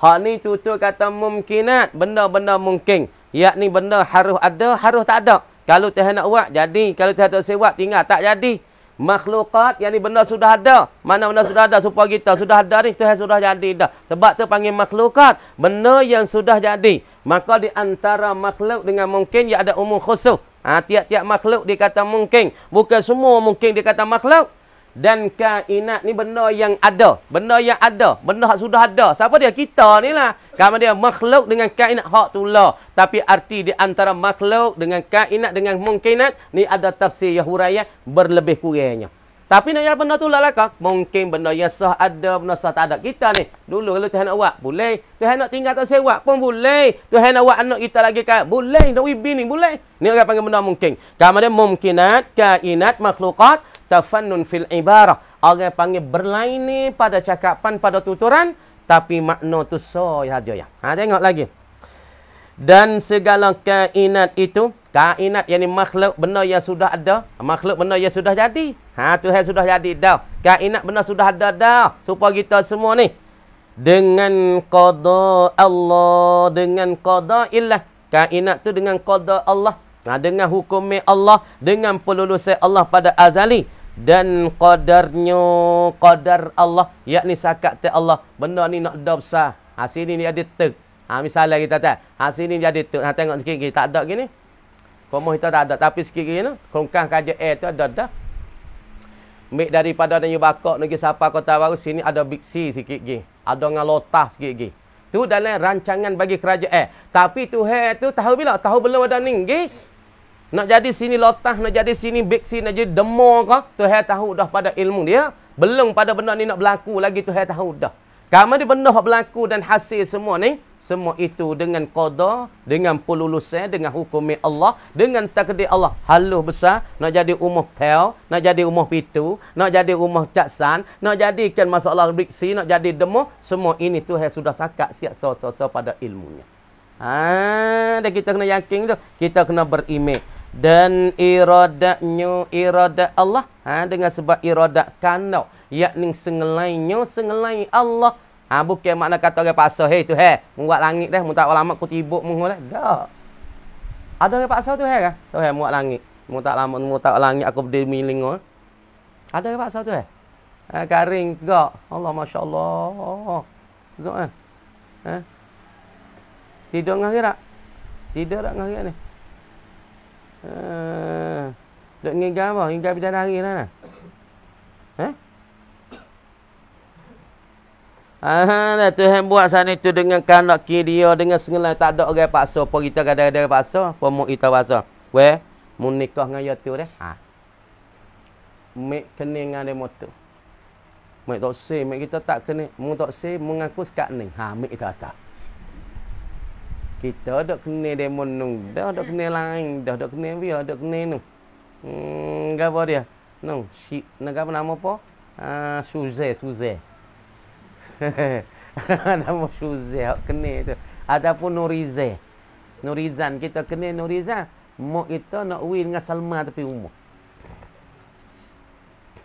Hak ni tutur kata mumkinat. Benda-benda mungkin. Yakni benda harus ada, harus tak ada. Kalau Tuhan nak buat, jadi. Kalau Tuhan tak buat, tinggal tak jadi. Makhlukat, yang ni benda sudah ada. Mana benda sudah ada? Supaya kita sudah ada ni, Tuhan sudah jadi dah. Sebab tu panggil makhlukat. Benda yang sudah jadi. Maka di antara makhluk dengan mungkin, ia ada umum khusus. Tiap-tiap makhluk dikata mungkin. Bukan semua mungkin dikata makhluk. Dan kainat ni benda yang ada. Benda yang ada. Benda yang sudah ada. Siapa dia? Kita ni lah. Kalau dia makhluk dengan kainat, hak tu lah. Tapi arti di antara makhluk dengan kainat, dengan mungkinat, ni ada tafsir yang huraian berlebih kurangnya. Tapi nak benda tu lah kak. Mungkin benda yang sah ada, benda sah tak ada. Kita ni, dulu kalau Tuhan nak buat, boleh. Tuhan nak tinggal tak sewa pun boleh. Tuhan nak buat anak kita lagi kaya, boleh. Nak bini boleh. Ni orang panggil benda mungkin. Kalau dia mungkinat, kainat, makhlukat, tafannun fil ibarah. Orang panggil berlainan pada cakapan, pada tuturan. Tapi makna tu so saja ya. Tengok lagi. Dan segala kainat itu, kainat yang ni makhluk, benda yang sudah ada. Makhluk benda yang sudah jadi. Tuhan sudah jadi dah. Kainat benda sudah ada dah. Supaya kita semua ni. Dengan qada Allah. Dengan qada illah. Kainat tu dengan qada Allah. Dengan hukumnya Allah. Dengan pelulusan Allah pada azali. Dan qadarnya qadar Allah. Yakni sakat Allah. Benda ni nak ada besar. Sini ni ada tek. Misalnya kita tak. Sini jadi tek. Tengok sikit-sikit. Tak ada gini. Komoh kita tak ada. Tapi sikit-sikit ni. Kerongkang kaja air tu ada dah. Mik daripada Tanjung Bakok negeri Sabah Kota Baru, sini ada biksi sikit lagi. Ada dengan lotah sikit lagi. Tu dalam rancangan bagi kerajaan. Tapi Tuhan tu tahu bila? Tahu belum ada tinggi. Nak jadi sini lotah, nak jadi sini biksi, nak jadi demo ke? Tuhan tahu dah pada ilmu dia. Belum pada benda ni nak berlaku lagi Tuhan tahu dah. Kamu di benda berlaku dan hasil semua ni, semua itu dengan qada, dengan pelulusan, dengan hukum Allah, dengan takdir Allah. Halus besar, nak jadi umur tel, nak jadi umur pitu, nak jadi umur caksan, nak jadikan masalah briksi, nak jadi demo, semua ini Tuhan sudah sakat siap so pada ilmunya. Dan kita kena yakin tu, kita kena beriman. Dan iradatnya, iradat Allah, dengan sebab iradat kanau, yakni sengelai Allah. Bukan makna kata orang paksa, hei tu buat langit dah, mu tak lama aku tibuk mu dah. Tak. Ada orang paksa tu kan? Tu buat langit. Mu tak lama mu tak langit aku berdiri miling. Ada orang paksa tu Karing gak. Allah masya-Allah. Zuk Tidur ngah tak? Tidur tak ngah ni? Duk ngigam apa? Ngigam bidadari lah. Tuhan buat sana itu dengan kanak kiri dia, dengan sengelai tak ada orang paksa. Apa kita kadang-kadang paksa, apa mu kita paksa. Weh, mu nikah dengan dia tu dah. Mek kena dengan dia motor. Mek tak say, mek kita tak kena. Mu tak say, mengaku sekat ni. Mek kita tak. Kita dak kena demo nung, dah dak kena lain, dah dak kena dia, dak kena nu. Gapo dia? Nu, si nama apa? Suze. Nama Suze kena tu. Ataupun Nurizan kita kena Nurizan. Mak kita nak win dengan Salma tapi umur.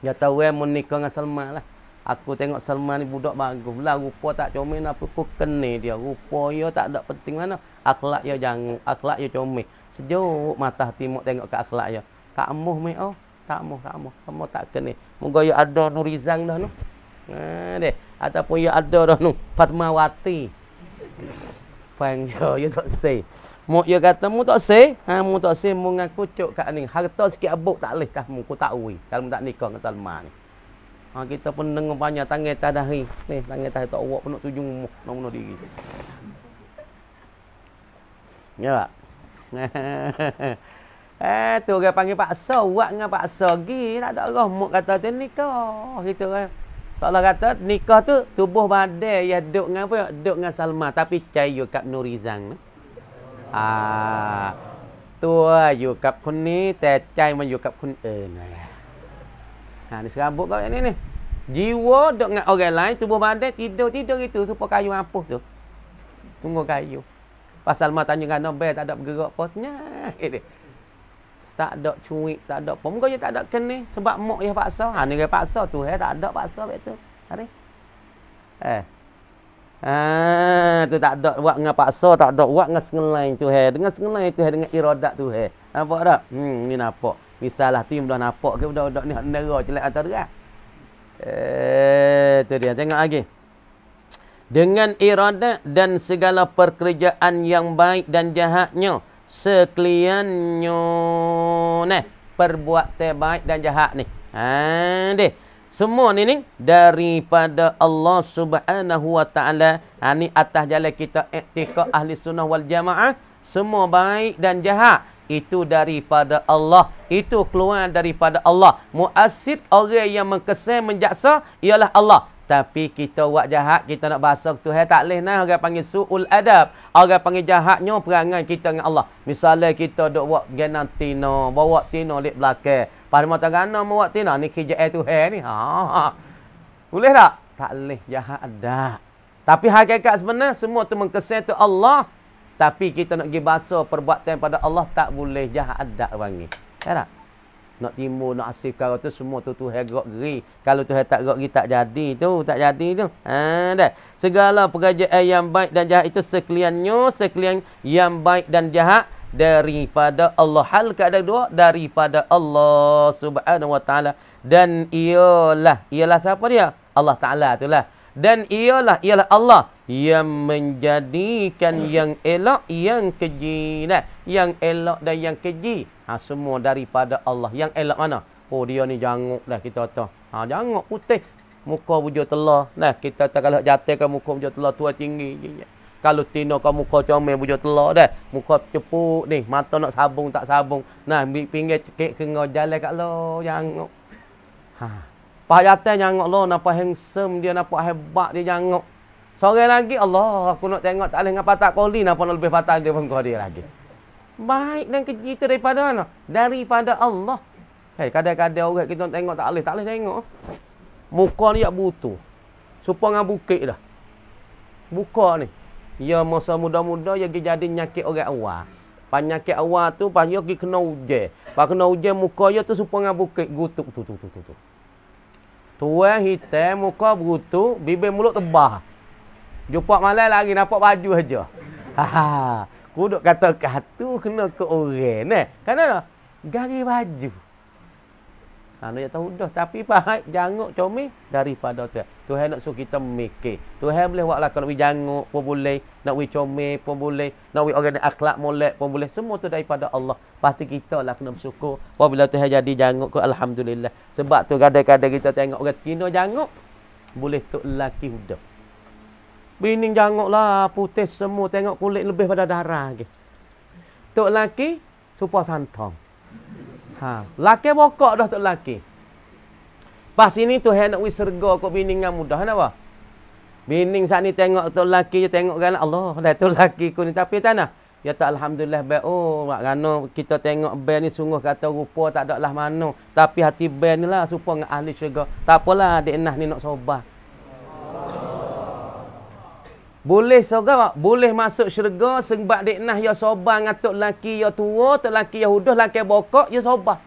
Ya tahu mu nikah dengan Salma lah. Aku tengok Salma ni budak bagus lah. Rupa tak comel apa aku kena dia. Rupa dia tak ada penting mana. Akhlak dia jangan. Akhlak dia comel. Sejuk mata timuk tengok ke akhlak dia. Tak amuh mek oh. Tak amuh. Kamu tak kena. Moga dia ada Nurizan dah tu. Deh. Ataupun dia ada dah tu. Fatmawati. Fang dia tak say. Mu dia kata mu tak say. Mu tak say mu ngaku cuk kat ni. Harta sikit abuk tak leh kah mu. Ku tak ui. Kalau mu tak nikah dengan Salma ni. Kita pun dengar banyak tangan tadahi. Ni tangan tadahi tak awak pun nak tujung nak diri. Ya tak? Tu orang panggil paksa. Buat dengan paksa pergi. Tak ada rahmat kata tu nikah. Gitu kan. Seolah kata nikah tu tubuh badan ya duduk dengan apa? Duduk dengan Salma. Tapi cayu kat Nurizan. Tu ayu kat kun ni. Cai man yu kat kun ni serabut kau yang ni. Jiwa duduk dengan orang lain, tubuh badan tidur itu supaya kayu apa tu. Tunggu kayu. Pasal mah tanya kan bel tak ada bergerak posnya. Tak ada cuik, tak ada apa. Muka dia tak ada kena sebab mak dia paksa. Ni dia paksa tu tak ada paksa betul. Hari. Tu tak ada buat dengan paksa, tak ada buat dengan sengelai tu dengan sengelai tu dengan iradat tu Nampak tak? Ni nampak. Misalah tu yang dah nampak ke budak-budak ni nera celak atas derah. Tu dia tengok lagi. Dengan iradat dan segala pekerjaan yang baik dan jahatnya sekaliannya perbuatan baik dan jahat ni. Deh. Semua ni daripada Allah Subhanahu wa taala. Ni atas jalan kita i'tiqad ahli sunnah wal jamaah, semua baik dan jahat itu daripada Allah. Itu keluar daripada Allah. Muassid orang yang mengkesan menjaksa ialah Allah. Tapi kita buat jahat, kita nak bahasa Tuhan tak leh nah. Orang panggil su'ul adab. Orang panggil jahatnya perangai kita dengan Allah. Misalnya kita duk buat ganan tina, bawa tina lek belakang. Pada mata gana bawa tina ni kerja Tuhan ni. Boleh tak? Tak leh jahat ada. Tapi hakikat sebenar semua tu mengkesan tu Allah. Tapi kita nak pergi bahasa perbuatan pada Allah tak boleh jahat ada orang ni. Ya tak? Nak timbul, nak asif kau tu semua tu Tuhan gerak geri. Kalau Tuhan tak gerak geri tak jadi tu. Tak jadi tu. Dah. Segala pekerjaan yang baik dan jahat itu sekalian yang baik dan jahat daripada Allah. Hal keadaan dua daripada Allah Subhanahu wa taala. Dan ialah siapa dia? Allah Taala itulah. Dan ialah Allah yang menjadikan yang elok yang keji. Yang elok dan yang keji semua daripada Allah. Yang elok mana? Oh dia ni janguk dah kita tahu. Janguk putih. Muka bujur telah. Kita tak kalau jatuh ke muka bujur telah tua tinggi. Kalau tino ke muka comel bujur telah dah. Muka cepuk ni. Mata nak sabung tak sabung. Pinggir cekik kena jalan kat lo. Janguk. Pak Yatai jangok lo, nampak handsome dia, nampak hebat dia jangok. Sore lagi, Allah, aku nak tengok tak boleh dengan patah koli, nampak lebih patah dia pun kau dia lagi. Baik dan keji itu daripada mana? Daripada Allah. Hei, kadang-kadang orang kita tengok tak boleh tengok. Muka ni yak butuh. Supaya dengan bukit dah. Buka ni. Ya masa muda-muda ya jadi nyakit orang awal. Penyakit awal tu pas dia pergi kena hujan. Pas kena hujan muka dia tu supaya dengan bukit gutuk tu. Tuan hitam muka berutuk, bibir mulut tebal. Jumpa malam lagi nampak baju aja. Ha. Kuduk kata-kata kena ke orang ni. Kenapa? Gari baju. Nak tahu dah. Tapi pahit janguk comel daripada Tuhan. Tuhan nak suruh kita mikir. Tuhan boleh buat lah. Kalau nak janguk pun boleh. Nak comel pun boleh. Nak orang akhlak molek pun boleh. Semua tu daripada Allah. Pasti kita lah kena bersyukur. Apabila Tuhan jadi janguk ke Alhamdulillah. Sebab tu kadang-kadang kita tengok orang Cina janguk. Boleh tu lelaki hidup. Bini janguk lah. Putih semua. Tengok kulit lebih pada darah lagi. Tok lelaki supaya santong. Ha, laki bokok dah tok laki. Pas ini tu hendak wi serga kok bini ngam mudah kenapa? Bini saat ni tengok tok laki je tengok kan Allah, dah tok laki ku ni tapi tanah. Ya tak alhamdulillah baik. Oh, kerana kita tengok ben ni sungguh kata rupa tak ada lah mana. Tapi hati ben ni lah supaya dengan ahli syurga. Tak apalah adik nah ni nak sobat. Boleh soga, boleh masuk syurga sebab dek nah ya sobar dengan tok laki ya tua, tok laki ya hudah, laki bokok ya sobar.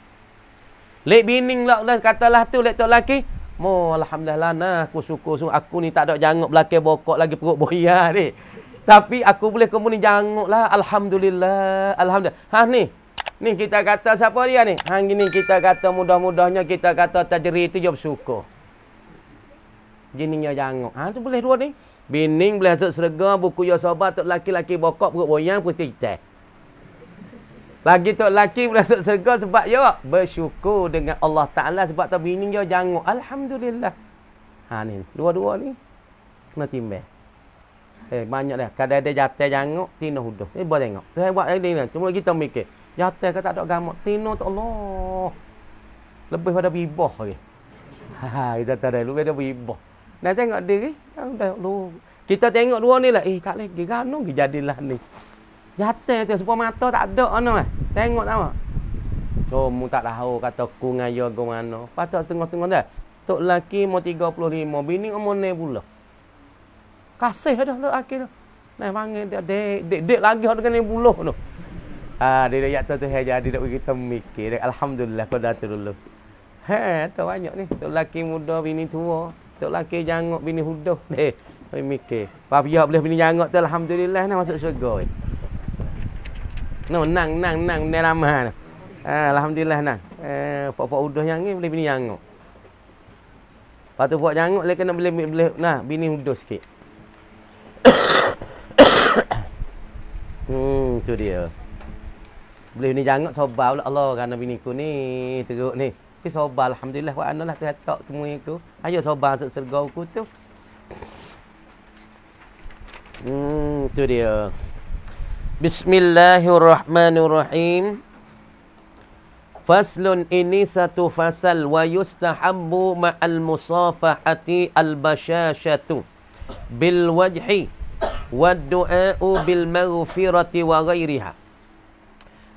Lek bining lah katalah tu lek tok laki, mo alhamdulillah nah aku syukur aku ni tak ada janguk belaki bokok lagi perut boya ni. Tapi aku boleh kemudian janguk lah alhamdulillah, alhamdulillah. Ha ni kita kata siapa dia ni? Hang gini kita kata mudah-mudahnya kita kata tajri tu job syukur. Jininya janguk. Ha tu boleh dua ni. Bining boleh masuk syurga, buku ya sobat tok laki-laki bokok perut boyang putih hitam. Lagi tok laki boleh masuk syurga sebab ya bersyukur dengan Allah Taala sebab tu bining dia janguk. Alhamdulillah. Ha ni, dua-dua ni kena timbang. Banyak dah. Kadang ada jatuh janguk, tino huduh. Buat tengok. Tu buat ini ni. Cuma kita mikir, jatuh ke tak ada gamak, tino tu Allah. Lebih pada bibah lagi. Ha, kita tak ada lebih pada bibah. Nak tengok diri, dah lu. Kita tengok dua ni lah, tak lagi gano jadilah ni. Jatuh tu supaya mata tak ada ana eh. Tengok tahu. Oh, mu tak tahu kata ku ngaya go mana. Patut setengah-setengah dah. Tok laki mau 35, bini umur ni pula. Kasih dah laki tu. Nah panggil dia dek lagi hak dengan 10 tu. Ah, dia yak tu jadi dak kita mikir. Alhamdulillah kau dah tu dulu. Tu banyak ni. Tok laki muda bini tua. Tok laki janguk bini huduh deh. Oi mikir. Papiah boleh bini janguk tu alhamdulillah nak masuk syurga. No nang ni ramah. Alhamdulillah nang. Pok-pok huduh yang ni boleh bini janguk. Patu pok janguk le kena boleh nah bini huduh sikit. Tu dia. Boleh bini janguk sobar pula Allah kerana biniku ni teruk ni. Sobar alhamdulillah wa anallah tu hatak semua itu. Ayo sobar masuk surga aku tu. Tu dia. Bismillahirrahmanirrahim. Faslun ini satu fasal wa yustahabbu ma'al musafahati al-bashashatu bil wajhi wad du'a'u bil maghfirati wa ghairiha.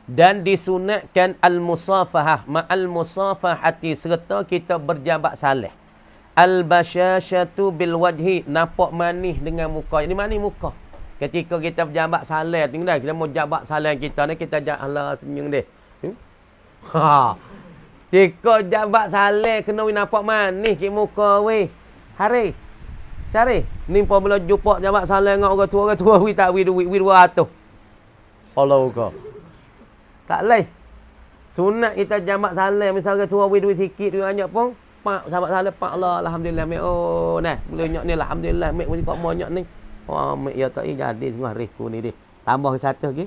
Dan disunatkan al-musafahah ma'al musafahati serta kita berjabat saleh. Al-bashashatu bil wajhi, nampak manis dengan muka. Ini manis muka. Ketika kita berjabat saleh, tengok dah kita mau jabat saleh kita ni kita Allah senyum dia. Ha. Ketika jabat saleh kena nampak manis ke muka weh. Hari. Syari, ni apabila jumpa jabat saleh dengan orang tua wi tak wi duit 200. Allah kau. Tak leh. Sunat kita jamak salam misalnya tua duit sikit duit banyak pun pak sahabat salam pak Allah alhamdulillah mek oh nah boleh nyok ni alhamdulillah mek mesti kok banyak ni. Wah mek ya tak jadi semua risku ni dia. Tambah satu lagi.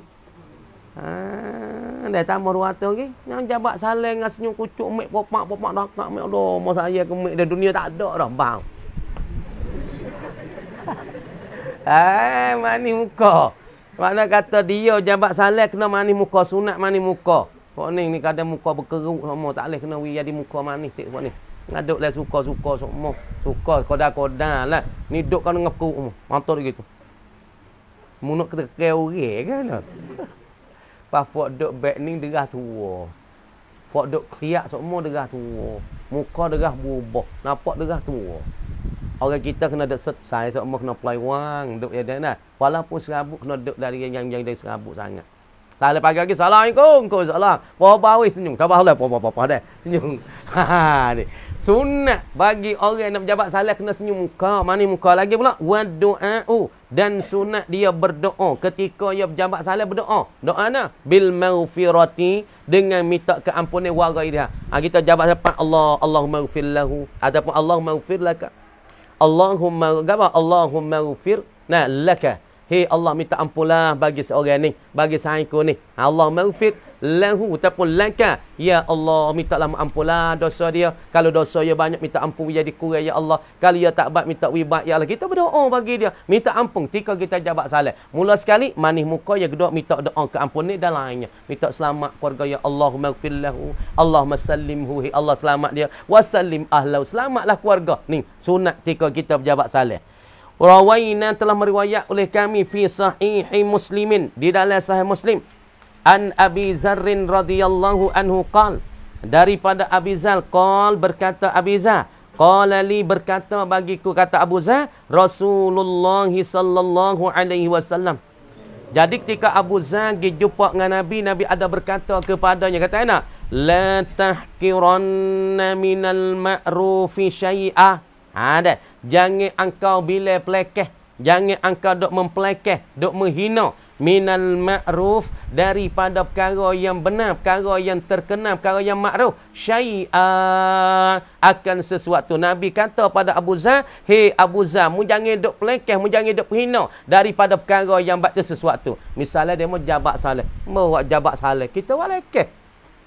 Dah tambah 200 lagi. Yang jabat salam dengan senyum kucuk mek popak dak mek Allah masa saya ke mek dah dunia tak ada dah bang. Mani muka. Mana kata dia jabat salah kena manis muka, sunat manis muka. Kok ni kadang muka berkerut semua tak boleh kena jadi muka manis tik ni. Ngaduk lah suka-suka semua. Suka koda-koda lah. Ni duk kan ngepuk semua. Mantap gitu. Munuk ketekal orang kan. Pas pok duk beg ni derah tua. Pok duk kriak semua derah tua. Muka derah berubah. Nampak derah tua. Orang kita kena duk selesai semua kena apply wang. Duk ya dah. Walaupun serabut kena duk dari yang dari serabut sangat. Salah pagi lagi, Assalamualaikum. Kau salam. Bawa senyum. Sabar lah. Apa-apa dah. Senyum. Ni. Sunat bagi orang yang nak berjabat salah kena senyum muka. Mana muka lagi pula? Wa du'a'u. Dan sunat dia berdoa. Ketika dia berjabat salah berdoa. Doa na? Bil maghfirati. Dengan minta keampunan warai dia. Kita jabat depan Allah. Allahumma ghfir lahu. Ataupun Allahumma ghfir laka. Allahumma ghfir laka. Hei Allah minta ampunlah bagi seorang ni, bagi sahiku ni. Allah maghfir lahu ataupun laka. Ya Allah mintalah ampunlah dosa dia. Kalau dosa dia banyak minta ampun jadi kurang ya Allah. Kalau dia tak baik minta wibat ya Allah. Kita berdoa bagi dia, minta ampun ketika kita jabat salah. Mula sekali manis muka yang kedua minta doa keampunan dan lainnya. Minta selamat keluarga ya Allah maghfir lahu. Allahumma sallimhu. Hei Allah selamat dia. Wasallim ahlahu. Selamatlah keluarga. Ni sunat ketika kita berjabat salah. Rawaina telah meriwayat oleh kami fi sahihi Muslimin di dalam sahih Muslim an Abi Zarrin radhiyallahu anhu qal daripada Abi Zal qal berkata Abi Zal qala li berkata bagiku kata Abu Zal Rasulullah sallallahu alaihi wasallam. Jadi ketika Abu Zal pergi jumpa dengan Nabi, Nabi ada berkata kepadanya kata ana la tahqiranna minal ma'rufi syai'a. Ada. Jangan engkau bila pelekeh. Jangan engkau duk mempelekeh. Duk menghina. Minal ma'ruf. Daripada perkara yang benar. Perkara yang terkenal. Perkara yang ma'ruf. Syai'an. Akan sesuatu. Nabi kata pada Abu Zar. Hei Abu Zar. Mu jangan duk pelekeh. Mu jangan duk menghina. Daripada perkara yang bakti sesuatu. Misalnya dia mau jabat salah. Mau jabat salah. Kita walekeh.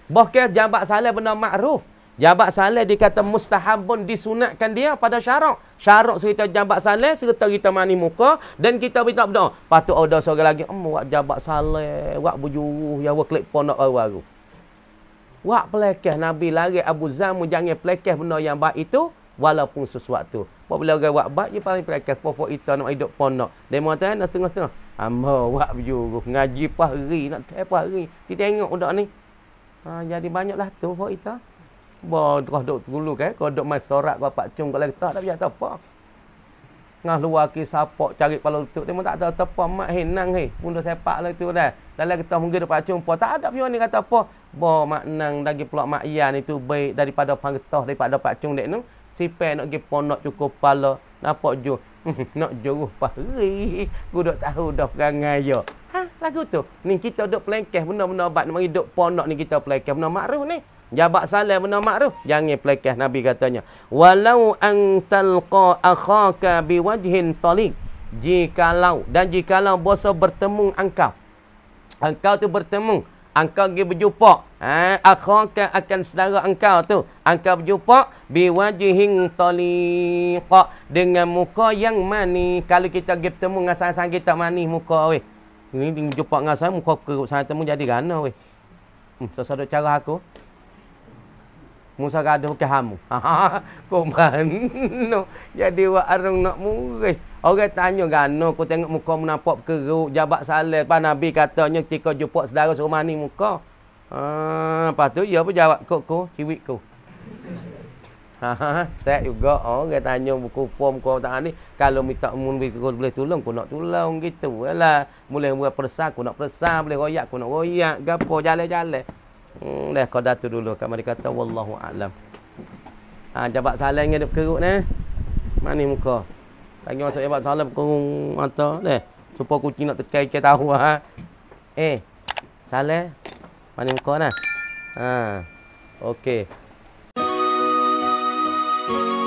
Bahkan jabat salah benda ma'ruf. Jabat salah dikata mustahabun disunatkan dia pada syarak. Syarak serta jabat salah serta kita mani muka dan kita minta berdoa. Patut ada seorang lagi, wak jabat salah, wak berjuruh, ya wak klik pondok baru. Wak pelekeh Nabi lari Abu Zar jangan pelekeh benda yang baik itu walaupun sesuatu. Apabila orang wak baik dia paling pelekeh pokok itu nak hidup pondok. Dia mengatakan nak setengah-setengah. Wak berjuruh ngaji pahari nak hari. Kita tengok budak ni. Jadi banyaklah tu pokok itu. Kau duk dulu kan, kau duk main sorak kau pak cung kau lagi tak biar tak apa. Ngah luar ki sapok cari kepala lutut dia pun tak tahu apa mak henang bunda sepak lah tu dah. Dalam kita mungkin dekat cung po tak ada pion ni kata apa. Mak nang lagi pula mak ian itu baik daripada panggetah daripada pak cung dek nu. Sipai nak pergi pondok cukup kepala nampak ju. Nak juruh pahari. Ku duk tahu dah perangai yo. Lagu tu. Ni kita duk pelengkeh benda-benda obat nak hidup pondok ni kita pelengkeh benda makruf ni. Jabat salah benda makruf, jangan pelekeh Nabi katanya. Walau an talqa akhaka biwajhin taliq. Jikalau bosa bertemu engkau. Engkau tu bertemu, engkau pergi berjumpa. Akhaka akan saudara engkau tu. Engkau berjumpa biwajhin taliq dengan muka yang manis. Kalau kita pergi bertemu dengan sang kita manis muka weh. Ni jumpa dengan saya muka kerut saya temu jadi gana weh. Sesuatu cara aku. Musa gaduh ke hamu. Kau mana? Jadi wak arung nak muris. Orang tanya gano, aku tengok muka menampak keruk, jabat salah. Pak Nabi katanya ketika jumpa saudara suruh mani muka. Lepas tu dia pun jawab kok ciwik ku. Saya juga orang tanya buku form kau tak ni. Kalau minta boleh tolong, aku nak tolong gitu. Yalah, boleh buat persa, aku nak persa, boleh royak, aku nak royak. Gapo jalan-jalan. Dah kau datu dulu kat mari kata wallahu alam. Jabat salah ngedep keruk ni. Mani muka. Lagi masuk jabat salah kurung mata dah. Supaya kucing nak tekai ke tahu salah. Mani muka nah. Okey.